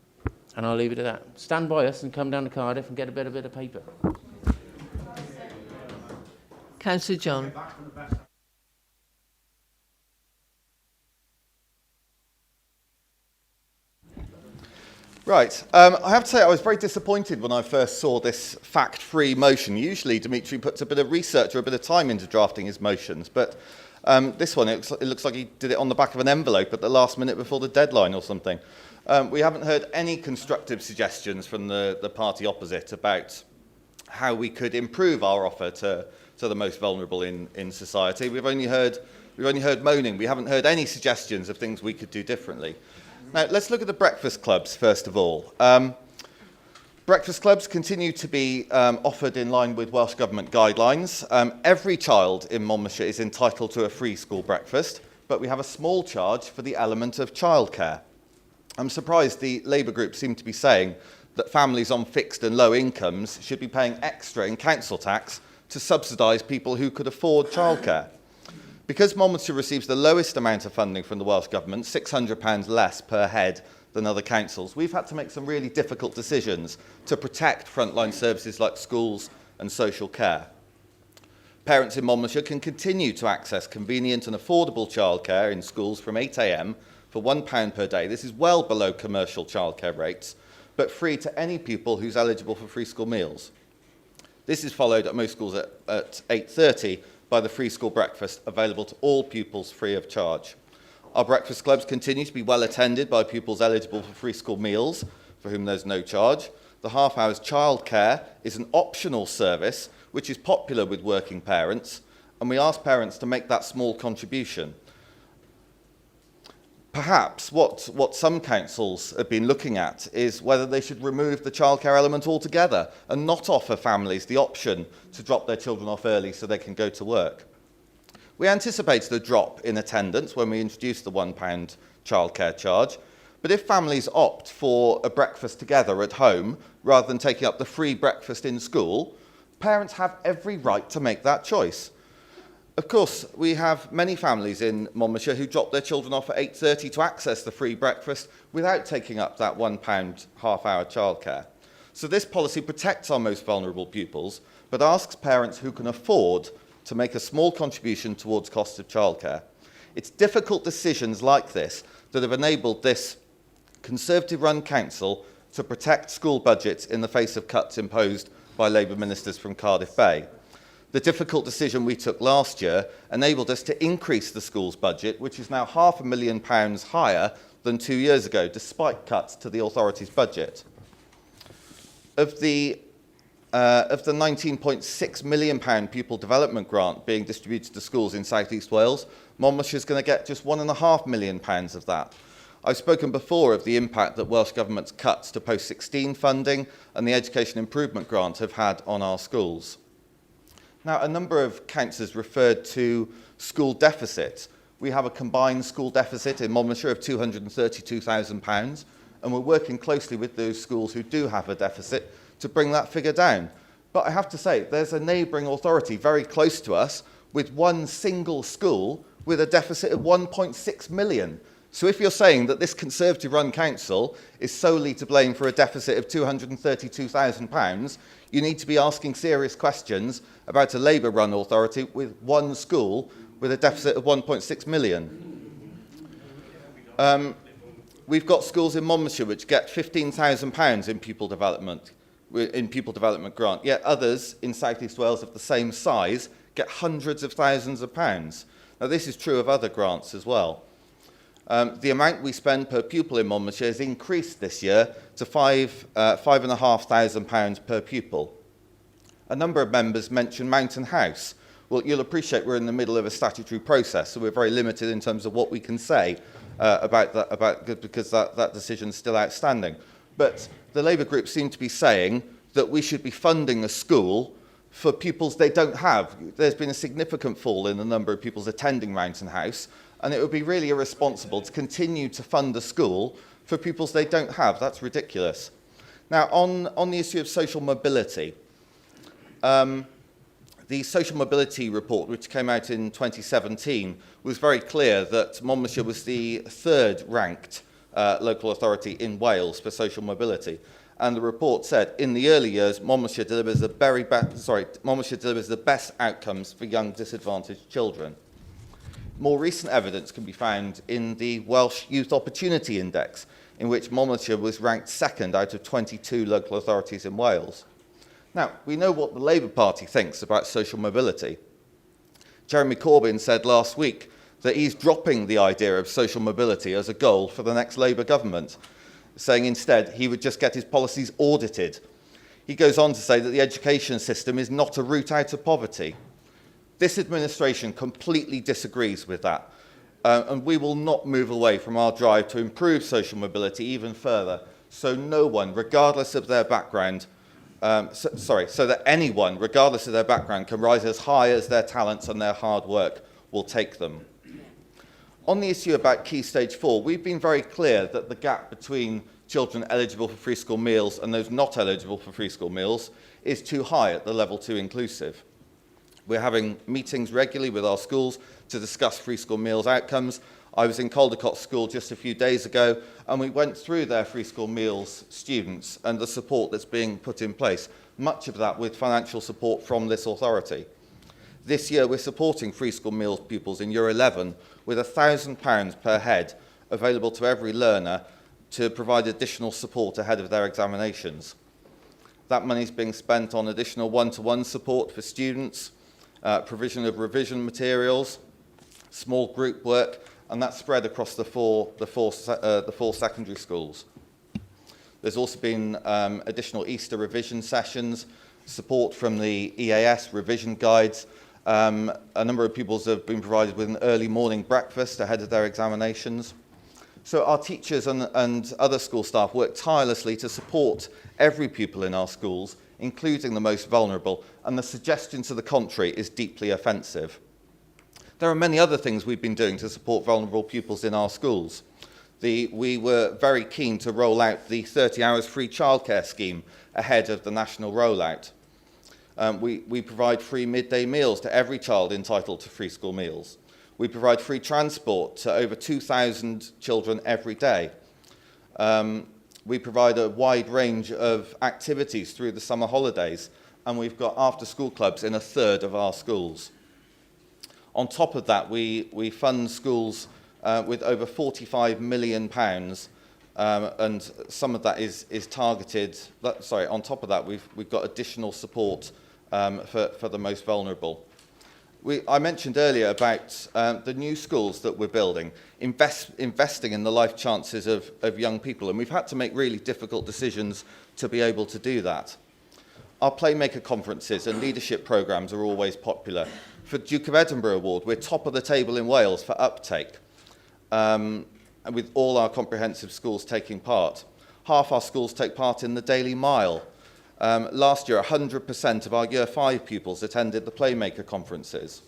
And I'll leave it at that. Stand by us and come down to Cardiff and get a better bit of paper. Councillor John. Right. I have to say I was very disappointed when I first saw this fact-free motion. Usually Dimitri puts a bit of research or a bit of time into drafting his motions, but this one, it looks like he did it on the back of an envelope at the last minute before the deadline or something. We haven't heard any constructive suggestions from the party opposite about how we could improve our offer to the most vulnerable in society. We've only heard moaning. We haven't heard any suggestions of things we could do differently. Now, let's look at the breakfast clubs, first of all. Breakfast clubs continue to be offered in line with Welsh Government guidelines. Every child in Monmouthshire is entitled to a free school breakfast, but we have a small charge for the element of childcare. I'm surprised the Labour group seem to be saying that families on fixed and low incomes should be paying extra in council tax to subsidise people who could afford childcare. Because Monmouthshire receives the lowest amount of funding from the Welsh Government, £600 less per head than other councils, we've had to make some really difficult decisions to protect frontline services like schools and social care. Parents in Monmouthshire can continue to access convenient and affordable childcare in schools from 8 a.m. for £1 per day. This is well below commercial childcare rates, but free to any pupil who's eligible for free school meals. This is followed at most schools at 8:30 by the free school breakfast available to all pupils free of charge. Our breakfast clubs continue to be well attended by pupils eligible for free school meals, for whom there's no charge. The half hours childcare is an optional service which is popular with working parents, and we ask parents to make that small contribution. Perhaps what some councils have been looking at is whether they should remove the childcare element altogether and not offer families the option to drop their children off early so they can go to work. We anticipated a drop in attendance when we introduced the £1 childcare charge, but if families opt for a breakfast together at home rather than taking up the free breakfast in school, parents have every right to make that choice. Of course, we have many families in Monmouthshire who drop their children off at 8:30 to access the free breakfast without taking up that £1 half-hour childcare. So this policy protects our most vulnerable pupils, but asks parents who can afford to make a small contribution towards costs of childcare. It's difficult decisions like this that have enabled this Conservative-run council to protect school budgets in the face of cuts imposed by Labour ministers from Cardiff Bay. The difficult decision we took last year enabled us to increase the school's budget, which is now £500,000 higher than 2 years ago, despite cuts to the authority's budget. Of the £19.6 million pupil development grant being distributed to schools in South East Wales, Monmouthshire is going to get just £1.5 million of that. I've spoken before of the impact that Welsh Government's cuts to post-16 funding and the Education Improvement Grant have had on our schools. Now, a number of councillors referred to school deficits. We have a combined school deficit in Monmouthshire of £232,000, and we're working closely with those schools who do have a deficit to bring that figure down. But I have to say, there's a neighbouring authority very close to us with one single school with a deficit of 1.6 million. So if you're saying that this Conservative-run council is solely to blame for a deficit of £232,000, you need to be asking serious questions about a Labour-run authority with one school with a deficit of 1.6 million. We've got schools in Monmouthshire which get £15,000 in pupil development grant, yet others in South East Wales of the same size get hundreds of thousands of pounds. Now, this is true of other grants as well. The amount we spend per pupil in Monmouthshire has increased this year to £5,500 per pupil. A number of members mentioned Mountain House. Well, you'll appreciate we're in the middle of a statutory process, so we're very limited in terms of what we can say about that, because that decision is still outstanding. But the Labour group seem to be saying that we should be funding a school for pupils they don't have. There's been a significant fall in the number of pupils attending Mountain House, and it would be really irresponsible to continue to fund a school for pupils they don't have. That's ridiculous. Now, on the issue of social mobility, the social mobility report, which came out in 2017, was very clear that Monmouthshire was the third ranked local authority in Wales for social mobility. And the report said, in the early years, Monmouthshire delivers the best outcomes for young disadvantaged children. More recent evidence can be found in the Welsh Youth Opportunity Index, in which Monmouthshire was ranked second out of 22 local authorities in Wales. Now, we know what the Labour Party thinks about social mobility. Jeremy Corbyn said last week that he's dropping the idea of social mobility as a goal for the next Labour government, saying instead he would just get his policies audited. He goes on to say that the education system is not a route out of poverty. This administration completely disagrees with that, and we will not move away from our drive to improve social mobility even further, so no one, regardless of their background, so that anyone, regardless of their background, can rise as high as their talents and their hard work will take them. On the issue about Key Stage 4, we've been very clear that the gap between children eligible for free school meals and those not eligible for free school meals is too high at the level 2 inclusive. We're having meetings regularly with our schools to discuss free school meals outcomes. I was in Caldecott School just a few days ago, and we went through their free school meals students and the support that's being put in place, much of that with financial support from this authority. This year, we're supporting free school meals pupils in Year 11 with £1,000 per head available to every learner to provide additional support ahead of their examinations. That money is being spent on additional one-to-one support for students, provision of revision materials, small group work, and that's spread across the four secondary schools. There's also been additional Easter revision sessions, support from the EAS revision guides. A number of pupils have been provided with an early morning breakfast ahead of their examinations. So our teachers and other school staff work tirelessly to support every pupil in our schools, including the most vulnerable, and the suggestion to the contrary is deeply offensive. There are many other things we've been doing to support vulnerable pupils in our schools. We were very keen to roll out the 30 hours free childcare scheme ahead of the national rollout. We provide free midday meals to every child entitled to free school meals. We provide free transport to over 2,000 children every day. We provide a wide range of activities through the summer holidays, and we've got after-school clubs in a third of our schools. On top of that, we fund schools with over £45 million, and some of that is targeted. On top of that, we've got additional support for the most vulnerable. I mentioned earlier about the new schools that we're building, investing in the life chances of young people, and we've had to make really difficult decisions to be able to do that. Our Playmaker conferences and leadership programmes are always popular. For Duke of Edinburgh Award, we're top of the table in Wales for uptake, and with all our comprehensive schools taking part. Half our schools take part in the Daily Mile. Last year, 100% of our Year 5 pupils attended the Playmaker conferences.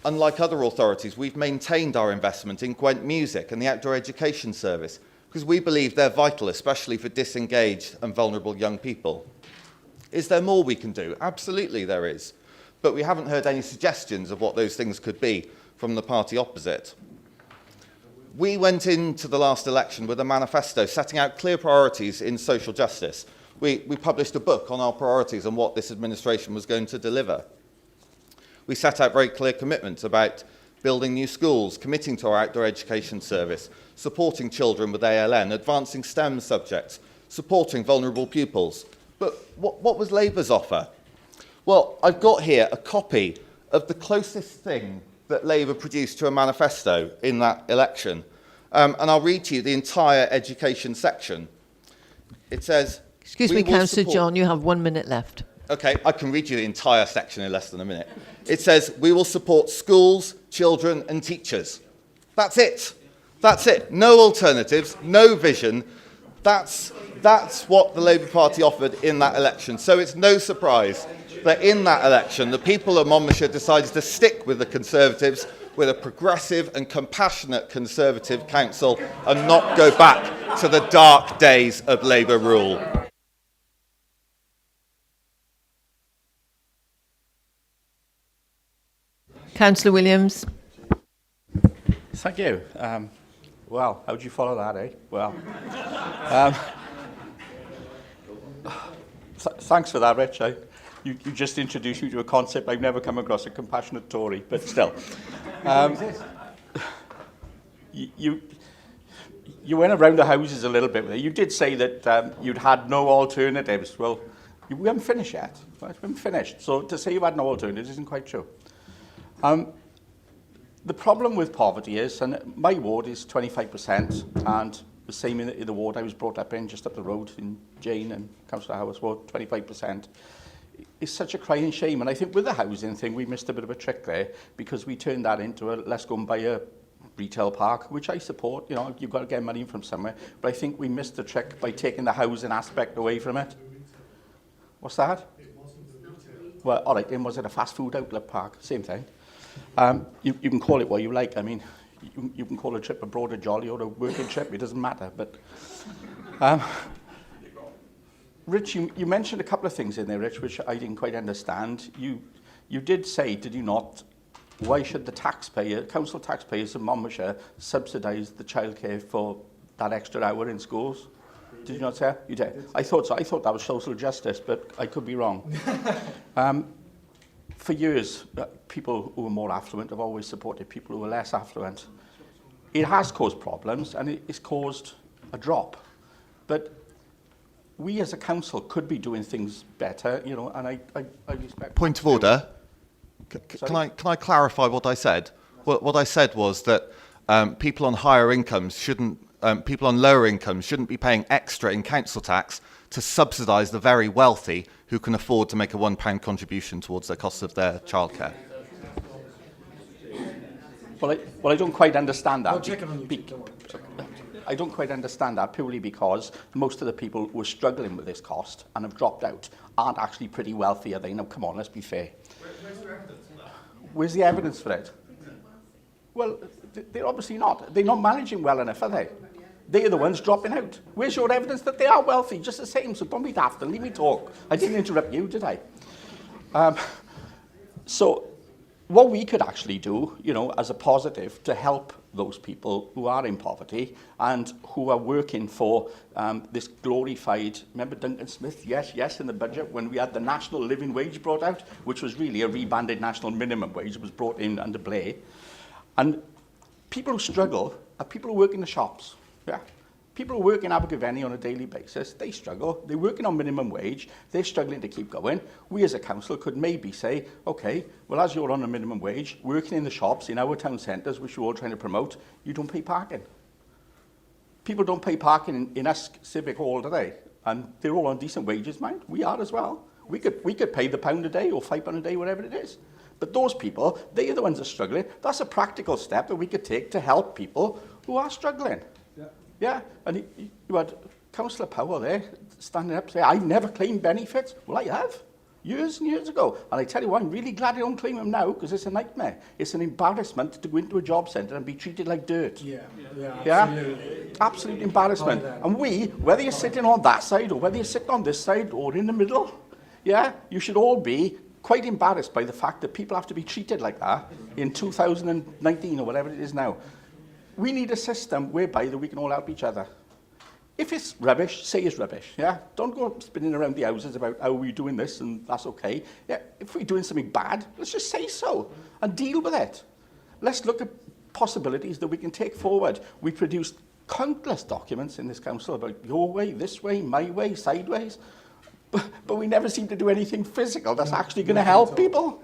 Unlike other authorities, we've maintained our investment in Gwent Music and the Outdoor Education Service because we believe they're vital, especially for disengaged and vulnerable young people. Is there more we can do? Absolutely there is. But we haven't heard any suggestions of what those things could be from the party opposite. We went into the last election with a manifesto setting out clear priorities in social justice. We published a book on our priorities and what this administration was going to deliver. We set out very clear commitments about building new schools, committing to our outdoor education service, supporting children with ALN, advancing STEM subjects, supporting vulnerable pupils. But what was Labour's offer? Well, I've got here a copy of the closest thing that Labour produced to a manifesto in that election. And I'll read to you the entire education section. It says... Excuse me, Councillor John, you have 1 minute left. OK, I can read you the entire section in less than a minute. It says, we will support schools, children and teachers. That's it. That's it. No alternatives, no vision. That's what the Labour Party offered in that election. So it's no surprise that in that election, the people of Monmouthshire decided to stick with the Conservatives, with a progressive and compassionate Conservative council, and not go back to the dark days of Labour rule. Councillor Williams. Thank you. Well, how do you follow that, eh? Well, thanks for that, Rich. You just introduced me to a concept I've never come across, a compassionate Tory, but still. You went around the houses a little bit with it. You did say that you'd had no alternatives. Well, we haven't finished yet. Right? We haven't finished. So to say you had no alternatives isn't quite true. The problem with poverty is, and my ward is 25%, and the same in the ward I was brought up in, just up the road in Jane and Councillor Howard's ward, 25%. It's such a crying shame, and I think with the housing thing we missed a bit of a trick there, because we turned that into a let's go and buy a retail park, which I support. You know, you've got to get money from somewhere, but I think we missed the trick by taking the housing aspect away from it. What's that? Well, all right, then was it a fast food outlet park? Same thing. You can call it what you like. I mean, you can call a trip abroad a jolly or a working trip. It doesn't matter. But Rich, you mentioned a couple of things in there, Rich, which I didn't quite understand. You did say, did you not, why should the taxpayer, council taxpayers in Monmouthshire subsidise the childcare for that extra hour in schools? Did you not say that? You did. I thought so. I thought that was social justice, but I could be wrong. For years, people who are more affluent have always supported people who are less affluent. It has caused problems, and it's caused a drop. But we as a council could be doing things better, you know, and I respect... Point of order. Can I clarify what I said? What I said was that people on higher incomes shouldn't, people on lower incomes shouldn't be paying extra in council tax to subsidise the very wealthy who can afford to make a £1 contribution towards the cost of their childcare. Well, I don't quite understand that. I don't quite understand that purely because most of the people who are struggling with this cost and have dropped out aren't actually pretty wealthy, are they? Now, come on, let's be fair. Where's the evidence for that? Where's the evidence for it? Well, they're obviously not. They're not managing well enough, are they? They're the ones dropping out. Where's your evidence that they are wealthy? Just the same, so don't be daft and leave me talk. I didn't interrupt you, did I? So what we could actually do, you know, as a positive to help those people who are in poverty and who are working for this glorified, remember Duncan Smith? Yes, in the budget when we had the national living wage brought out, which was really a rebanded national minimum wage that was brought in under Blair. And people who struggle are people who work in the shops. Yeah. People who work in Abergavenny on a daily basis, they struggle. They're working on minimum wage. They're struggling to keep going. We as a council could maybe say, OK, well, as you're on a minimum wage, working in the shops in our town centres, which we're all trying to promote, you don't pay parking. People don't pay parking in Usk Civic Hall today. And they're all on decent wages, mind. We are as well. We could pay the £1 a day or £5 a day, whatever it is. But those people, they are the ones that are struggling. That's a practical step that we could take to help people who are struggling. Yeah, and you had Councillor Powell there standing up saying, I've never claimed benefits. Well, I have, years and years ago. And I tell you what, I'm really glad I don't claim them now because it's a nightmare. It's an embarrassment to go into a job centre and be treated like dirt. Yeah, absolutely. Absolute embarrassment. And we, whether you're sitting on that side or whether you're sitting on this side or in the middle, yeah, you should all be quite embarrassed by the fact that people have to be treated like that in 2019 or whatever it is now. We need a system whereby that we can all help each other. If it's rubbish, say it's rubbish, yeah? Don't go spinning around the houses about how we're doing this and that's okay. Yeah, if we're doing something bad, let's just say so and deal with it. Let's look at possibilities that we can take forward. We produced countless documents in this council about your way, this way, my way, sideways, but we never seem to do anything physical that's actually going to help people.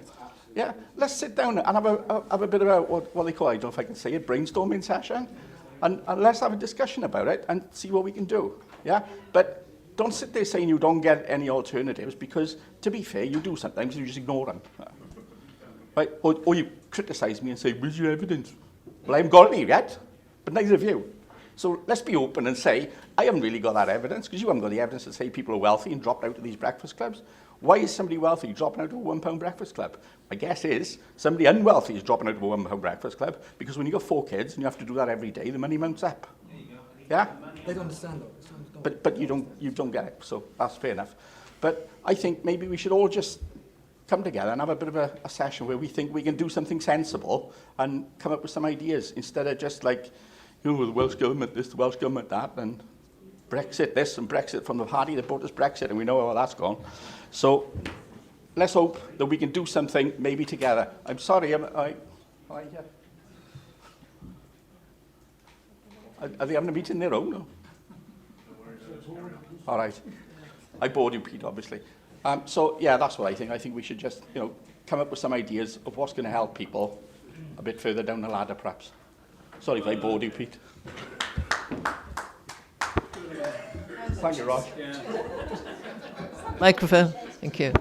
Yeah, let's sit down and have a bit of a, what they call, I don't know if I can say it, brainstorming session. And let's have a discussion about it and see what we can do. Yeah, but don't sit there saying you don't get any alternatives because, to be fair, you do sometimes, you just ignore them. Right? Or you criticise me and say, where's your evidence? Well, I haven't got any yet, but neither have you. So let's be open and say, I haven't really got that evidence because you haven't got the evidence to say people are wealthy and dropped out of these breakfast clubs. Why is somebody wealthy dropping out of a £1 breakfast club? My guess is somebody unwealthy is dropping out of a £1 breakfast club because when you've got 4 kids and you have to do that every day, the money mounts up. Yeah? They don't understand that. But you don't get it, so that's fair enough. But I think maybe we should all just come together and have a bit of a session where we think we can do something sensible and come up with some ideas instead of just like, you know, the Welsh Government this, the Welsh Government that, and Brexit this and Brexit from the party that brought us Brexit, and we know how that's gone. So let's hope that we can do something maybe together. I'm sorry, are they having a meeting their own? No? All right. I bored you, Pete, obviously. So, yeah, that's what I think. I think we should just, you know, come up with some ideas of what's going to help people a bit further down the ladder, perhaps. Sorry if I bored you, Pete. Thank you, Rog. Microphone. Thank you.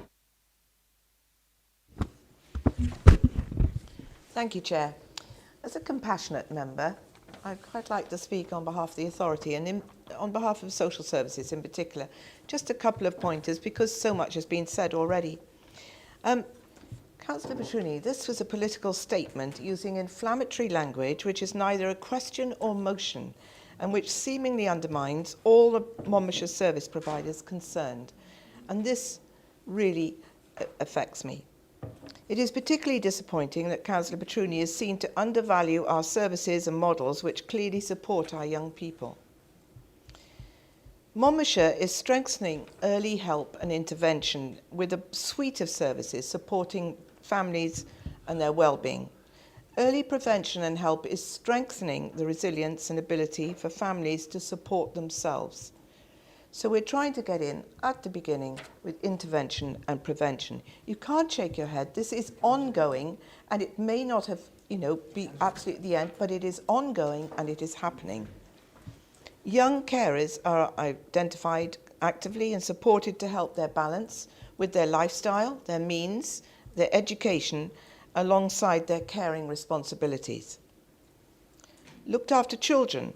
Thank you, Chair. As a compassionate member, I'd quite like to speak on behalf of the authority and on behalf of social services in particular. Just a couple of pointers because so much has been said already. Councillor Petruni, this was a political statement using inflammatory language which is neither a question or motion and which seemingly undermines all the Monmouthshire service providers concerned. And this really affects me. It is particularly disappointing that Councillor Petruni is seen to undervalue our services and models which clearly support our young people. Monmouthshire is strengthening early help and intervention with a suite of services supporting families and their well-being. Early prevention and help is strengthening the resilience and ability for families to support themselves. So we're trying to get in at the beginning with intervention and prevention. You can't shake your head. This is ongoing, and it may not have, be absolutely at the end, but it is ongoing and it is happening. Young carers are identified actively and supported to help their balance with their lifestyle, their means, their education, alongside their caring responsibilities. Looked after children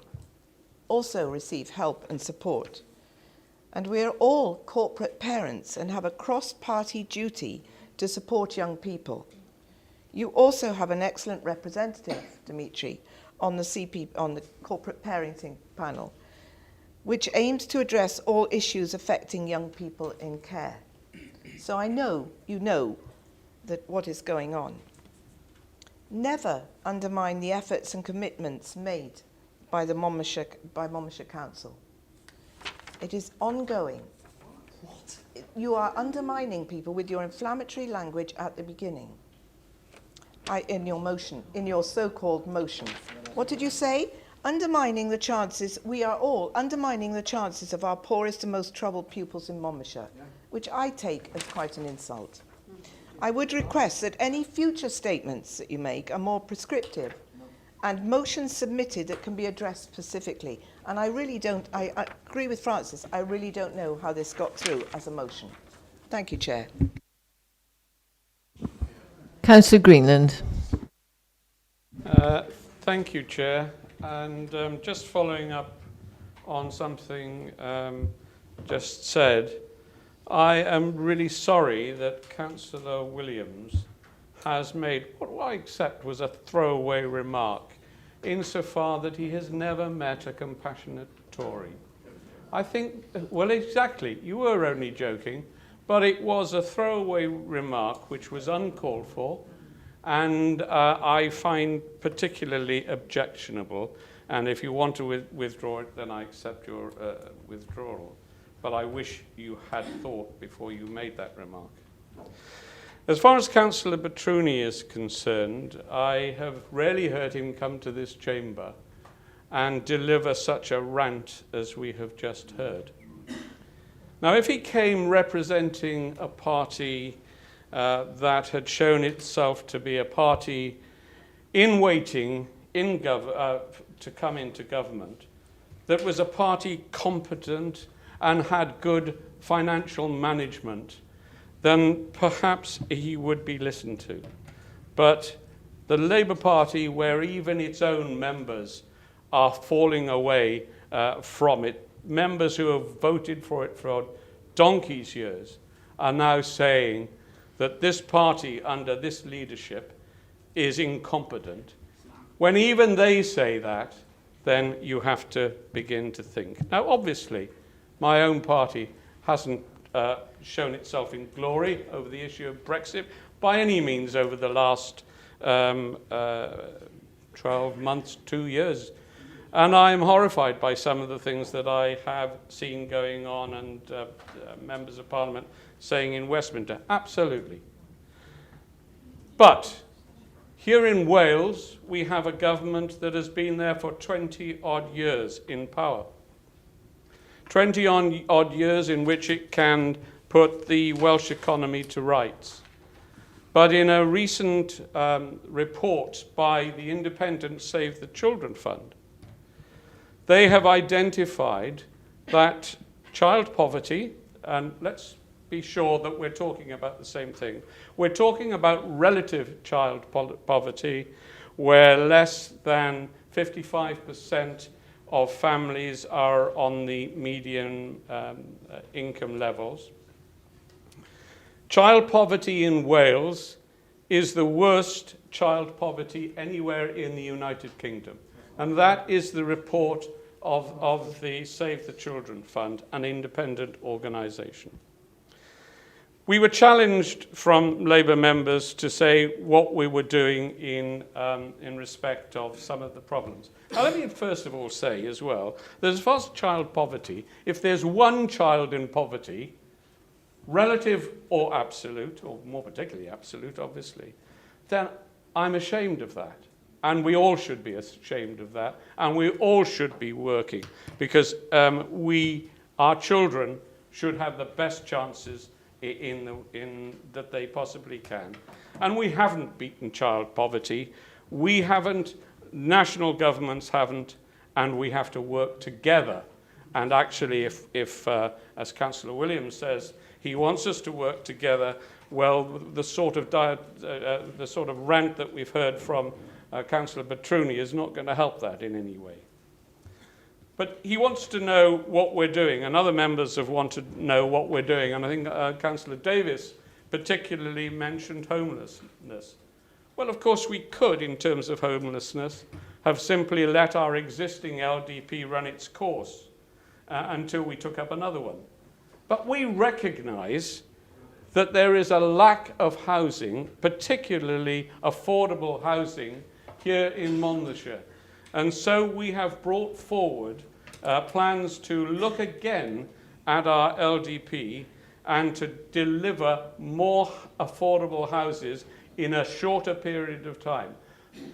also receive help and support. And we are all corporate parents and have a cross-party duty to support young people. You also have an excellent representative, Dimitri, on the corporate parenting panel, which aims to address all issues affecting young people in care. So I know you know that what is going on. Never undermine the efforts and commitments made by Monmouthshire Council. It is ongoing. You are undermining people with your inflammatory language at the beginning. In your motion, in your so-called motion. What did you say? Undermining the chances, we are all undermining the chances of our poorest and most troubled pupils in Monmouthshire, which I take as quite an insult. I would request that any future statements that you make are more prescriptive and motions submitted that can be addressed specifically. And I really don't, I agree with Francis, I really don't know how this got through as a motion. Thank you, Chair. Councillor Greenland. Thank you, Chair. And just following up on something just said, I am really sorry that Councillor Williams has made what I accept was a throwaway remark, insofar that he has never met a compassionate Tory. I think, well, exactly, you were only joking, but it was a throwaway remark which was uncalled for, and I find particularly objectionable. And if you want to withdraw it, then I accept your withdrawal. But I wish you had thought before you made that remark. As far as Councillor Batruni is concerned, I have rarely heard him come to this chamber and deliver such a rant as we have just heard. Now, if he came representing a party that had shown itself to be a party in waiting to come into government, that was a party competent and had good financial management, then perhaps he would be listened to. But the Labour Party, where even its own members are falling away from it, members who have voted for it for donkey's years, are now saying that this party under this leadership is incompetent. When even they say that, then you have to begin to think. Now, obviously, my own party hasn't shown itself in glory over the issue of Brexit by any means over the last 12 months, 2 years. And I'm horrified by some of the things that I have seen going on and members of Parliament saying in Westminster. Absolutely. But here in Wales, we have a government that has been there for 20-odd years in power. 20-odd years in which it can put the Welsh economy to rights. But in a recent report by the independent Save the Children Fund, they have identified that child poverty, and let's be sure that we're talking about the same thing. We're talking about relative child poverty, where less than 55% of families are on the median income levels. Child poverty in Wales is the worst child poverty anywhere in the United Kingdom. And that is the report of the Save the Children Fund, an independent organisation. We were challenged from Labour members to say what we were doing in respect of some of the problems. Now, let me first of all say as well that as far as child poverty, if there's one child in poverty, relative or absolute, or more particularly absolute, obviously, then I'm ashamed of that. And we all should be ashamed of that. And we all should be working because we Our children should have the best chances that they possibly can. And we haven't beaten child poverty. We haven't, national governments haven't, and we have to work together. And actually, if as Councillor Williams says, he wants us to work together, well, the sort of rant that we've heard from Councillor Batruni is not going to help that in any way. But he wants to know what we're doing, and other members have wanted to know what we're doing. And I think Councillor Davis particularly mentioned homelessness. Well, of course, we could, in terms of homelessness, have simply let our existing LDP run its course until we took up another one. But we recognise that there is a lack of housing, particularly affordable housing, here in Monmouthshire. And so we have brought forward plans to look again at our LDP and to deliver more affordable houses in a shorter period of time.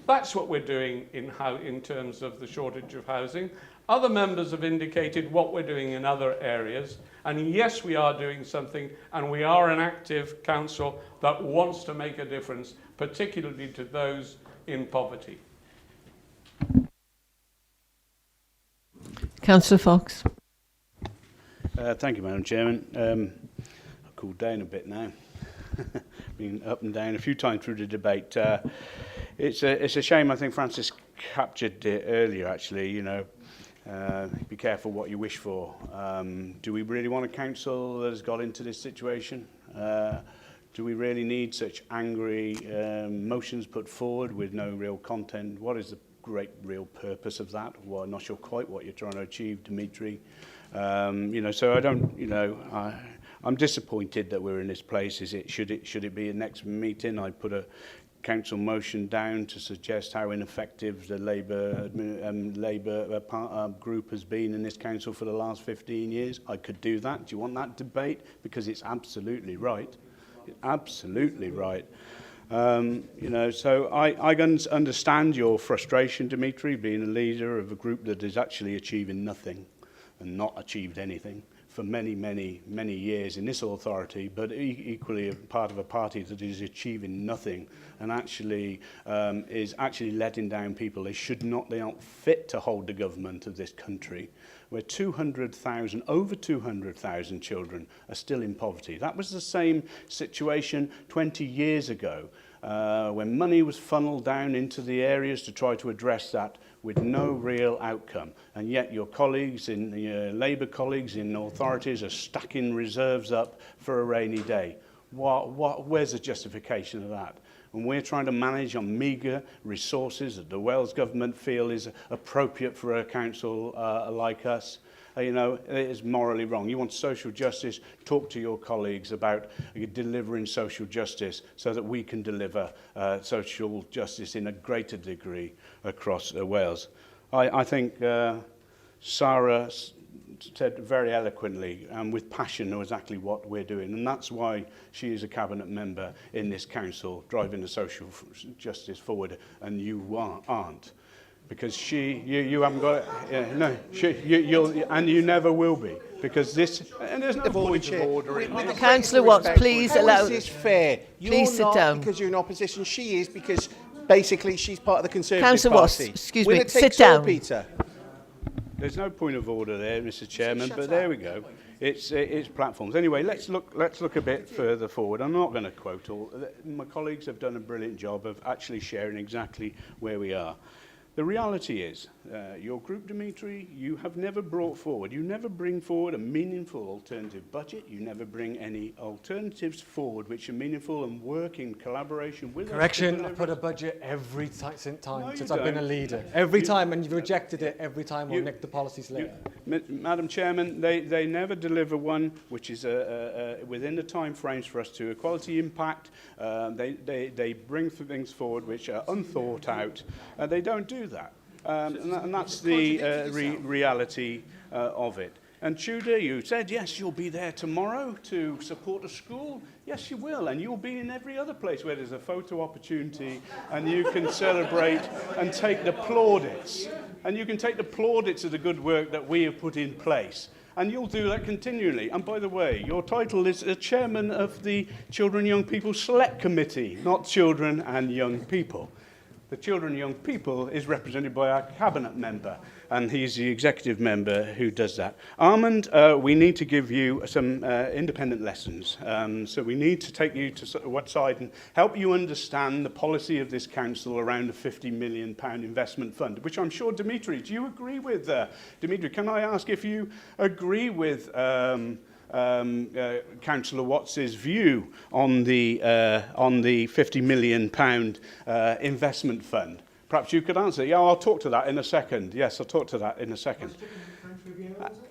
That's what we're doing in terms of the shortage of housing. Other members have indicated what we're doing in other areas. And yes, we are doing something, and we are an active council that wants to make a difference, particularly to those in poverty. Councillor Fox. Thank you, Madam Chairman. I've cooled down a bit now. Been up and down a few times through the debate. It's a shame. I think Francis captured it earlier, actually. You know, be careful what you wish for. Do we really want a council that has got into this situation? Do we really need such angry motions put forward with no real content? What is the great real purpose of that? Well, I'm not sure quite what you're trying to achieve, Dimitri. You know, so I don't, you know, I'm disappointed that we're in this place. Should it be a next meeting? I put a council motion down to suggest how ineffective the Labour group has been in this council for the last 15 years. I could do that. Do you want that debate? Because it's absolutely right. Absolutely right. You know, so I can understand your frustration, Dimitri, being a leader of a group that is actually achieving nothing and not achieved anything for many, many, many years in this authority, but equally a part of a party that is achieving nothing and actually is actually letting down people. They aren't fit to hold the government of this country, where 200,000, over 200,000 children are still in poverty. That was the same situation 20 years ago, when money was funneled down into the areas to try to address that with no real outcome. And yet your colleagues, your Labour colleagues in authorities are stacking reserves up for a rainy day. Where's the justification of that? And we're trying to manage on meagre resources that the Wales government feel is appropriate for a council like us. You know, it is morally wrong. You want social justice, talk to your colleagues about delivering social justice so that we can deliver social justice in a greater degree across Wales. I think Sarah said very eloquently and with passion exactly what we're doing, and that's why she is a cabinet member in this council driving the social justice forward, and you aren't. Because you haven't got it. No, you'll, and you never will be. Because this, and there's no point of order in this. Councillor Watts, please allow. How is this fair? Please sit down. Because you're in opposition. She is because basically she's part of the Conservative Councillor Watts, Party. excuse Will me, it take sit down. all, Peter? There's no point of order there, Mr. Chairman. But there we go. It's platforms. Anyway, let's look a bit further forward. I'm not going to quote all. My colleagues have done a brilliant job of actually sharing exactly where we are. The reality is, your group, Dimitri, you have never brought forward, you never bring forward a meaningful alternative budget, you never bring any alternatives forward which are meaningful and work in collaboration with us. Correction, I put a budget every time since I've been a leader. Every time, and you've rejected it every time we'll nick the policies later. Madam Chairman, they never deliver one which is within the time frames for us to equality impact. They bring things forward which are unthought out. They don't do that. And that's the reality of it. And Tudor, you said, yes, you'll be there tomorrow to support a school. Yes, you will. And you'll be in every other place where there's a photo opportunity and you can celebrate and take the plaudits. And you can take the plaudits of the good work that we have put in place. And you'll do that continually. And by the way, your title is chairman of the Children and Young People Select Committee, not Children and Young People. The Children and Young People is represented by our cabinet member, and he's the executive member who does that. Armand, we need to give you some independent lessons. So we need to take you to one side and help you understand the policy of this council around the £50 million investment fund, which I'm sure, Dimitri, do you agree with? Dimitri, can I ask if you agree with Councillor Watts's view on the £50 million investment fund? Perhaps you could answer. Yeah, I'll talk to that in a second. Yes, I'll talk to that in a second.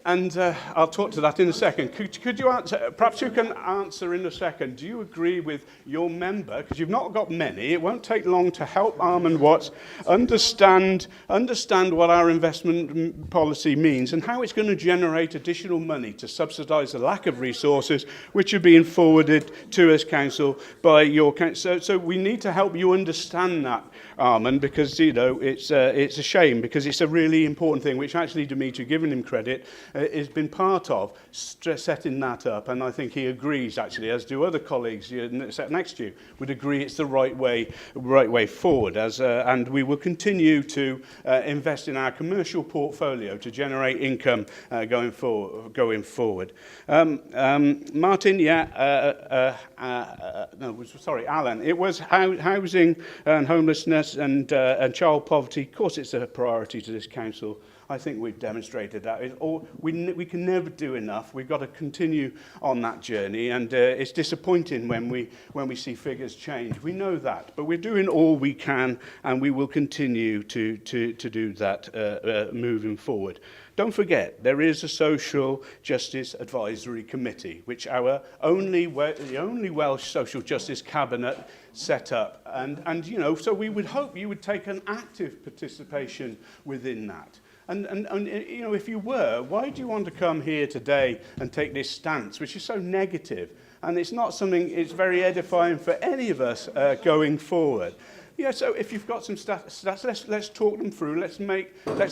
And I'll talk to that in a second. Could you answer? Perhaps you can answer in a second. Do you agree with your member? Because you've not got many. It won't take long to help Armand Watts understand what our investment policy means and how it's going to generate additional money to subsidise the lack of resources which are being forwarded to us, Council, by your council. So we need to help you understand that, Armand, because it's a shame, because it's a really important thing, which actually Dimitri, giving him credit, has been part of setting that up, and I think he agrees, actually, as do other colleagues sat next to you, would agree it's the right way forward. And we will continue to invest in our commercial portfolio to generate income going forward. Martin, Alan. It was housing and homelessness and child poverty. Of course, it's a priority to this council. I think we've demonstrated that. We can never do enough. We've got to continue on that journey, and it's disappointing when we see figures change. We know that, but we're doing all we can, and we will continue to do that moving forward. Don't forget, there is a Social Justice Advisory Committee, which the only Welsh Social Justice Cabinet set up. And so we would hope you would take an active participation within that. And if you were, why do you want to come here today and take this stance, which is so negative? And it's not something, it's very edifying for any of us going forward. Yeah, so if you've got some stats, let's talk them through. Let's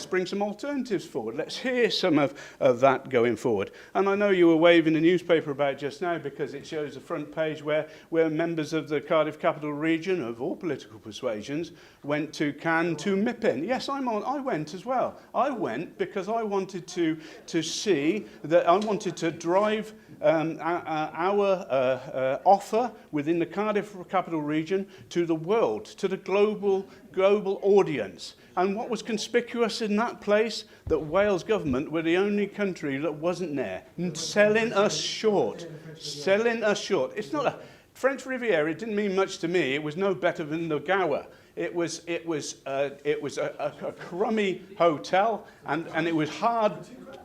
bring some alternatives forward. Let's hear some of that going forward. And I know you were waving the newspaper about just now because it shows the front page where members of the Cardiff Capital Region of all political persuasions went to Cannes to MIPIM. Yes, I went as well. I went because I wanted to see that I wanted to drive our offer within the Cardiff Capital Region to the world, to the global audience. And what was conspicuous in that place? That Wales government were the only country that wasn't there, selling us short. It's not a French Riviera. It didn't mean much to me. It was no better than the Gower. It was a crummy hotel, and it was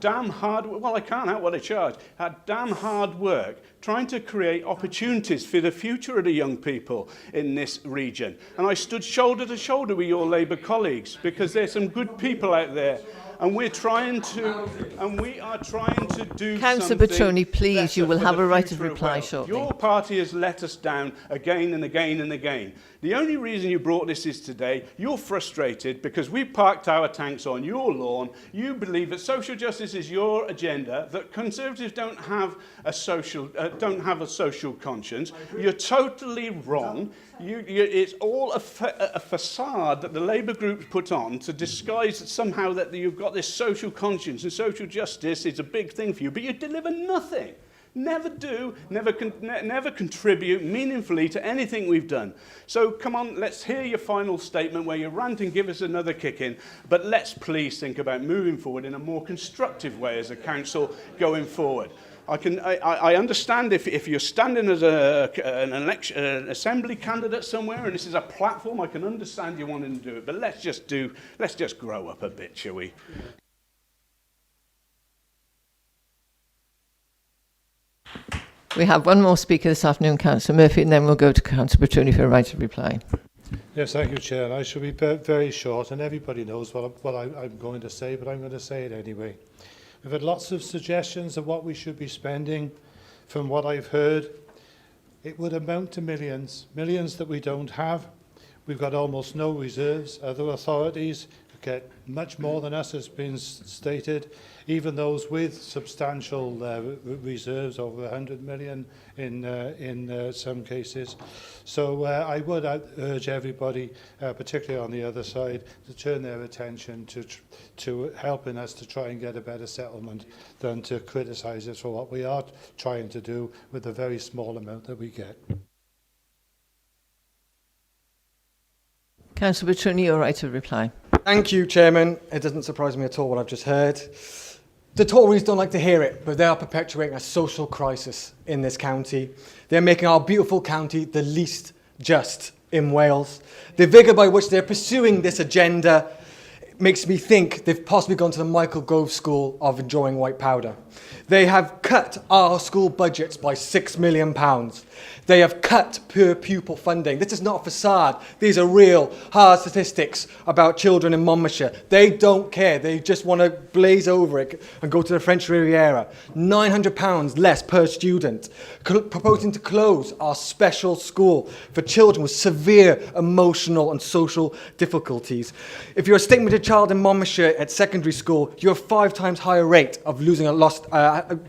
damn hard. Well, I can't help what they charged. Had damn hard work trying to create opportunities for the future of the young people in this region. And I stood shoulder to shoulder with your Labour colleagues because there's some good people out there. And we are trying to do Councillor something. Petroni, please, you will have a right of reply Wales. shortly. Your party has let us down again and again and again. The only reason you brought this is today, you're frustrated because we parked our tanks on your lawn. You believe that social justice is your agenda, that Conservatives don't have a social conscience. You're totally wrong. It's all a facade that the Labour group put on to disguise somehow that you've got this social conscience and social justice is a big thing for you, but you deliver nothing. Never contribute meaningfully to anything we've done. So come on, let's hear your final statement where you rant and give us another kick in, but let's please think about moving forward in a more constructive way as a council going forward. I understand if you're standing as an assembly candidate somewhere and this is a platform, I can understand you wanting to do it, but let's just grow up a bit, shall we? We have one more speaker this afternoon, Councillor Murphy, and then we'll go to Councillor Petroni for a right of reply. Yes, thank you, Chair. I shall be very short, and everybody knows what I'm going to say, but I'm going to say it anyway. We've had lots of suggestions of what we should be spending. From what I've heard, it would amount to millions that we don't have. We've got almost no reserves. Other authorities get much more than us, has been stated, even those with substantial reserves, over 100 million in some cases. So I would urge everybody, particularly on the other side, to turn their attention to helping us to try and get a better settlement than to criticise us for what we are trying to do with the very small amount that we get. Councillor Petruni, your right to reply. Thank you, Chairman. It doesn't surprise me at all what I've just heard. The Tories don't like to hear it, but they are perpetuating a social crisis in this county. They're making our beautiful county the least just in Wales. The vigour by which they're pursuing this agenda makes me think they've possibly gone to the Michael Gove school of enjoying white powder. They have cut our school budgets by £6 million. They have cut per pupil funding. This is not a facade. These are real, hard statistics about children in Monmouthshire. They don't care. They just want to blaze over it and go to the French Riviera. £900 less per student. Proposing to close our special school for children with severe emotional and social difficulties. If you're a stigmatized child in Monmouthshire at secondary school, you have 5 times higher rate of losing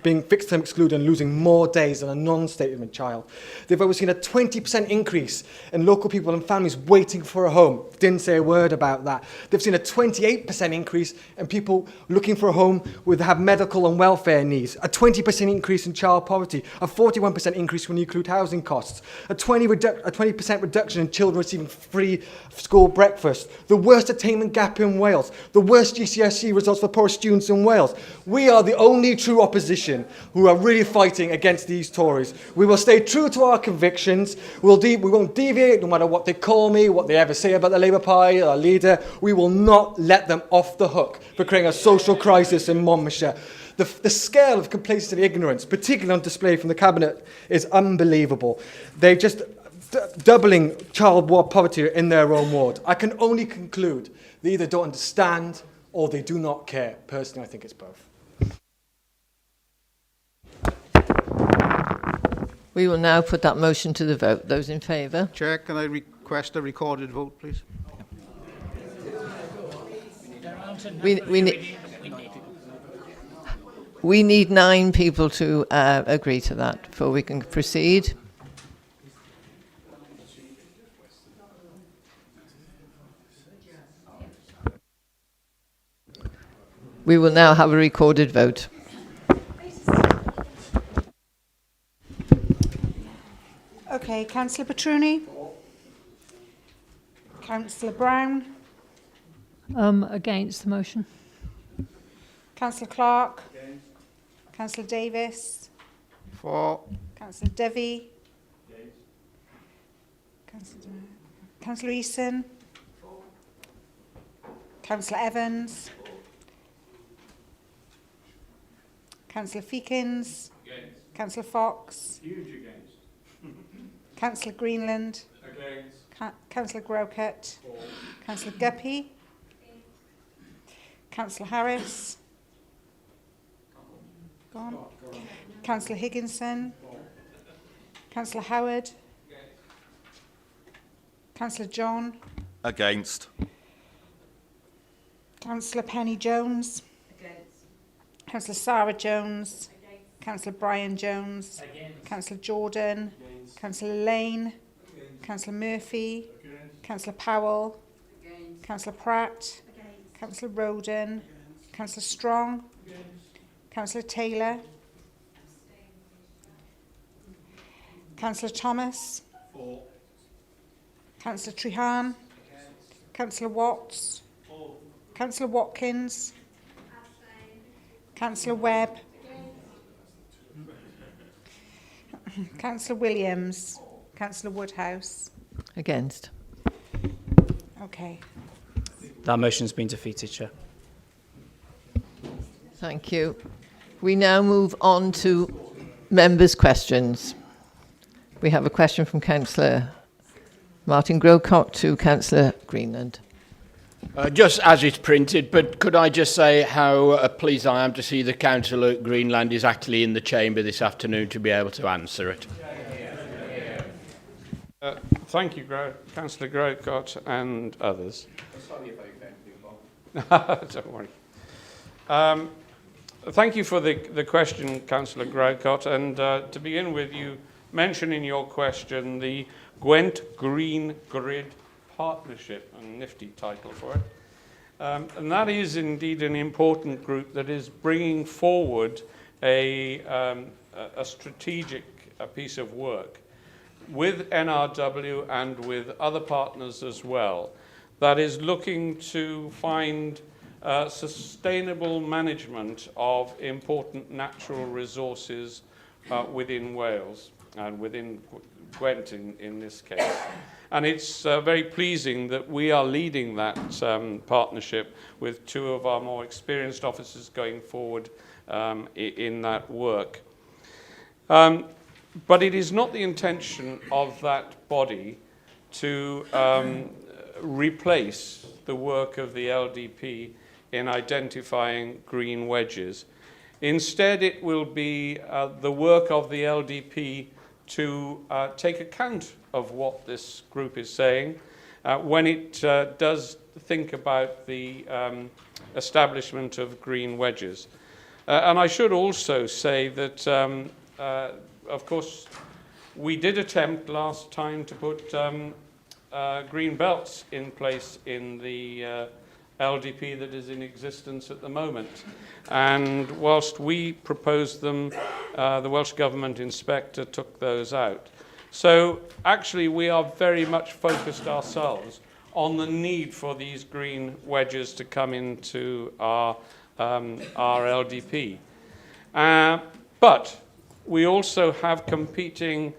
being fixed term excluded and losing more days than a non-statement child. They've overseen a 20% increase in local people and families waiting for a home. Didn't say a word about that. They've seen a 28% increase in people looking for a home with have medical and welfare needs. A 20% increase in child poverty. A 41% increase when you include housing costs. A 20% reduction in children receiving free school breakfast. The worst attainment gap in Wales. The worst GCSE results for poor students in Wales. We are the only true opposition who are really fighting against these Tories. We will stay true to our convictions. We won't deviate no matter what they call me, what they ever say about the Labour Party, our leader. We will not let them off the hook for creating a social crisis in Monmouthshire. The scale of complacency and ignorance, particularly on display from the Cabinet, is unbelievable. They're just doubling child poverty in their own ward. I can only conclude they either don't understand or they do not care. Personally, I think it's both. We will now put that motion to the vote. Those in favour? Chair, can I request a recorded vote, please? We need 9 people to agree to that before we can proceed. We will now have a recorded vote. Okay, Councillor Petruni. Councillor Brown. Against the motion. Councillor Clark. Against. Councillor Davis. For. Councillor Devey. Councillor Eason. Councillor Evans. Councillor Feekins. Against. Councillor Fox. Huge against. Councillor Greenland. Against. Councillor Grocott. Councillor Guppy. Councillor Harris. Gone. Councillor Higginson. Councillor Howard. Councillor John. Against. Councillor Penny Jones. Councillor Sarah Jones. Councillor Brian Jones. Councillor Jordan. Councillor Lane. Councillor Murphy. Councillor Powell. Councillor Pratt. Councillor Roden. Councillor Strong. Councillor Taylor. Councillor Thomas. Councillor Treharne. Councillor Watts. Councillor Watkins. Councillor Webb. Councillor Williams. Councillor Woodhouse. Against. Okay. That motion's been defeated, Chair. Thank you. We now move on to members' questions. We have a question from Councillor Martin Grocott to Councillor Greenland. Just as it's printed, but could I just say how pleased I am to see that Councillor Greenland is actually in the chamber this afternoon to be able to answer it. Thank you, Councillor Grocott and others. Sorry if I offend you, Bob. Don't worry. Thank you for the question, Councillor Gradcott. And to begin with, you mentioned in your question the Gwent Green Grid Partnership, a nifty title for it. And that is indeed an important group that is bringing forward a strategic piece of work with NRW and with other partners as well, that is looking to find sustainable management of important natural resources within Wales and within Gwent in this case. And it's very pleasing that we are leading that partnership with two of our more experienced officers going forward in that work. But it is not the intention of that body to replace the work of the LDP in identifying green wedges. Instead, it will be the work of the LDP to take account of what this group is saying when it does think about the establishment of green wedges. And I should also say that, of course, we did attempt last time to put green belts in place in the LDP that is in existence at the moment. And whilst we proposed them, the Welsh Government inspector took those out. So actually we are very much focused ourselves on the need for these green wedges to come into our LDP. But we also have competing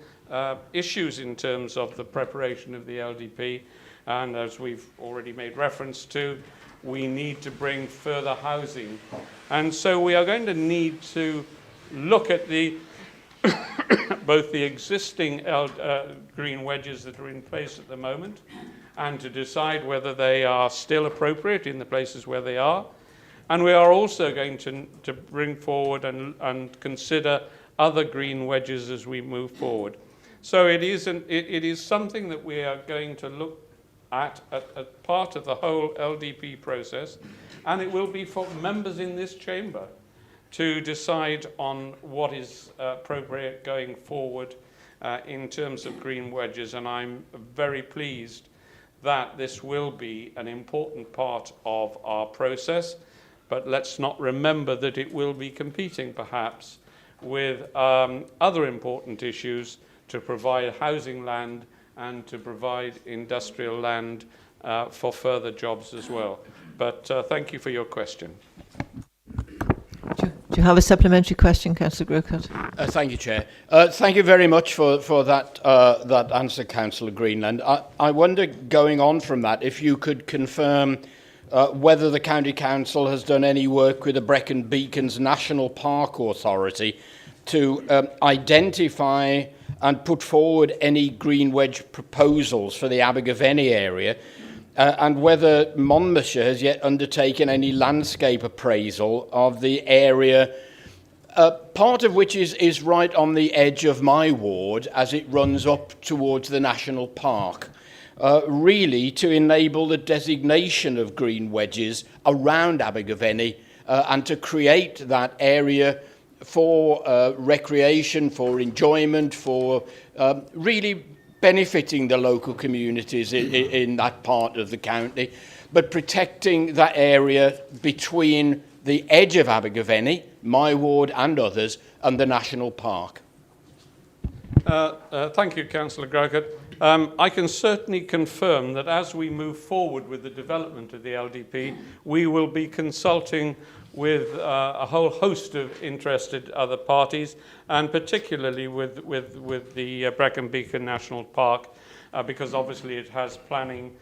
issues in terms of the preparation of the LDP, and as we've already made reference to, we need to bring further housing. And so we are going to need to look at the both the existing green wedges that are in place at the moment and to decide whether they are still appropriate in the places where they are. And we are also going to bring forward and consider other green wedges as we move forward. So it is something that we are going to look at part of the whole LDP process, and it will be for members in this chamber to decide on what is appropriate going forward in terms of green wedges. And I'm very pleased that this will be an important part of our process, but let's not remember that it will be competing perhaps with other important issues to provide housing land and to provide industrial land for further jobs as well. But thank you for your question. Do you have a supplementary question, Councillor Grocott? Thank you, Chair. Thank you very much for that answer, Councillor Greenland. I wonder, going on from that, if you could confirm whether the County Council has done any work with the Brecon Beacons National Park Authority to identify and put forward any green wedge proposals for the Abergavenny area, and whether Monmouthshire has yet undertaken any landscape appraisal of the area, part of which is right on the edge of my ward as it runs up towards the national park, really to enable the designation of green wedges around Abergavenny and to create that area for recreation, for enjoyment, for really benefiting the local communities in that part of the county, but protecting that area between the edge of Abergavenny, my ward and others, and the national park. Thank you, Councillor Grocott. I can certainly confirm that as we move forward with the development of the LDP, we will be consulting with a whole host of interested other parties, and particularly with the Brecon Beacon National Park, because obviously it has planning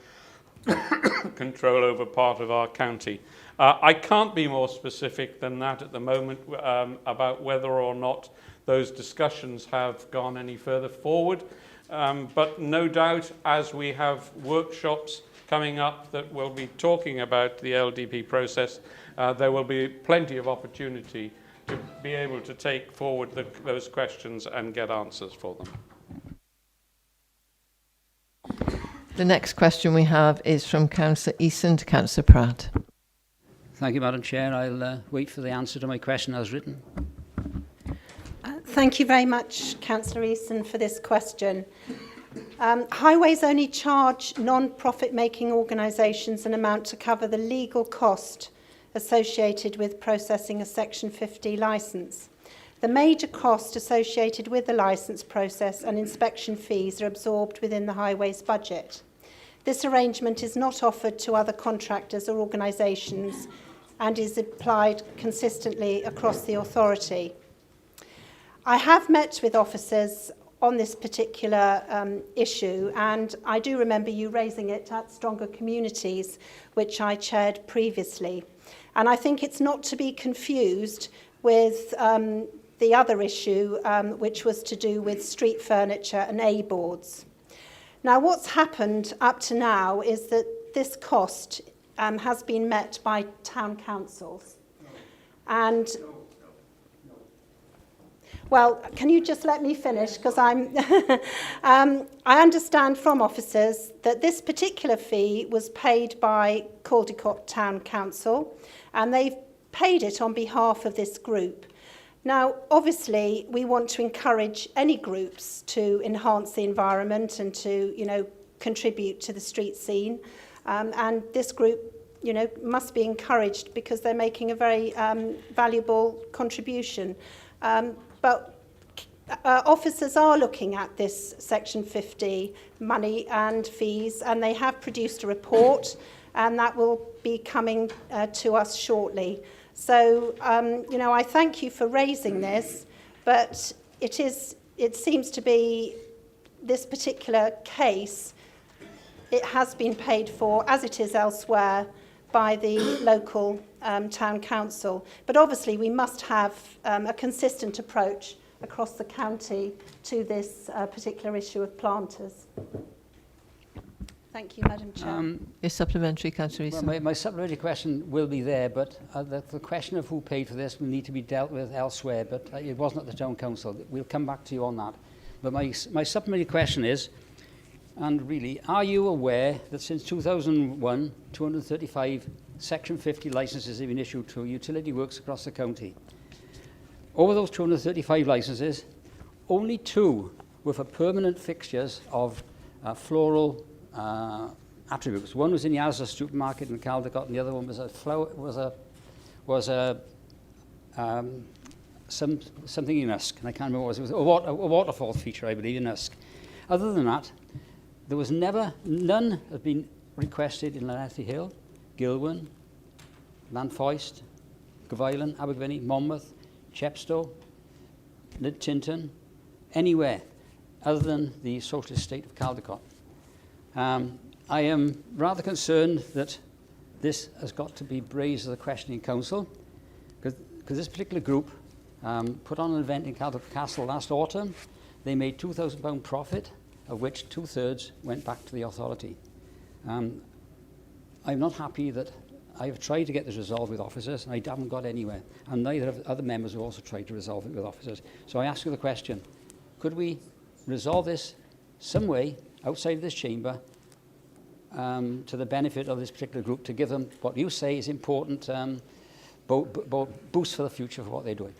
control over part of our county. I can't be more specific than that at the moment about whether or not those discussions have gone any further forward, but no doubt as we have workshops coming up that will be talking about the LDP process, there will be plenty of opportunity to be able to take forward those questions and get answers for them. The next question we have is from Councillor Eason to Councillor Pratt. Thank you, Madam Chair. I'll wait for the answer to my question as written. Thank you very much, Councillor Easton, for this question. Highways only charge non-profit making organisations an amount to cover the legal cost associated with processing a Section 50 licence. The major cost associated with the licence process and inspection fees are absorbed within the Highways budget. This arrangement is not offered to other contractors or organisations and is applied consistently across the authority. I have met with officers on this particular issue, and I do remember you raising it at Stronger Communities, which I chaired previously. And I think it's not to be confused with the other issue, which was to do with street furniture and A-boards. Now, what's happened up to now is that this cost has been met by town councils. And well, can you just let me finish? Because I understand from officers that this particular fee was paid by Caldicot Town Council, and they've paid it on behalf of this group. Now, obviously, we want to encourage any groups to enhance the environment and to, contribute to the street scene. And this group, must be encouraged because they're making a very valuable contribution. But officers are looking at this Section 50 money and fees, and they have produced a report, and that will be coming to us shortly. So, I thank you for raising this, but it seems to be this particular case, it has been paid for, as it is elsewhere, by the local town council. But obviously we must have a consistent approach across the county to this particular issue of planters. Thank you, Madam Chair. A supplementary, Councillor Easton. Well, my supplementary question will be there, but the question of who paid for this will need to be dealt with elsewhere, but it wasn't at the town council. We'll come back to you on that. But my supplementary question is, and really, are you aware that since 2001, 235 Section 50 licences have been issued to utility works across the county? Over those 235 licences, only 2 were for permanent fixtures of floral attributes. One was in the Asda supermarket in Caldicot, and the other one was something in Usk, and I can't remember what it was. It was a waterfall feature, I believe, in Usk. Other than that, there was none have been requested in Llanelli Hill, Gilwyn, Llanfoist, Gavilan, Abergavenny, Monmouth, Chepstow, Lyd Tynton, anywhere other than the social estate of Caldicot. I am rather concerned that this has got to be raised as a question in council, because this particular group put on an event in Caldicot Castle last autumn. They made £2,000 profit, of which 2/3 went back to the authority. I'm not happy that I have tried to get this resolved with officers, and I haven't got anywhere. And neither have other members who also tried to resolve it with officers. So I ask you the question, could we resolve this some way outside of this chamber to the benefit of this particular group, to give them what you say is important boost for the future for what they're doing?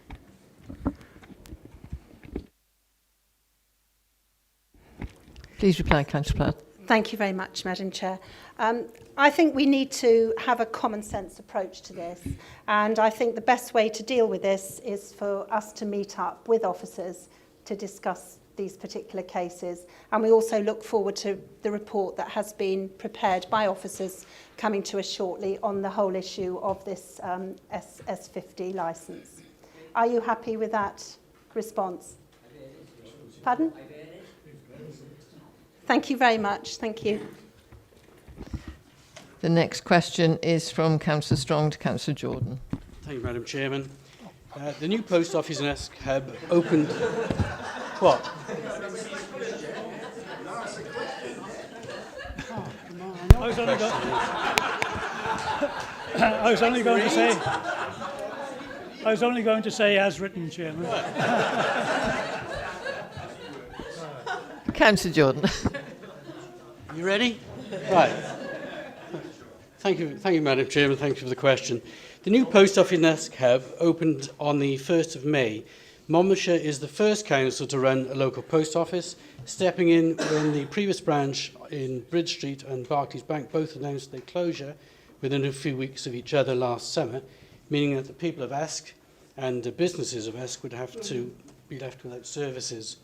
Please reply, Councillor Platt. Thank you very much, Madam Chair. I think we need to have a common sense approach to this, and I think the best way to deal with this is for us to meet up with officers to discuss these particular cases, and we also look forward to the report that has been prepared by officers coming to us shortly on the whole issue of this S50 licence. Are you happy with that response? Pardon? Thank you very much. Thank you. The next question is from Councillor Strong to Councillor Jordan. Thank you, Madam Chairman. The new post office in Usk Hub opened... What? I was only going to say as written, Chairman. Councillor Jordan. You ready? Right. Thank you, Madam Chairman. Thank you for the question. The new post office in Esk Hub opened on the 1st of May. Monmouthshire is the first council to run a local post office, stepping in when the previous branch in Bridge Street and Barclays Bank both announced their closure within a few weeks of each other last summer, meaning that the people of Esk and the businesses of Esk would have to be left without services.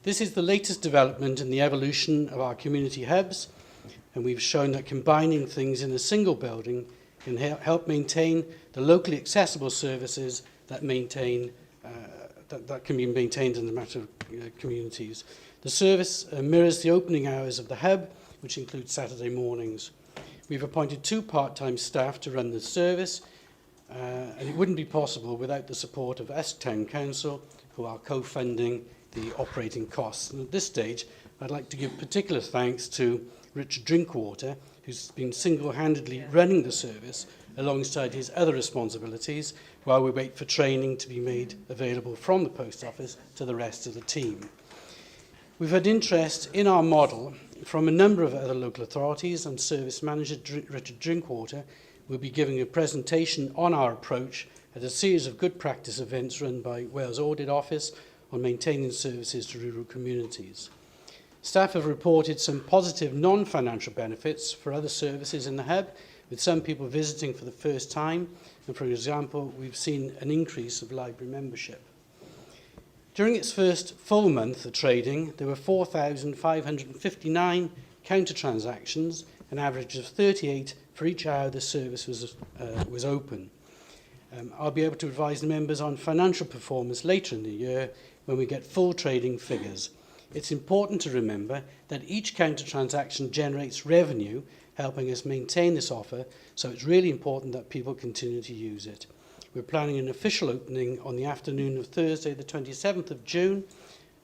This is the latest development in the evolution of our community hubs, and we've shown that combining things in a single building can help maintain the locally accessible services that can be maintained in the matter of communities. The service mirrors the opening hours of the hub, which include Saturday mornings. We've appointed 2 part-time staff to run the service, and it wouldn't be possible without the support of Esk Town Council, who are co-funding the operating costs. And at this stage, I'd like to give particular thanks to Richard Drinkwater, who's been single-handedly running the service alongside his other responsibilities, while we wait for training to be made available from the post office to the rest of the team. We've had interest in our model from a number of other local authorities, and Service Manager Richard Drinkwater will be giving a presentation on our approach at a series of good practice events run by Wales Audit Office on maintaining services to rural communities. Staff have reported some positive non-financial benefits for other services in the hub, with some people visiting for the first time, and for example, we've seen an increase of library membership. During its first full month of trading, there were 4,559 counter transactions, an average of 38 for each hour the service was open. I'll be able to advise the members on financial performance later in the year when we get full trading figures. It's important to remember that each counter transaction generates revenue, helping us maintain this offer, so it's really important that people continue to use it. We're planning an official opening on the afternoon of Thursday, the 27th of June,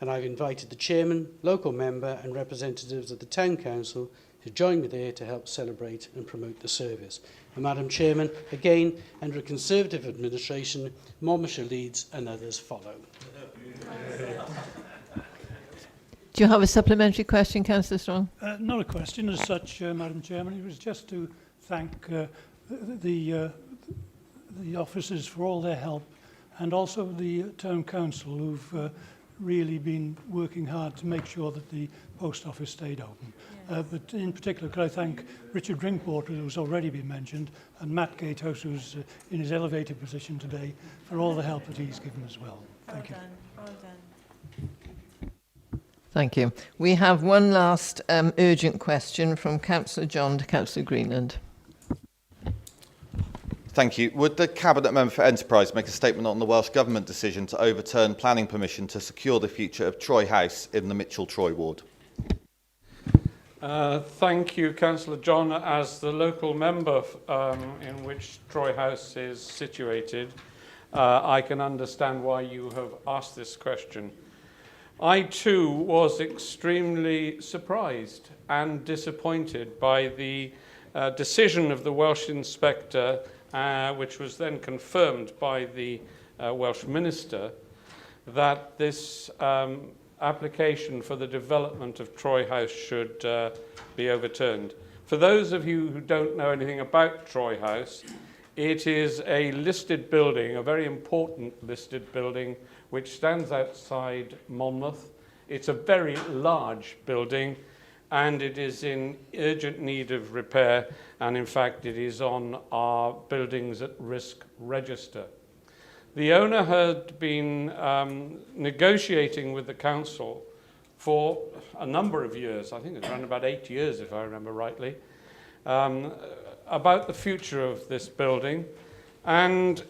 and I've invited the chairman, local member and representatives of the Town Council to join me there to help celebrate and promote the service. And Madam Chairman, again, under a Conservative administration, Monmouthshire leads and others follow. Do you have a supplementary question, Councillor Strong? Not a question as such, Madam Chairman. It was just to thank the officers for all their help, and also the Town Council, who've really been working hard to make sure that the post office stayed open. Yes. But in particular, could I thank Richard Drinkwater, who's already been mentioned, and Matt Gatehouse, who's in his elevated position today, for all the help that he's given as well. Thank you. Well done. Thank you. We have one last urgent question from Councillor John to Councillor Greenland. Thank you. Would the Cabinet Member for Enterprise make a statement on the Welsh Government decision to overturn planning permission to secure the future of Troy House in the Mitchell-Troy ward? Thank you, Councillor John. As the local member in which Troy House is situated, I can understand why you have asked this question. I too was extremely surprised and disappointed by the decision of the Welsh Inspector, which was then confirmed by the Welsh Minister, that this application for the development of Troy House should be overturned. For those of you who don't know anything about Troy House, it is a listed building, a very important listed building, which stands outside Monmouth. It's a very large building, and it is in urgent need of repair, and in fact it is on our buildings at risk register. The owner had been negotiating with the council for a number of years, I think it's around about 8 years if I remember rightly, about the future of this building, and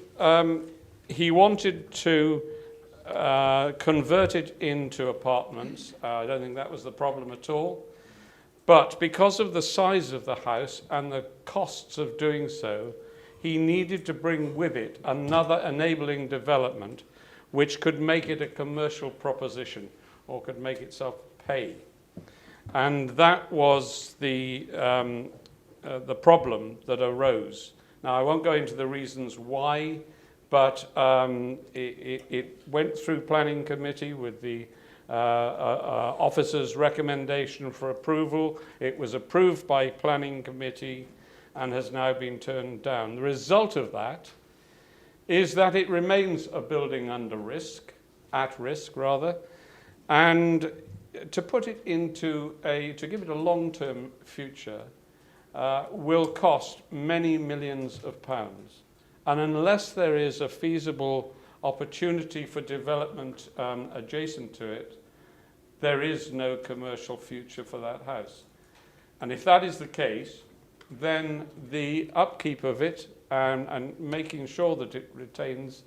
he wanted to convert it into apartments. I don't think that was the problem at all. But because of the size of the house and the costs of doing so, he needed to bring with it another enabling development which could make it a commercial proposition or could make itself pay. And that was the problem that arose. Now, I won't go into the reasons why, but it went through planning committee with the officer's recommendation for approval. It was approved by planning committee, and has now been turned down. The result of that is that it remains a building at risk, and to put it to give it a long-term future will cost many millions of pounds. And unless there is a feasible opportunity for development adjacent to it, there is no commercial future for that house. And if that is the case, then the upkeep of it and making sure that it retains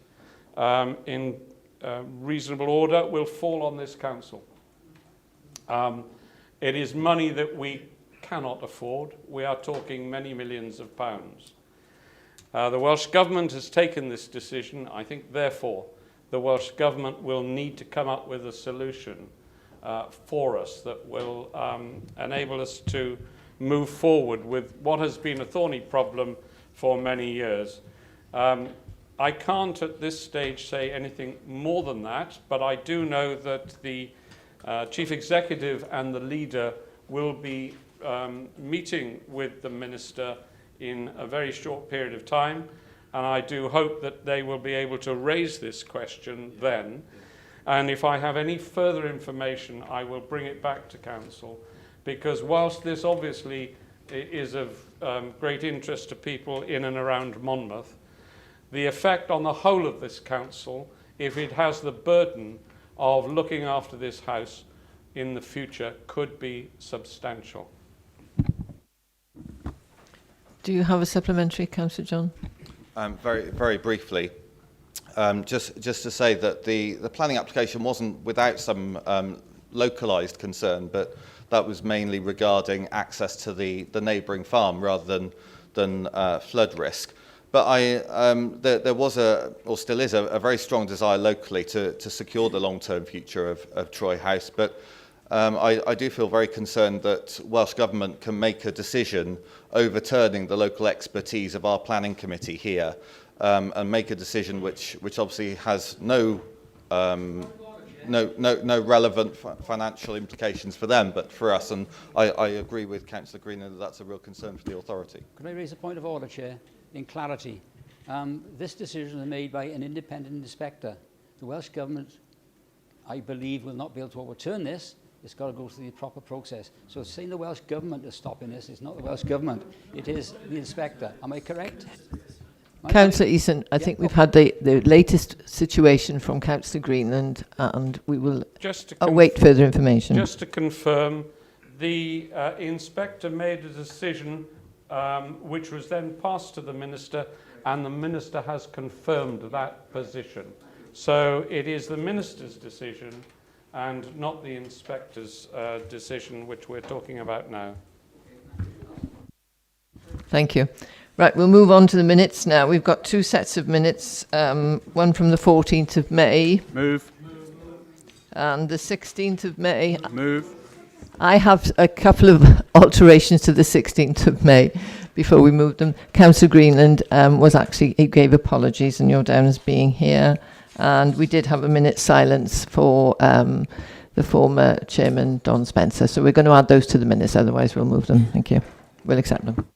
in reasonable order will fall on this council. It is money that we cannot afford. We are talking many millions of pounds. The Welsh Government has taken this decision. I think, therefore, the Welsh Government will need to come up with a solution for us that will enable us to move forward with what has been a thorny problem for many years. I can't at this stage say anything more than that, but I do know that the Chief Executive and the leader will be meeting with the Minister in a very short period of time, and I do hope that they will be able to raise this question then. And if I have any further information, I will bring it back to Council, because whilst this obviously is of great interest to people in and around Monmouth, the effect on the whole of this council, if it has the burden of looking after this house in the future, could be substantial. Do you have a supplementary, Councillor John? Very, very briefly, just to say that the planning application wasn't without some localised concern, but that was mainly regarding access to the neighbouring farm rather than flood risk. But there was or still is a very strong desire locally to secure the long-term future of Troy House. But I do feel very concerned that Welsh Government can make a decision overturning the local expertise of our planning committee here and make a decision which obviously has no relevant financial implications for them, but for us. And I agree with Councillor Green that that's a real concern for the authority. Could I raise a point of order, Chair? In clarity, this decision was made by an independent inspector. The Welsh Government, I believe, will not be able to overturn this. It's got to go through the proper process. So saying the Welsh Government is stopping this, it's not the Welsh Government, it is the inspector. Am I correct? Councillor Eason, I think we've had the latest situation from Councillor Greenland, and we will await further information. Just to confirm, the inspector made a decision which was then passed to the Minister, and the Minister has confirmed that position. So it is the Minister's decision and not the inspector's decision which we're talking about now. Thank you. Right, we'll move on to the minutes now. We've got two sets of minutes, one from the 14th of May. Move. And the 16th of May. Move. I have a couple of alterations to the 16th of May before we move them. Councillor Greenland he gave apologies, and you're down as being here. And we did have a minute's silence for the former Chairman, Don Spencer. So we're going to add those to the minutes, otherwise we'll move them. Thank you. We'll accept them.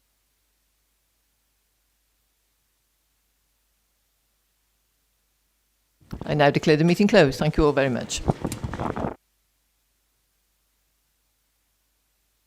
I now declare the meeting closed. Thank you all very much.